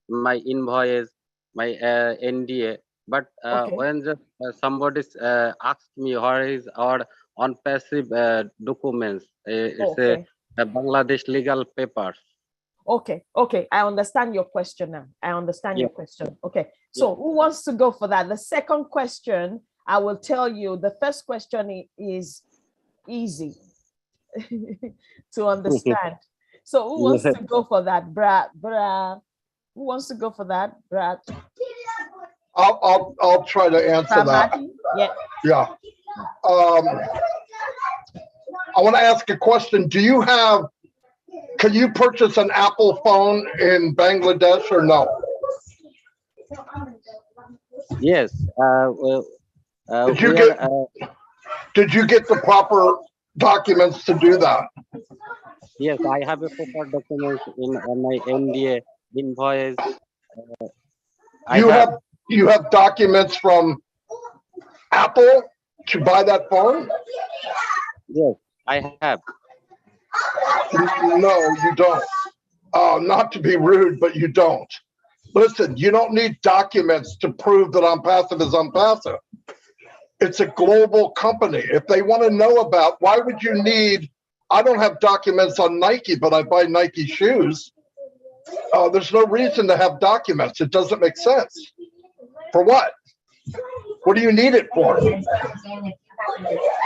M: my invoice, my NDA. But
G: Okay.
M: when somebody asked me where is our on passive documents, it's
G: Okay.
M: a Bangladesh legal papers.
G: Okay, okay, I understand your question now. I understand
M: Yeah.
G: your question. Okay, so who wants to go for that? The second question, I will tell you, the first question is easy to understand. So who wants to go for that? Brad, who wants to go for that? Brad?
I: I'll try to answer that.
G: Yeah.
I: Yeah. I want to ask a question. Can you purchase an Apple phone in Bangladesh or no?
M: Yes.
I: Did you get the proper documents to do that?
M: Yes, I have a proper documents in my NDA invoice.
I: You have documents from Apple to buy that phone?
M: Yes, I have.
I: No, you don't. Not to be rude, but you don't. Listen, you don't need documents to prove that OnPassive is OnPassive. It's a global company. If they want to know about, why would you need, I don't have documents on Nike, but I buy Nike shoes. There's no reason to have documents. It doesn't make sense. For what? What do you need it for?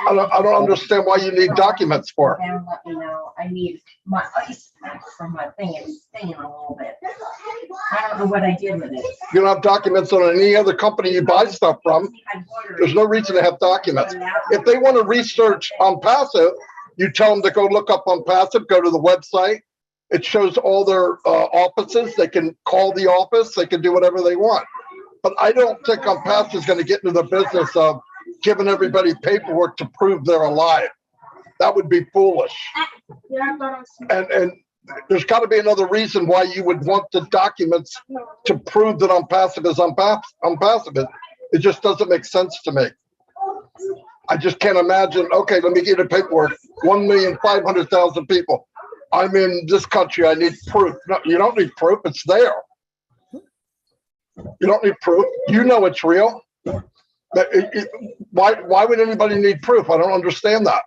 I: I don't understand why you need documents for.
N: Let me know. I need my ice pack from my thing. It's stinging a little bit. I don't know what I did with it.
I: You don't have documents on any other company you buy stuff from. There's no reason to have documents. If they want to research OnPassive, you tell them to go look up OnPassive, go to the website. It shows all their offices. They can call the office. They can do whatever they want. But I don't think OnPassive is going to get into the business of giving everybody paperwork to prove they're alive. That would be foolish. And there's got to be another reason why you would want the documents to prove that OnPassive is OnPassive. It just doesn't make sense to me. I just can't imagine, okay, let me get the paperwork. 1,500,000 people. I'm in this country, I need proof. No, you don't need proof, it's there. You don't need proof. You know it's real. Why would anybody need proof? I don't understand that.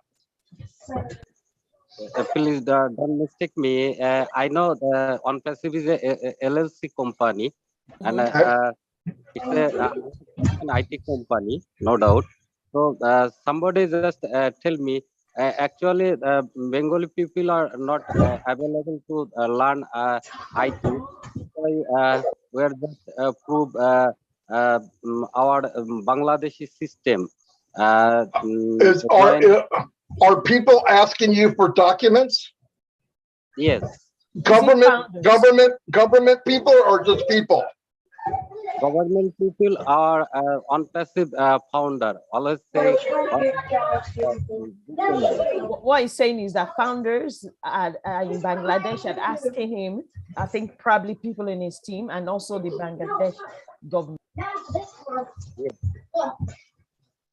M: Please don't mistake me. I know the OnPassive is a LLC company, and it's an IT company, no doubt. So somebody just tell me, actually, Bengali people are not available to learn IT. We're just prove our Bangladeshi system.
I: Are people asking you for documents?
M: Yes.
I: Government people or just people?
M: Government people are OnPassive founder. Always say.
G: What he's saying is that founders in Bangladesh are asking him, I think probably people in his team and also the Bangladesh government.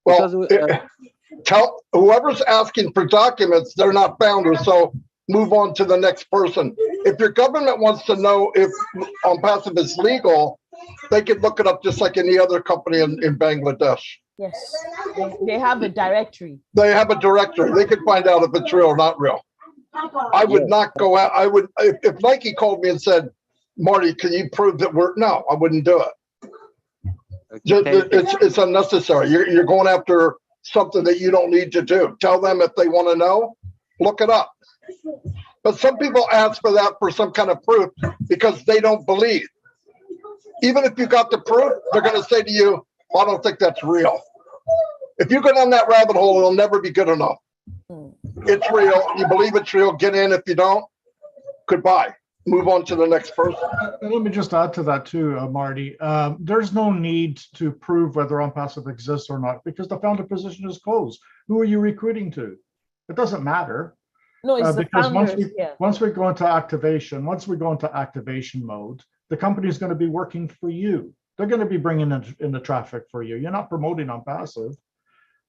I: Well, tell whoever's asking for documents, they're not founders. So move on to the next person. If your government wants to know if on passive is legal, they could look it up just like any other company in Bangladesh.
G: Yes, they have a directory.
I: They have a directory. They could find out if it's real or not real. I would not go out. I would, if Nike called me and said, Marty, can you prove that we're, no, I wouldn't do it. It's unnecessary. You're going after something that you don't need to do. Tell them if they want to know, look it up. But some people ask for that for some kind of proof because they don't believe. Even if you got the proof, they're going to say to you, I don't think that's real. If you go down that rabbit hole, it'll never be good enough. It's real. You believe it's real, get in. If you don't, goodbye. Move on to the next person.
H: Let me just add to that too, Marty. There's no need to prove whether OnPassive exists or not because the founder position is closed. Who are you recruiting to? It doesn't matter.
G: No, it's the
H: because
G: founders,
H: once we go into activation, mode, the company is going to be working for you. They're going to be bringing in the traffic for you. You're not promoting OnPassive.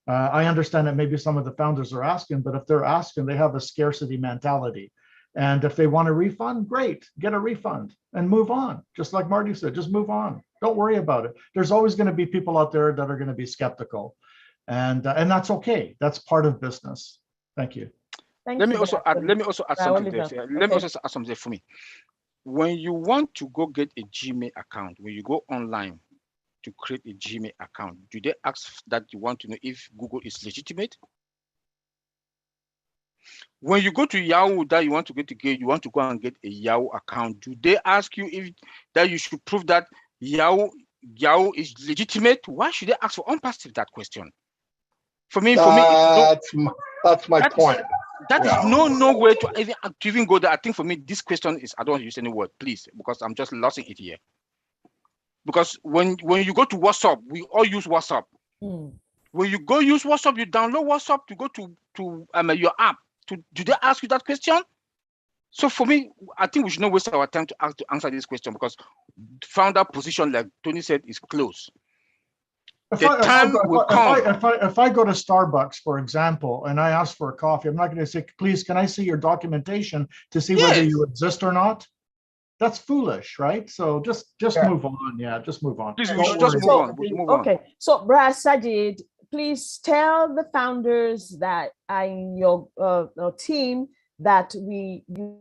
H: I understand that maybe some of the founders are asking, but if they're asking, they have a scarcity mentality. And if they want a refund, great, get a refund and move on. Just like Marty said, just move on. Don't worry about it. There's always going to be people out there that are going to be skeptical. And that's okay. That's part of business. Thank you.
E: Let me also add something there. Let me also add something for me. When you want to go get a Gmail account, when you go online to create a Gmail account, do they ask that you want to know if Google is legitimate? When you go to Yahoo that you want to go and get a Yahoo account, do they ask you if that you should prove that Yahoo is legitimate? Why should they ask for OnPassive that question? For me,
I: that's my point.
E: That is no way to even go there. I think for me, this question is, I don't use any word, please, because I'm just losing it here. Because when you go to WhatsApp, we all use WhatsApp. When you go use WhatsApp, you download WhatsApp to go to your app. Do they ask you that question? So for me, I think we should not waste our time to answer this question because founder position, like Tony said, is close.
H: If I go to Starbucks, for example, and I ask for a coffee, I'm not going to say, please, can I see your documentation to see whether you exist or not? That's foolish, right? So just move on. Yeah, just move on.
E: Please, just move on.
G: Okay, so Brad Sajid, please tell the founders that are in your team that we use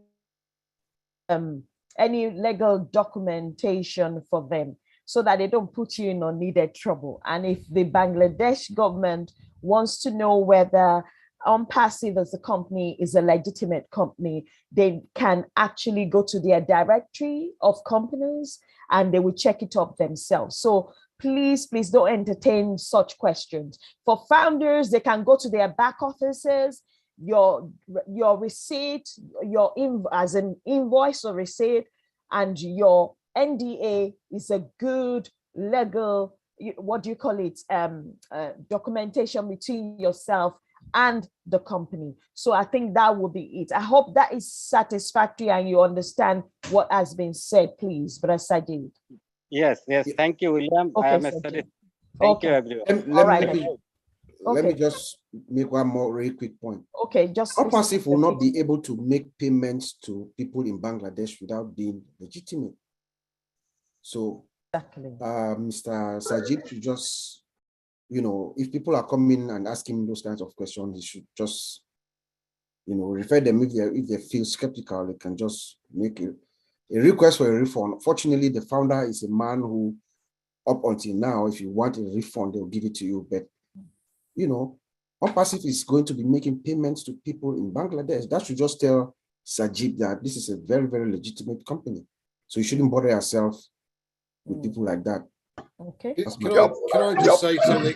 G: any legal documentation for them so that they don't put you in unneeded trouble. And if the Bangladesh government wants to know whether OnPassive as a company is a legitimate company, they can actually go to their directory of companies and they will check it up themselves. So please don't entertain such questions. For founders, they can go to their back offices, your receipt, as an invoice or receipt, and your NDA is a good legal, what do you call it, documentation between yourself and the company. So I think that will be it. I hope that is satisfactory and you understand what has been said, please, Brother Sajid.
M: Yes. Thank you, William.
G: Okay,
M: I am
G: Sajid.
M: Thank you, everyone.
A: Let me just make one more very quick point.
G: Okay, just
A: OnPassive will not be able to make payments to people in Bangladesh without being legitimate. So,
G: exactly.
A: Mr. Sajid should just, if people are coming and asking those kinds of questions, he should just, refer them if they feel skeptical. They can just make a request for a refund. Fortunately, the founder is a man who, up until now, if you want a refund, they'll give it to you. But OnPassive is going to be making payments to people in Bangladesh. That should just tell Sajid that this is a very, very legitimate company. So you shouldn't bother yourself with people like that.
G: Okay.
F: Can I just say something?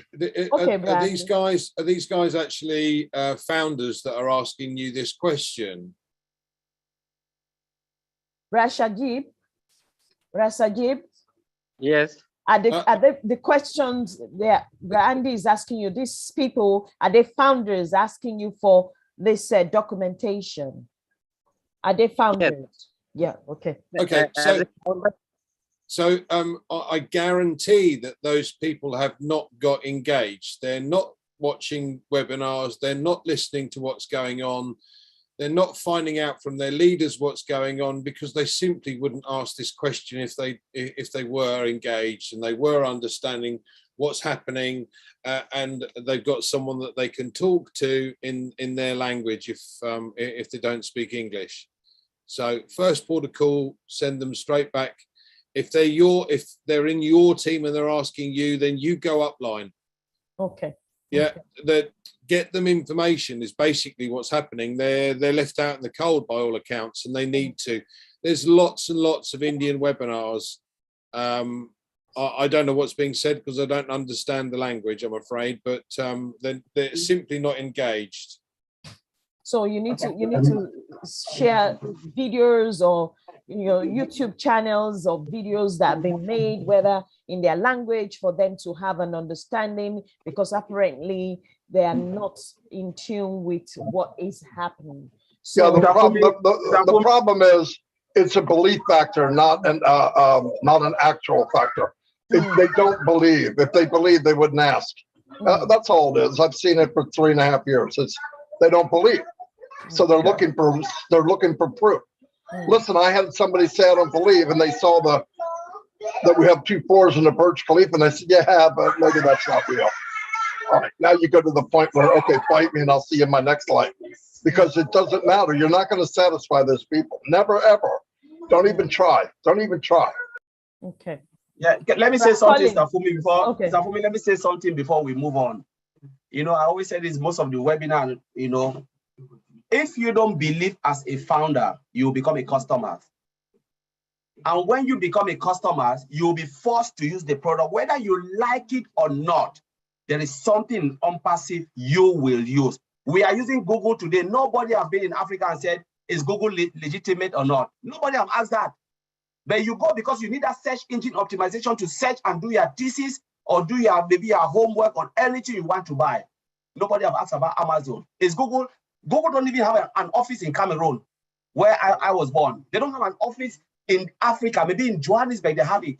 G: Okay,
F: are these guys actually founders that are asking you this question?
G: Rashagib?
M: Yes.
G: Are the questions that Andy is asking you, these people, are they founders asking you for this documentation? Are they founders? Yeah, okay.
F: Okay, so I guarantee that those people have not got engaged. They're not watching webinars. They're not listening to what's going on. they're not finding out from their leaders what's going on, because they simply wouldn't ask this question if they were engaged and they were understanding what's happening, and they've got someone that they can talk to in their language if they don't speak English. So first port of call, send them straight back. If they're in your team and they're asking you, then you go upline.
G: Okay.
F: Yeah, that get them information is basically what's happening. They're left out in the cold by all accounts, and they need to. There's lots and lots of Indian webinars. I don't know what's being said because I don't understand the language, I'm afraid, but they're simply not engaged.
G: So you need to share videos or YouTube channels or videos that have been made, whether in their language, for them to have an understanding, because apparently they are not in tune with what is happening. So
I: yeah, the problem is it's a belief factor, not an actual factor. They don't believe. If they believe, they wouldn't ask. That's all it is. I've seen it for 3.5 years. They don't believe, so they're looking for proof. Listen, I had somebody say I don't believe, and they saw that we have 2 floors in the Burj Khalifa, and I said, yeah, but maybe that's not real. All right, now you go to the point where, okay, fight me and I'll see you in my next life, because it doesn't matter. You're not going to satisfy those people. Never, ever. Don't even try. Don't even try.
G: Okay.
C: Yeah, let me say something, Stafumi, before.
G: Okay.
C: Stafumi, let me say something before we move on. I always say this most of the webinar, if you don't believe as a founder, you become a customer. And when you become a customer, you'll be forced to use the product, whether you like it or not. There is something on passive you will use. We are using Google today. Nobody has been in Africa and said, is Google legitimate or not? Nobody has asked that. But you go because you need a search engine optimization to search and do your thesis or do maybe your homework on anything you want to buy. Nobody have asked about Amazon. Is Google don't even have an office in Cameroon, where I was born. They don't have an office in Africa. Maybe in Johannesburg they have it.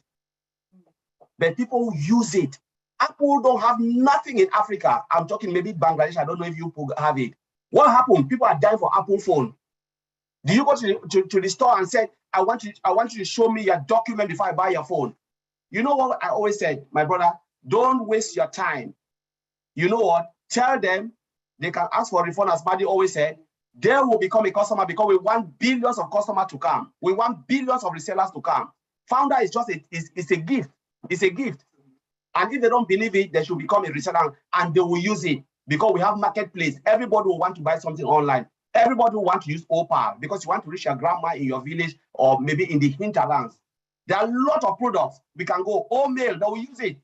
C: But people use it. Apple don't have nothing in Africa. I'm talking maybe Bangladesh. I don't know if you have it. What happened? People are dying for Apple phone. Do you go to the store and say, I want you to show me your document before I buy your phone? You know what I always said, my brother? Don't waste your time. You know what? Tell them they can ask for a refund, as Madi always said. They will become a customer because we want billions of customers to come. We want billions of resellers to come. Founder is just it's a gift. It's a gift. And if they don't believe it, they should become a reseller and they will use it, because we have marketplace. Everybody will want to buy something online. Everybody will want to use OPA because you want to reach your grandma in your village or maybe in the hinterlands. There are a lot of products. We can go mail, they will use it.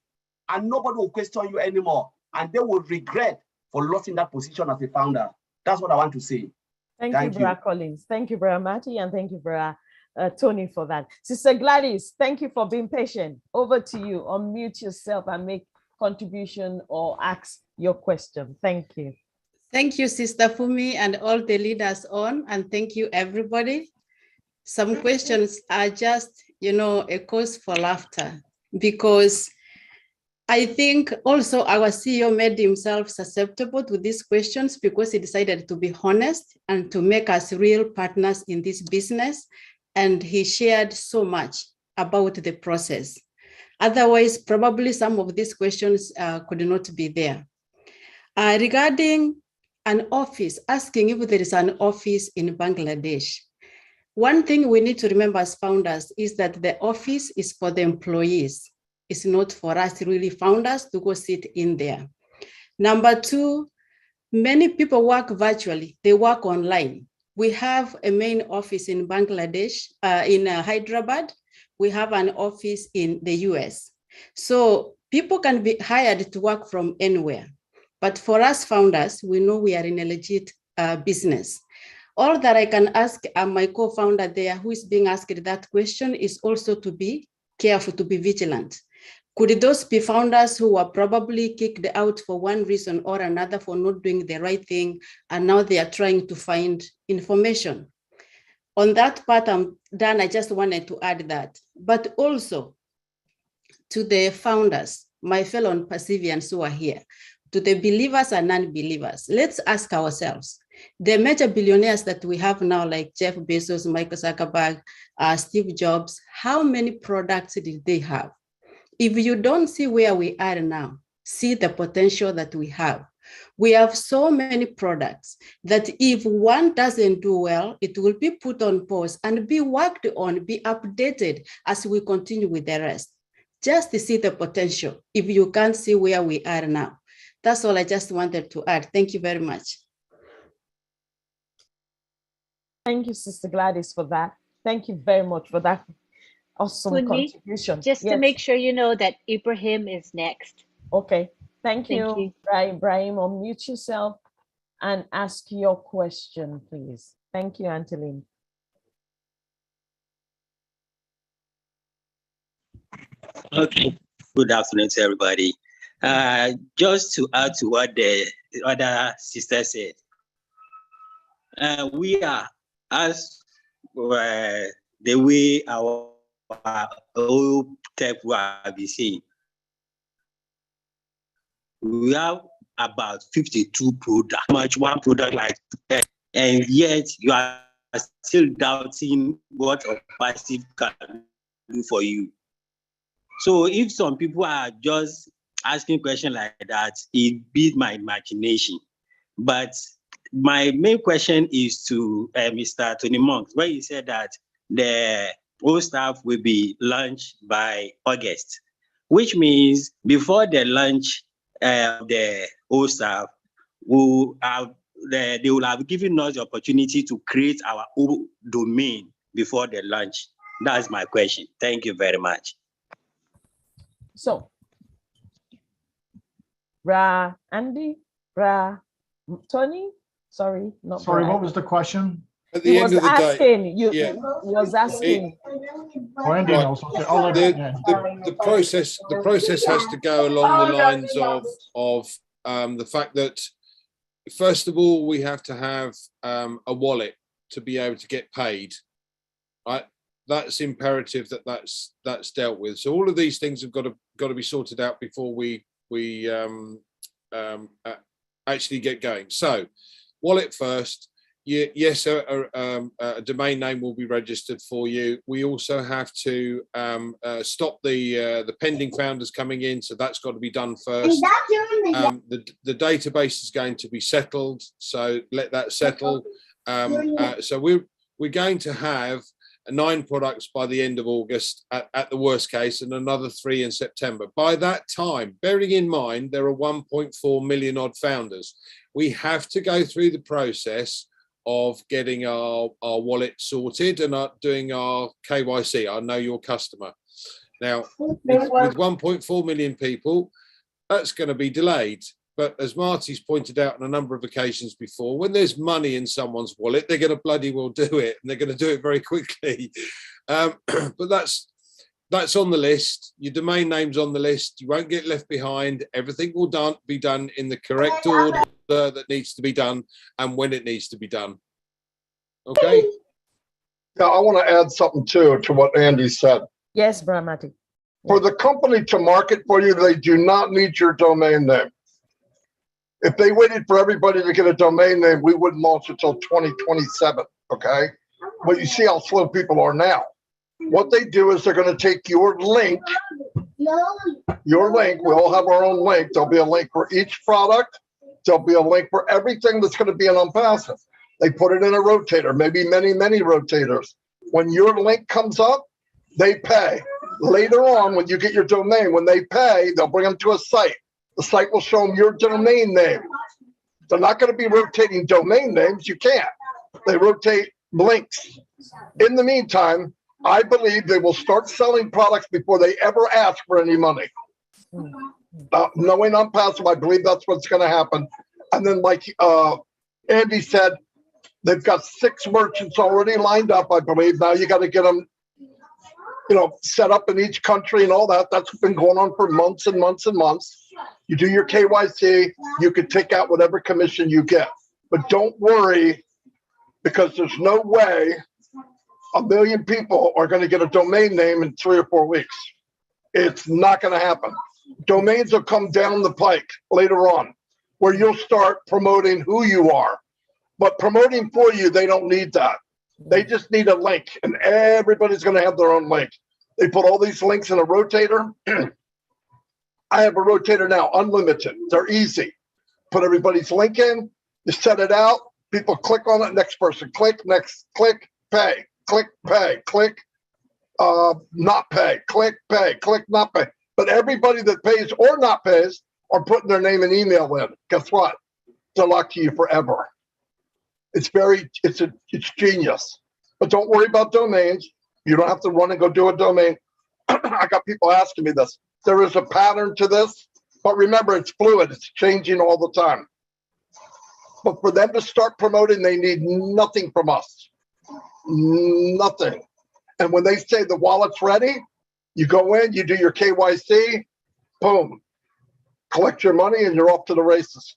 C: And nobody will question you anymore. And they will regret for losing that position as a founder. That's what I want to say.
G: Thank you, Brother Collins. Thank you, Brother Matty, and thank you, Brother Tony, for that. Sister Gladys, thank you for being patient. Over to you. Unmute yourself and make contribution or ask your question. Thank you.
O: Thank you, Sister Fumi, and all the leaders on, and thank you, everybody. Some questions are just, a cause for laughter, because I think also our CEO made himself susceptible to these questions because he decided to be honest and to make us real partners in this business. And he shared so much about the process. Otherwise, probably some of these questions could not be there. Regarding an office, asking if there is an office in Bangladesh. One thing we need to remember as founders is that the office is for the employees. It's not for us really founders to go sit in there. Number two, many people work virtually, they work online. We have a main office in Bangladesh, in Hyderabad. We have an office in the US. So people can be hired to work from anywhere. But for us founders, we know we are in a legit business. All that I can ask my co-founder there who is being asked that question is also to be careful, to be vigilant. Could those be founders who were probably kicked out for one reason or another for not doing the right thing, and now they are trying to find information? On that part, I'm done. I just wanted to add that. But also to the founders, my fellow Pacifians who are here, to the believers and non-believers, let's ask ourselves, The major billionaires that we have now, like Jeff Bezos, Michael Zuckerberg, Steve Jobs, how many products did they have? If you don't see where we are now, see the potential that we have. We have so many products that if one doesn't do well, it will be put on pause and be worked on, be updated as we continue with the rest. Just to see the potential, if you can't see where we are now. That's all I just wanted to add. Thank you very much.
G: Thank you, Sister Gladys, for that. Thank you very much for that awesome
B: Funmi,
G: contribution.
B: just to
G: Yes.
B: make sure you know that Ibrahim is next.
G: Okay. Thank you.
B: Thank you.
G: Ibrahim, unmute yourself and ask your question, please. Thank you, Anteline.
P: Okay. Good afternoon to everybody. Just to add to what the other sister said, we are, as the way our old tech will be saying, we have about 52 products, much one product like that, and yet you are still doubting what a passive can do for you. So if some people are just asking questions like that, it beats my imagination. But my main question is to Mr. Tony Monk, where he said that the old staff will be launched by August, which means before the launch the old staff, they will have given us the opportunity to create our own domain before the launch. That's my question. Thank you very much.
G: So, Andy, Tony, sorry, not
H: Sorry,
G: Bra.
H: what was the question?
F: At the end of the day,
G: he was asking.
H: Oh, Andy knows. Okay, I'll let
F: the process has to go along the lines of the fact that first of all we have to have a wallet to be able to get paid, right? That's imperative that's dealt with. So all of these things have got to be sorted out before we actually get going. So wallet first. Yes, a domain name will be registered for you. We also have to stop the pending founders coming in, so that's got to be done first. The database is going to be settled, so let that settle. So we're going to have 9 products by the end of August at the worst case, and another 3 in September. By that time, bearing in mind there are 1.4 million odd founders, we have to go through the process of getting our wallet sorted and doing our KYC, our Know Your Customer. Now, with 1.4 million people, that's going to be delayed. But as Marty's pointed out on a number of occasions before, when there's money in someone's wallet, they're going to bloody well do it, and they're going to do it very quickly. But that's on the list. Your domain name's on the list. You won't get left behind. Everything will be done in the correct order that needs to be done and when it needs to be done. Okay?
I: Yeah, I want to add something too to what Andy said.
G: Yes, Bramati.
I: For the company to market for you, they do not need your domain name. If they waited for everybody to get a domain name, we wouldn't launch until 2027, okay? But you see how slow people are now. What they do is they're going to take your link, we all have our own link. There'll be a link for each product. There'll be a link for everything that's going to be an unpassive. They put it in a rotator, maybe many, many rotators. When your link comes up, they pay. Later on, when you get your domain, when they pay, they'll bring them to a site. The site will show them your domain name. They're not going to be rotating domain names. You can't. They rotate links. In the meantime, I believe they will start selling products before they ever ask for any money. Knowing unpassive, I believe that's what's going to happen. And then, like Andy said, they've got 6 merchants already lined up, I believe. Now you got to get them, set up in each country and all that. That's been going on for months and months and months. You do your KYC, you could take out whatever commission you get. But don't worry, because there's no way 1 million people are going to get a domain name in 3 or 4 weeks. It's not going to happen. Domains will come down the pike later on, where you'll start promoting who you are. But promoting for you, they don't need that. They just need a link, and everybody's going to have their own link. They put all these links in a rotator. I have a rotator now, unlimited. They're easy. Put everybody's link in, you set it out, people click on it, next person, click, next, click, pay, click, not pay, click, not pay. But everybody that pays or not pays are putting their name and email in. Guess what? They're locked to you forever. It's genius. But don't worry about domains. You don't have to run and go do a domain. I got people asking me this. There is a pattern to this, but remember, it's fluid. It's changing all the time. But for them to start promoting, they need nothing from us. Nothing. And when they say the wallet's ready, you go in, you do your KYC, boom, collect your money, and you're off to the races.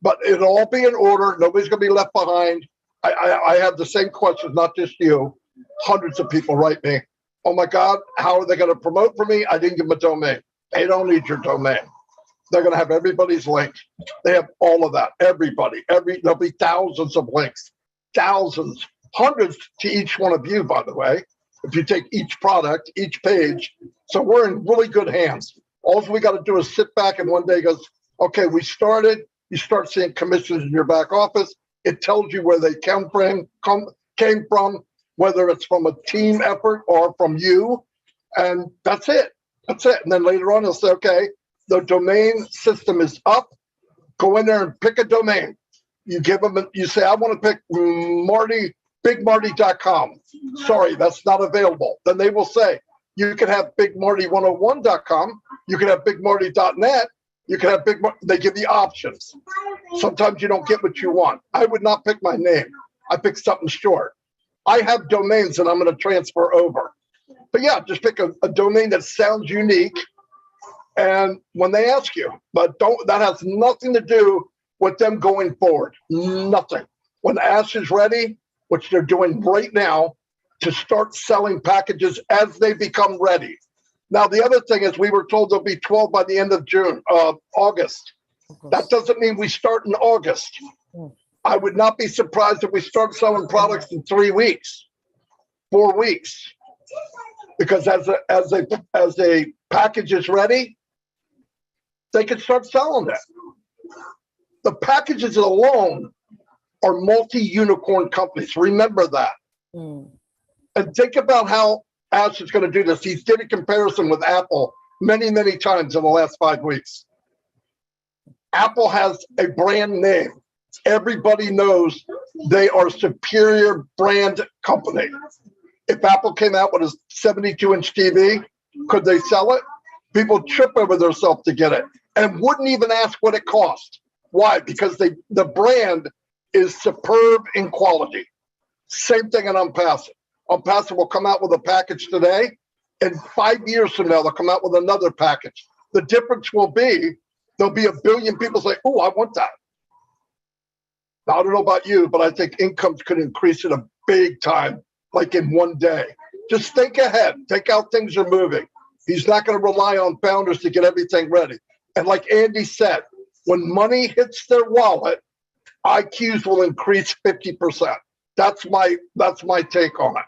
I: But it'll all be in order. Nobody's going to be left behind. I have the same questions, not just you. Hundreds of people write me, oh my God, how are they going to promote for me? I didn't give them a domain. They don't need your domain. They're going to have everybody's link. They have all of that. Everybody. There'll be thousands of links. Thousands. Hundreds to each one of you, by the way. If you take each product, each page. So we're in really good hands. All we got to do is sit back and one day goes, okay, we started. You start seeing commissions in your back office. It tells you where they came from, whether it's from a team effort or from you. And that's it. That's it. And then later on, they'll say, okay, the domain system is up. Go in there and pick a domain. You give them, you say, I want to pick bigmarty.com. Sorry, that's not available. Then they will say, you can have bigmarty101.com. You can have bigmarty.net. You can have they give you options. Sometimes you don't get what you want. I would not pick my name. I pick something short. I have domains that I'm going to transfer over. But yeah, just pick a domain that sounds unique. And when they ask you, but that has nothing to do with them going forward. Nothing. When Ash is ready, which they're doing right now, to start selling packages as they become ready. Now, the other thing is we were told there'll be 12 by the end of August. That doesn't mean we start in August. I would not be surprised if we start selling products in 3 weeks, 4 weeks. Because as a package is ready, they can start selling it. The packages alone are multi-unicorn companies. Remember that. And think about how Ash is going to do this. He did a comparison with Apple many, many times in the last 5 weeks. Apple has a brand name. Everybody knows they are a superior brand company. If Apple came out with a 72-inch TV, could they sell it? People trip over themselves to get it and wouldn't even ask what it cost. Why? Because the brand is superb in quality. Same thing in Unpassive. Unpassive will come out with a package today, and 5 years from now, they'll come out with another package. The difference will be there'll be a billion people say, oh, I want that. Now, I don't know about you, but I think incomes could increase in a big time, like in one day. Just think ahead. Think how things are moving. He's not going to rely on founders to get everything ready. And like Andy said, when money hits their wallet, IQs will increase 50%. That's my take on it.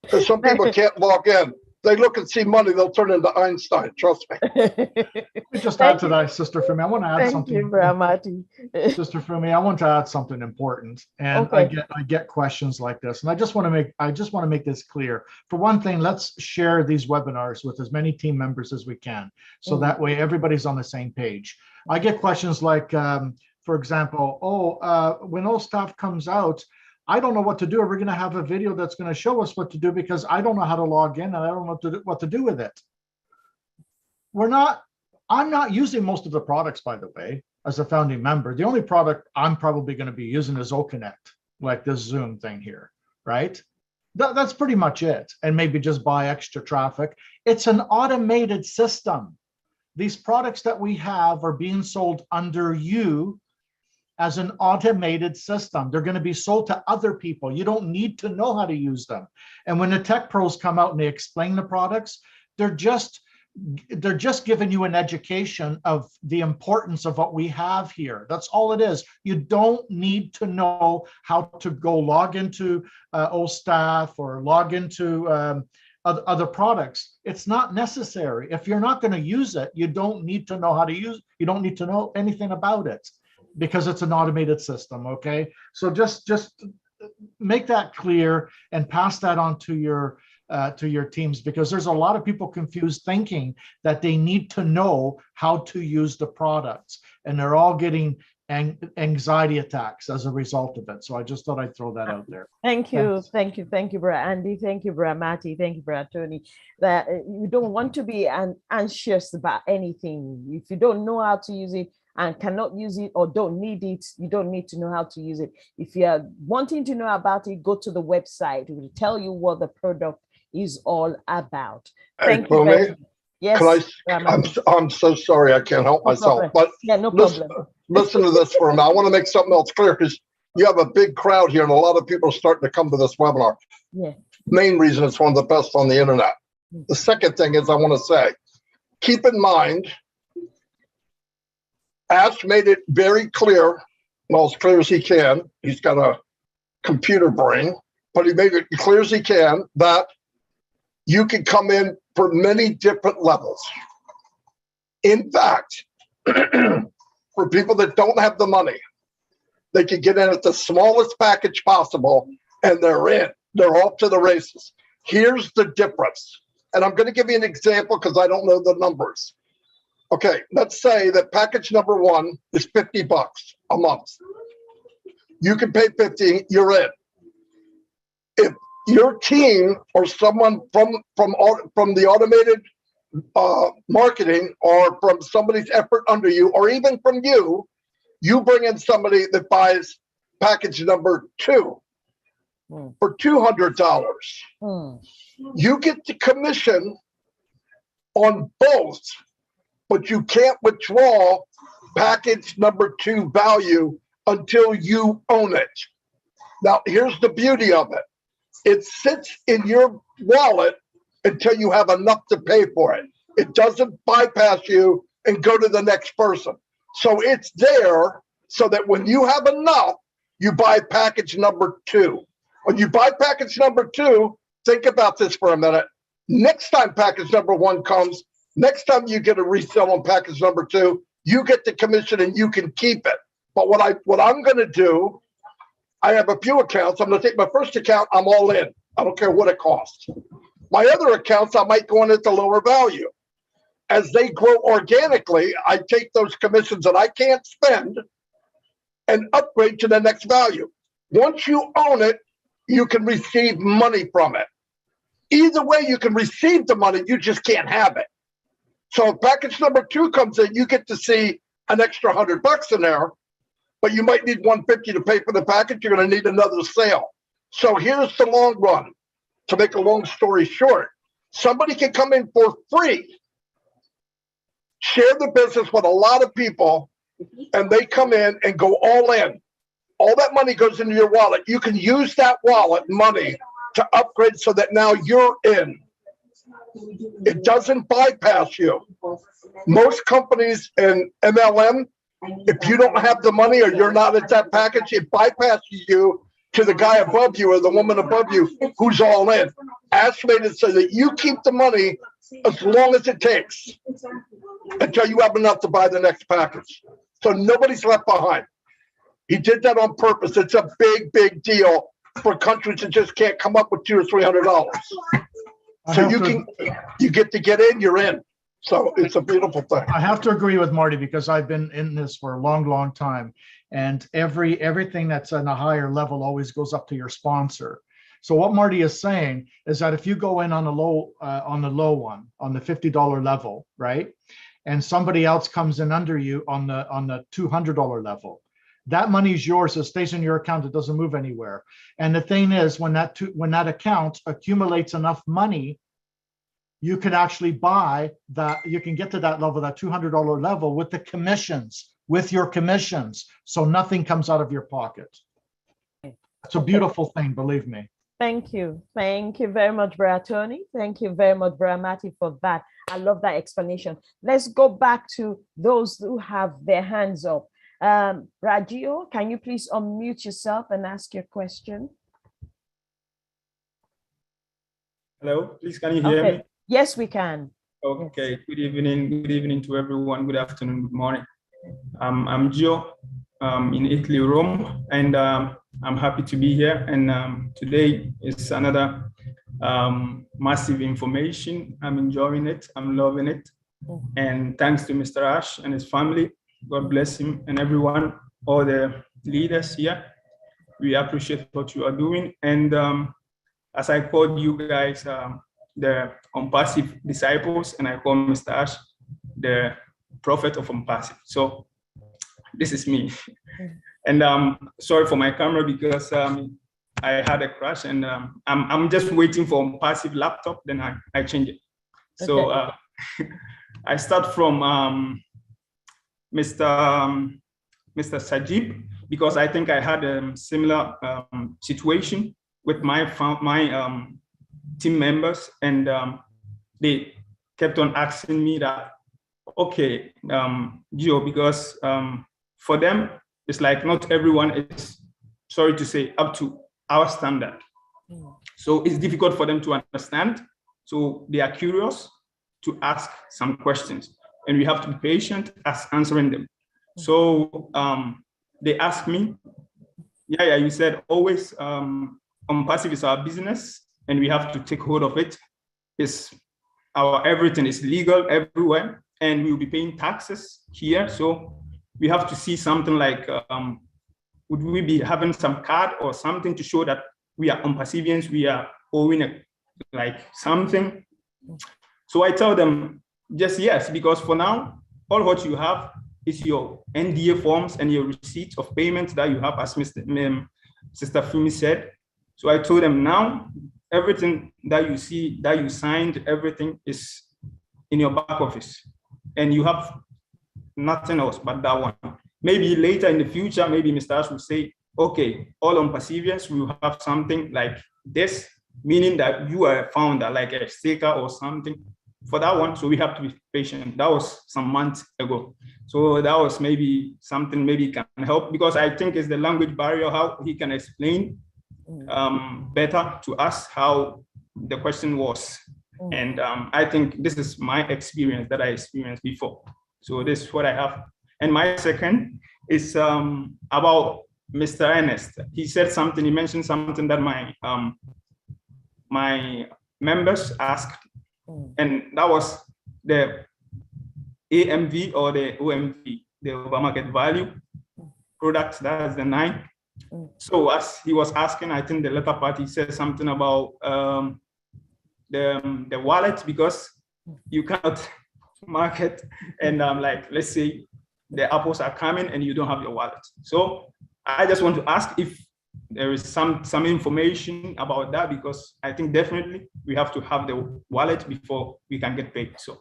I: Because some people can't log in. They look and see money, they'll turn into Einstein. Trust me.
H: Let me just add to that, Sister Fumi. I want to add something.
G: Thank you, Brahmati.
H: Sister Fumi, I want to add something important. And
G: Okay.
H: I get questions like this. And I just want to make this clear. For one thing, let's share these webinars with as many team members as we can. So that way everybody's on the same page. I get questions like, for example, when all stuff comes out, I don't know what to do. Are we going to have a video that's going to show us what to do because I don't know how to log in and I don't know what to do with it. I'm not using most of the products, by the way, as a founding member. The only product I'm probably going to be using is OConnect, like this Zoom thing here, right? That's pretty much it. And maybe just buy extra traffic. It's an automated system. These products that we have are being sold under you as an automated system. They're going to be sold to other people. You don't need to know how to use them. And when the tech pros come out and they explain the products, they're just they're just giving you an education of the importance of what we have here. That's all it is. You don't need to know how to go log into OSTAF or log into other products. It's not necessary. If you're not going to use it, you don't need to know how to use it. You don't need to know anything about it because it's an automated system, okay? So just make that clear and pass that on to your teams, because there's a lot of people confused thinking that they need to know how to use the products, and they're all getting anxiety attacks as a result of it. So I just thought I'd throw that out there.
G: Thank you, thank you, thank you, Brother Andy. Thank you, Brother Matty. Thank you, Brother Tony. That you don't want to be anxious about anything. If you don't know how to use it and cannot use it or don't need it, you don't need to know how to use it. If you're wanting to know about it, go to the website. It will tell you what the product is all about. Thank you very much. Yes.
I: I'm so sorry, I can't help myself. But
G: yeah, no problem.
I: Listen to this for a minute. I want to make something else clear, because you have a big crowd here and a lot of people are starting to come to this webinar.
G: Yeah.
I: Main reason it's one of the best on the internet. The second thing is I want to say, keep in mind, Ash made it very clear, well, as clear as he can. He's got a computer brain, but he made it clear as he can that you can come in for many different levels. In fact, for people that don't have the money, they can get in at the smallest package possible and they're in. They're off to the races. Here's the difference. And I'm going to give you an example because I don't know the numbers. Okay, let's say that package number 1 is $50 a month. You can pay 50, you're in. If your team or someone from the automated marketing or from somebody's effort under you, or even from you, you bring in somebody that buys package number 2 for $200. You get the commission on both, but you can't withdraw package number 2 value until you own it. Now, here's the beauty of it. It sits in your wallet until you have enough to pay for it. It doesn't bypass you and go to the next person. So it's there so that when you have enough, you buy package number 2. When you buy package number 2, think about this for a minute. Next time package number 1 comes, next time you get a resale on package number 2, you get the commission and you can keep it. But what I'm going to do, I have a few accounts. I'm going to take my first account. I'm all in. I don't care what it costs. My other accounts, I might go in at the lower value. As they grow organically, I take those commissions that I can't spend and upgrade to the next value. Once you own it, you can receive money from it. Either way, you can receive the money, you just can't have it. So if package number 2 comes in, you get to see an extra $100 in there, but you might need $150 to pay for the package. You're going to need another sale. So here's the long run. To make a long story short, somebody can come in for free, share the business with a lot of people, and they come in and go all in. All that money goes into your wallet. You can use that wallet money to upgrade so that now you're in. It doesn't bypass you. Most companies in MLM, if you don't have the money or you're not at that package, it bypasses you to the guy above you or the woman above you who's all in. Ash made it so that you keep the money as long as it takes until you have enough to buy the next package. So nobody's left behind. He did that on purpose. It's a big, big deal for countries that just can't come up with $200 or $300. So you get to get in, you're in. So it's a beautiful thing.
H: I have to agree with Marty because I've been in this for a long, long time. And everything that's on a higher level always goes up to your sponsor. So what Marty is saying is that if you go in on the low one, on the $50 level, right? And somebody else comes in under you on the $200 level, that money is yours. It stays in your account. It doesn't move anywhere. And the thing is, when that account accumulates enough money, you can actually buy that. You can get to that level, that $200 level, with the commissions, with your commissions. So nothing comes out of your pocket. It's a beautiful thing, believe me.
G: Thank you. Thank you very much, Brother Tony. Thank you very much, Brother Matty, for that. I love that explanation. Let's go back to those who have their hands up. Ragio, can you please unmute yourself and ask your question?
Q: Hello, please, can you hear me?
G: Yes, we can.
Q: Okay, yes. Good evening to everyone. Good afternoon, good morning. I'm Gio in Italy, Rome, and I'm happy to be here. And today is another massive information. I'm enjoying it. I'm loving it. And thanks to Mr. Ash and his family. God bless him and everyone, all the leaders here. We appreciate what you are doing. And as I called you guys, the unpassive disciples, and I call Mr. Ash the prophet of unpassive. So this is me. And sorry for my camera because I had a crash, and I'm just waiting for unpassive laptop, then I change it. So I start from Mr. Sajib, because I think I had a similar situation with my team members, and they kept on asking me that, okay, Gio, because for them, it's like not everyone is, sorry to say, up to our standard. So it's difficult for them to understand. So they are curious to ask some questions, and we have to be patient as answering them. So they asked me, yeah, you said always unpassive is our business, and we have to take hold of it. It's everything is legal everywhere, and we will be paying taxes here. So we have to see something like, would we be having some card or something to show that we are unpassivians, we are owing like something. So I tell them just yes, because for now, all what you have is your NDA forms and your receipts of payments that you have, as Sister Fumi said. So I told them now, everything that you see, that you signed, everything is in your back office, and you have nothing else but that one. Maybe later in the future, maybe Mr. Ash will say, okay, all unpassivians will have something like this, meaning that you are a founder, like a staker or something for that one. So we have to be patient. That was some months ago. So that was maybe something maybe can help, because I think it's the language barrier, how he can explain better to us how the question was. And I think this is my experience that I experienced before. So this is what I have. And my second is about Mr. Ernest. He said something, he mentioned something that my members asked, and that was the AMV or the OMV, the overmarket value products, that's the 9. So as he was asking, I think the latter part, he said something about the wallet, because you cannot market and like, let's say the apples are coming and you don't have your wallet. So I just want to ask if there is some information about that, because I think definitely we have to have the wallet before we can get paid. So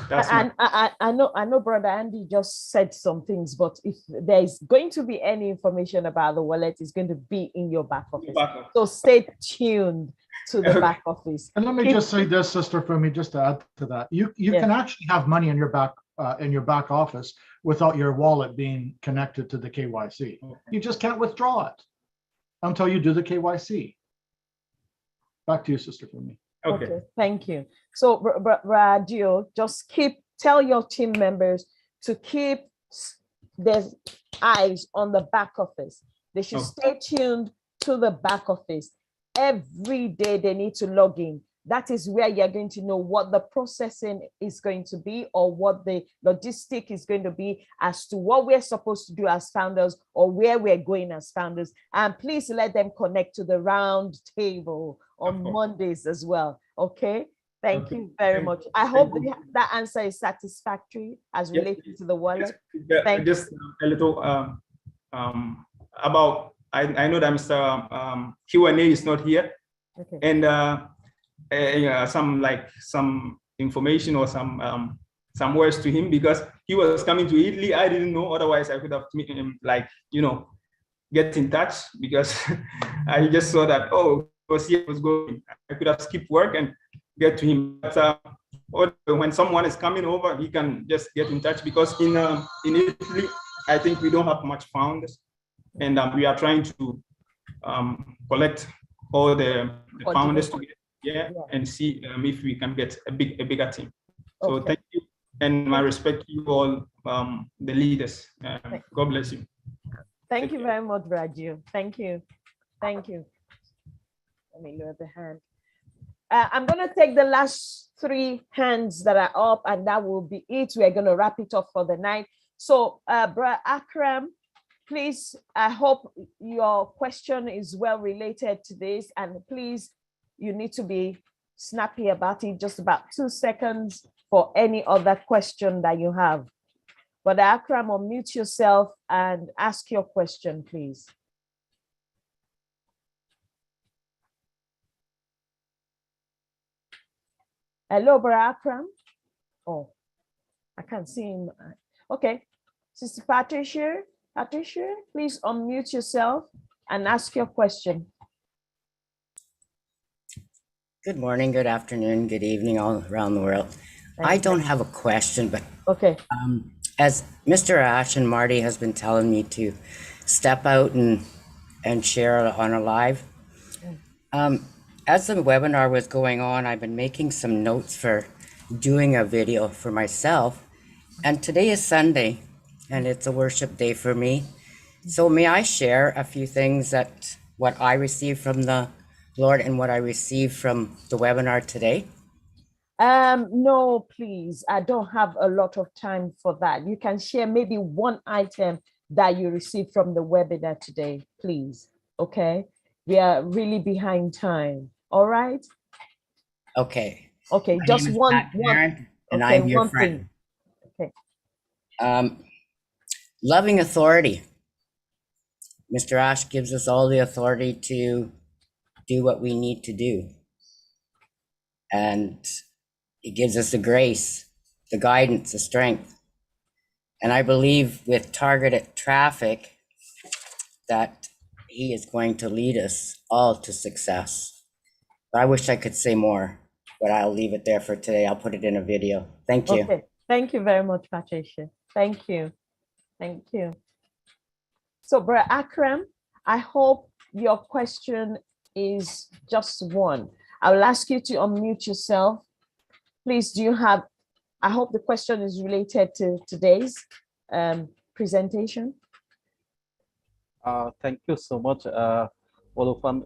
Q: that's
G: I know Brother Andy just said some things, but if there is going to be any information about the wallet, it's going to be in your back office. So stay tuned to the back office.
H: And let me just say this, Sister Fumi, just to add to that, you can actually have money in your back office without your wallet being connected to the KYC. You just can't withdraw it until you do the KYC. Back to you, Sister Fumi.
G: Okay, thank you. So Radio, just tell your team members to keep their eyes on the back office. They should stay tuned to the back office. Every day they need to log in. That is where you're going to know what the processing is going to be, or what the logistic is going to be, as to what we're supposed to do as founders, or where we're going as founders. And please let them connect to the round table on Mondays as well. Okay. Thank you very much. I hope that answer is satisfactory as related to the wallet.
Q: Just a little about, I know that Mr. Q&A is not here.
G: Okay.
Q: And some information or some words to him, because he was coming to Italy. I didn't know, otherwise I could have met him, like, get in touch, because I just saw that, oh, was here, was going. I could have skipped work and get to him. But or when someone is coming over, he can just get in touch, because in Italy, I think we don't have much founders, and we are trying to collect all the founders together, and see if we can get a bigger team. So thank you, and my respect to you all, the leaders. God bless you.
G: Thank you very much, Raju. Thank you. Thank you. Let me lower the hand. I'm going to take the last 3 hands that are up, and that will be it. We're going to wrap it up for the night. So, Bra Akram, please, I hope your question is well related to this, and please, you need to be snappy about it, just about 2 seconds for any other question that you have. But Akram, unmute yourself and ask your question, please. Hello, Brother Akram. Oh, I can't see him. Okay, Sister Patricia, please unmute yourself and ask your question.
R: Good morning, good afternoon, good evening, all around the world. I don't have a question, but
G: okay.
R: As Mr. Ash and Marty has been telling me to step out and share on a live, as the webinar was going on, I've been making some notes for doing a video for myself. And today is Sunday, and it's a worship day for me. So may I share a few things that what I received from the Lord and what I received from the webinar today?
G: No, please. I don't have a lot of time for that. You can share maybe one item that you received from the webinar today, please. Okay. We are really behind time. All right.
R: Okay.
G: Okay.
R: My
G: Just
R: name is
G: one.
R: Pat Parent, and
G: Okay.
R: I'm your
G: One
R: friend.
G: thing. Okay.
R: Loving authority. Mr. Ash gives us all the authority to do what we need to do. And he gives us the grace, the guidance, the strength. And I believe with targeted traffic that he is going to lead us all to success. But I wish I could say more, but I'll leave it there for today. I'll put it in a video. Thank you.
G: Okay. Thank you very much, Patricia. Thank you. Thank you. So, Brother Akram, I hope your question is just one. I will ask you to unmute yourself. Please, do you have, I hope the question is related to today's presentation.
J: Thank you so much, Olufan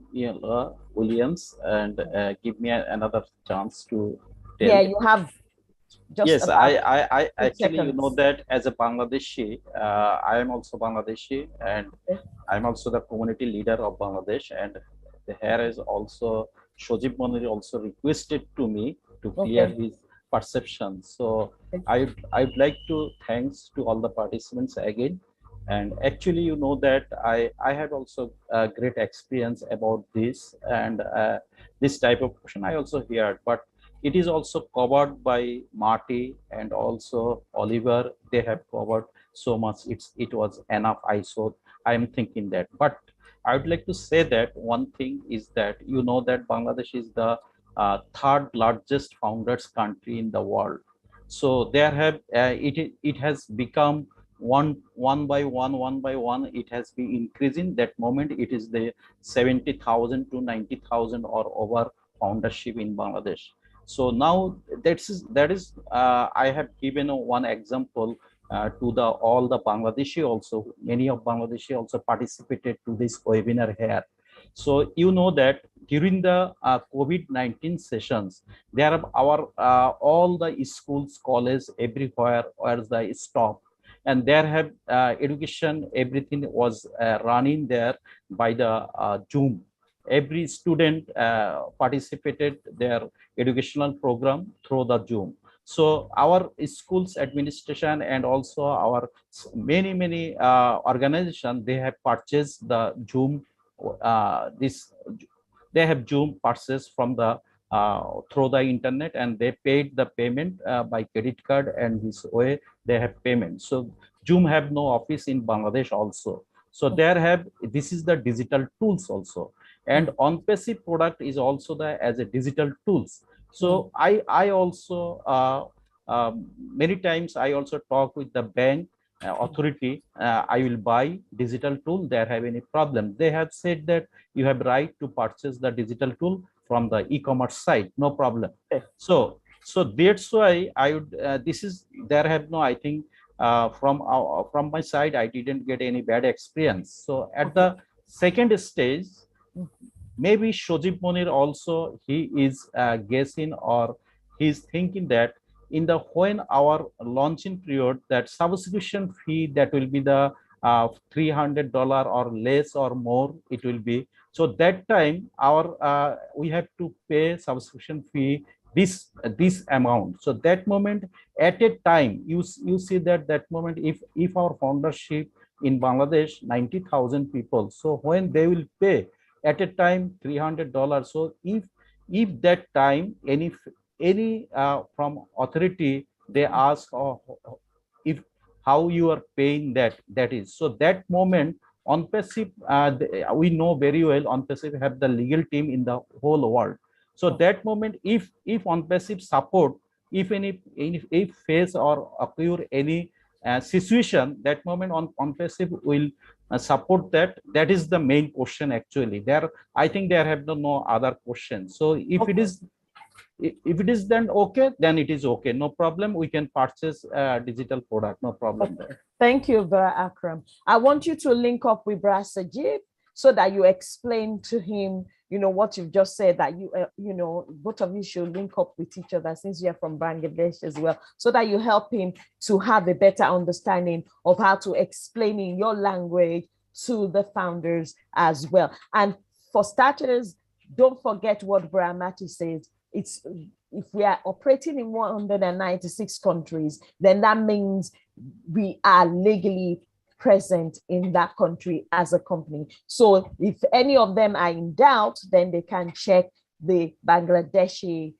J: Williams, and give me another chance to tell.
G: Yeah, you have just
J: yes, I actually,
G: seconds.
J: you know that as a Bangladeshi, I am also Bangladeshi, and I'm also the community leader of Bangladesh, and here is also Shojib Moniri also requested to me to clear his perception. So I'd like to thanks to all the participants again. And actually, you know that I had also a great experience about this, and this type of question I also heard, but it is also covered by Marty and also Oliver. They have covered so much. It was enough. I am thinking that. But I would like to say that one thing is that you know that Bangladesh is the third largest founders country in the world. So there have it has become one by one. It has been increasing. That moment it is the 70,000 to 90,000 or over foundership in Bangladesh. So now that is I have given one example to all the Bangladeshi also. Many of Bangladeshi also participated to this webinar here. So you know that during the COVID-19 sessions, there are all the schools, colleges, everywhere where they stop, and there have education. Everything was running there by the Zoom. Every student participated their educational program through the Zoom. So our schools administration and also our many organizations, they have purchased the Zoom. They have Zoom purchase from the through the internet, and they paid the payment by credit card, and this way they have payment. So Zoom have no office in Bangladesh also. So there have, this is the digital tools also. and on-passive product is also the as a digital tools. So I also many times I also talk with the bank authority. I will buy digital tool. They have any problem? They have said that you have right to purchase the digital tool from the e-commerce site, no problem. So that's why I would this is there have no, I think from my side I didn't get any bad experience. So at the second stage, maybe Shojib Monir also he is guessing or he's thinking that in the when our launching period, that subscription fee that will be the $300 or less or more it will be. So that time our we have to pay subscription fee this amount. So that moment at a time you see that moment if our foundership in Bangladesh 90,000 people, so when they will pay at a time $300, so if that time any from authority they ask if how you are paying that is, so that moment on passive we know very well on passive have the legal team in the whole world. So that moment if on passive support, if if face or occur any situation, that moment on passive will support that is the main question actually. There I think there have no other questions. So if it is then okay, then it is okay, no problem, we can purchase a digital product, no problem there.
G: Thank you, Bra Akram. I want you to link up with Bra Sajib so that you explain to him, what you've just said, that both of you should link up with each other since you're from Bangladesh as well, so that you help him to have a better understanding of how to explain in your language to the founders as well. And for starters, don't forget what Bra Mati says. If we are operating in 196 countries, then that means we are legally present in that country as a company. So if any of them are in doubt, then they can check the Bangladeshi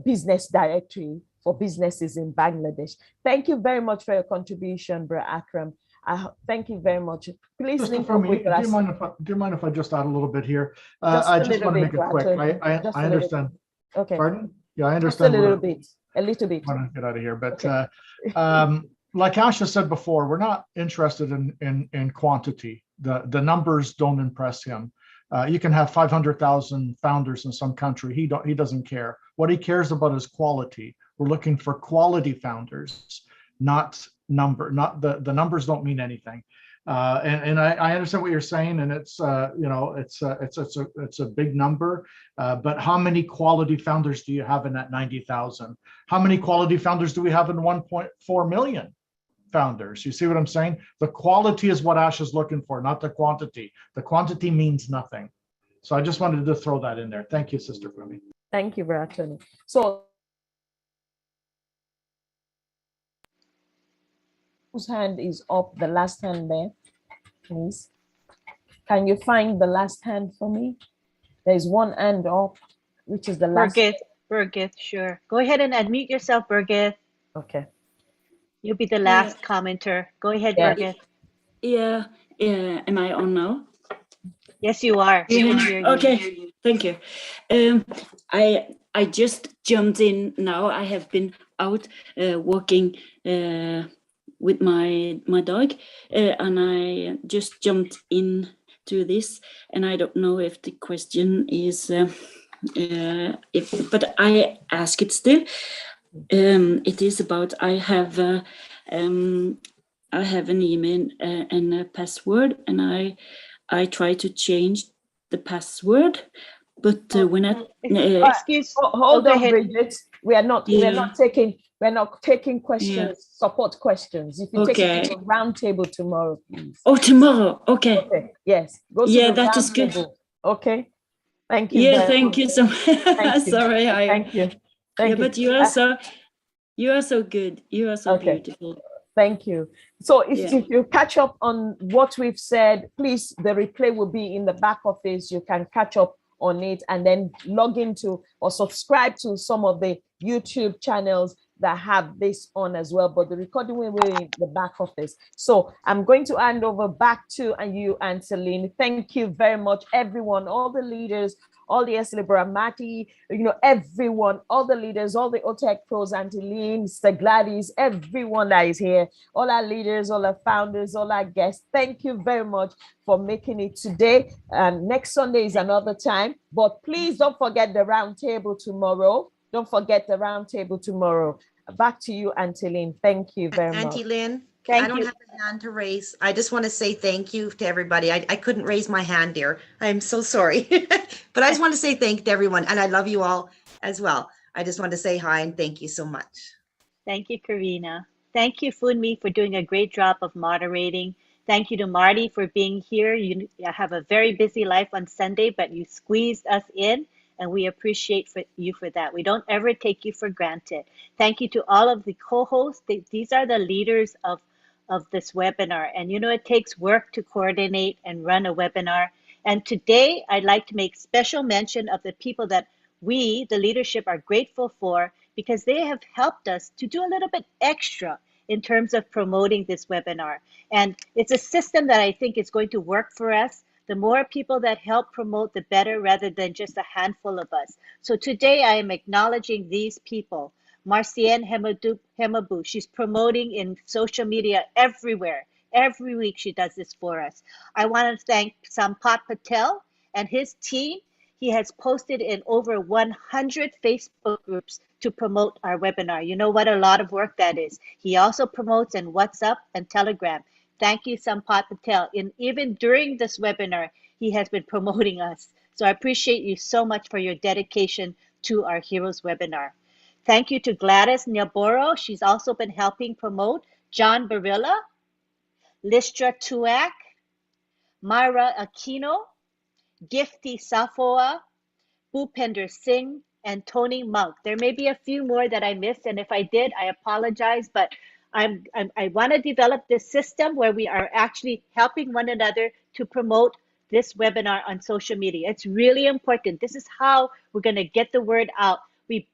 G: business directory for businesses in Bangladesh. Thank you very much for your contribution, Bra Akram. Thank you very much. Please link up with us.
H: Do you mind if I just add a little bit here? I just want to make it quick. I understand.
G: Okay.
H: Pardon? Yeah, I understand.
G: Just a little bit.
H: I want to get out of here, but like Asha said before, we're not interested in quantity. The numbers don't impress him. You can have 500,000 founders in some country. He doesn't care. What he cares about is quality. We're looking for quality founders, not number. Not the numbers don't mean anything. And I understand what you're saying, and it's it's a big number. But how many quality founders do you have in that 90,000? How many quality founders do we have in 1.4 million founders? You see what I'm saying? The quality is what Ash is looking for, not the quantity. The quantity means nothing. So I just wanted to throw that in there. Thank you, Sister Fumi.
G: Thank you, Bratton. So whose hand is up? The last hand there, please. Can you find the last hand for me? There's one hand up, which is the last.
B: Birgit, sure. Go ahead and unmute yourself, Birgit.
G: Okay.
B: You'll be the last commenter. Go ahead, Birgit.
S: Yeah. Am I on now?
B: Yes, you are. We can hear you.
S: Okay. Thank you. I just jumped in now. I have been out walking with my dog, and I just jumped into this, and I don't know if the question is but I ask it still. It is about I have an email and a password, and I try to change the password, but when I
G: hold on, Bridget. We're not taking questions, support questions. If you take it to the round table tomorrow, please.
S: Oh, tomorrow. Okay.
G: Yes. Go to the
S: that is good.
G: table. Okay. Thank you.
S: Yeah, thank you so much. Sorry,
G: thank you. Thank you.
S: But you are so good. You are so beautiful.
G: Thank you. So if you catch up on what we've said, please, the replay will be in the back office. You can catch up on it and then log into or subscribe to some of the YouTube channels that have this on as well, but the recording will be in the back office. So I'm going to hand over back to you, Angeline. Thank you very much, everyone, all the leaders, all the Libra, Mati, everyone, all the leaders, all the OTEC pros, Angeline, Mr. Gladys, everyone that is here, all our leaders, all our founders, all our guests. Thank you very much for making it today. And next Sunday is another time, but please don't forget the round table tomorrow. Don't forget the round table tomorrow. Back to you, Auntie Lynn. Thank you very much.
N: Auntie Lynn,
B: Thank
N: I don't
B: you.
N: have a hand to raise. I just want to say thank you to everybody. I couldn't raise my hand, dear. I'm so sorry. But I just want to say thank you to everyone. And I love you all as well. I just want to say hi and thank you so much.
B: Thank you, Karina. Thank you, Funmi, for doing a great job of moderating. Thank you to Marty for being here. You have a very busy life on Sunday, but you squeezed us in, and we appreciate you for that. We don't ever take you for granted. Thank you to all of the co-hosts. These are the leaders of this webinar. And it takes work to coordinate and run a webinar. And today, I'd like to make special mention of the people that we, the leadership, are grateful for, because they have helped us to do a little bit extra in terms of promoting this webinar. And it's a system that I think is going to work for us. The more people that help promote, the better, rather than just a handful of us. So today I am acknowledging these people. Marcienne Hemabu, she's promoting in social media everywhere. Every week she does this for us. I want to thank Sampat Patel and his team. He has posted in over 100 Facebook groups to promote our webinar. You know what a lot of work that is. He also promotes in WhatsApp and Telegram. Thank you, Sampat Patel. Even during this webinar, he has been promoting us. So I appreciate you so much for your dedication to our Heroes webinar. Thank you to Gladys Nyaboro. She's also been helping promote John Barilla, Listra Tuak, Myra Aquino, Gifty Safoa, Bhupender Singh, and Tony Monk. There may be a few more that I missed, and if I did, I apologize, but I want to develop this system where we are actually helping one another to promote this webinar on social media. It's really important. This is how we're going to get the word out. We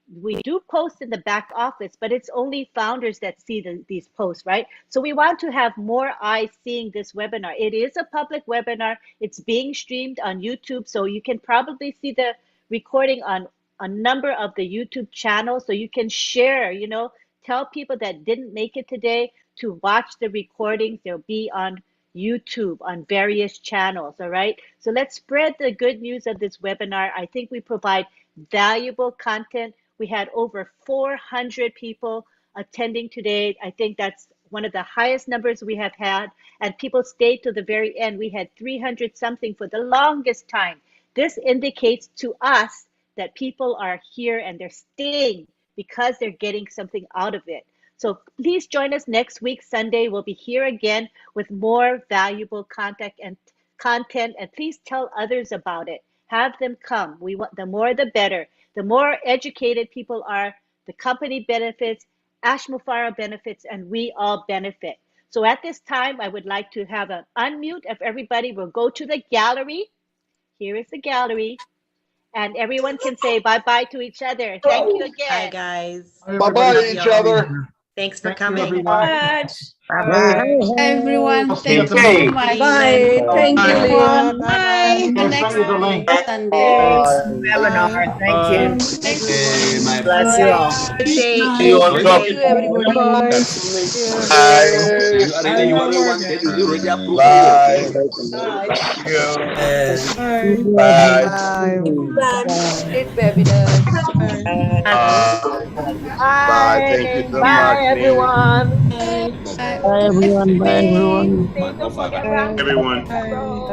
B: do post in the back office, but it's only founders that see these posts, right? So we want to have more eyes seeing this webinar. It is a public webinar. It's being streamed on YouTube, so you can probably see the recording on a number of the YouTube channels, so you can share, tell people that didn't make it today to watch the recordings. They'll be on YouTube on various channels, all right? So let's spread the good news of this webinar. I think we provide valuable content. We had over 400 people attending today. I think that's one of the highest numbers we have had, and people stayed to the very end. We had 300 something for the longest time. This indicates to us that people are here and they're staying because they're getting something out of it. So please join us next week, Sunday. We'll be here again with more valuable content, and please tell others about it. Have them come. We want the more, the better. The more educated people are, the company benefits, Ash Mufara benefits, and we all benefit. So at this time, I would like to have an unmute of everybody. We'll go to the gallery. Here is the gallery. And everyone can say bye-bye to each other. Thank you again.
N: Hi, guys.
I: Bye-bye, each other.
N: Thanks for
H: Thank you,
N: coming.
H: everyone.
N: Bye-bye.
O: Everyone,
H: I'll see
O: thank
H: you
O: you
H: at the
O: so
H: meeting.
O: much.
T: Bye. Thank you,
O: Everyone,
T: Lynn.
O: bye.
H: I'll
O: Next
H: send you the link.
O: Sunday.
T: Webinar. Thank you.
K: Okay, my
T: Bless you all.
N: Good day.
K: See you on top.
T: Thank you, everybody.
K: Bye.
I: Bye.
K: You already you already wanted to do already approved
I: Bye.
K: Bye.
T: Great webinar.
I: Bye. Thank you
G: Bye.
I: so much,
G: Bye,
I: Lynn.
G: everyone.
L: Bye, everyone. Bye, everyone.
G: Please don't forget round
E: Everyone.
G: tomorrow.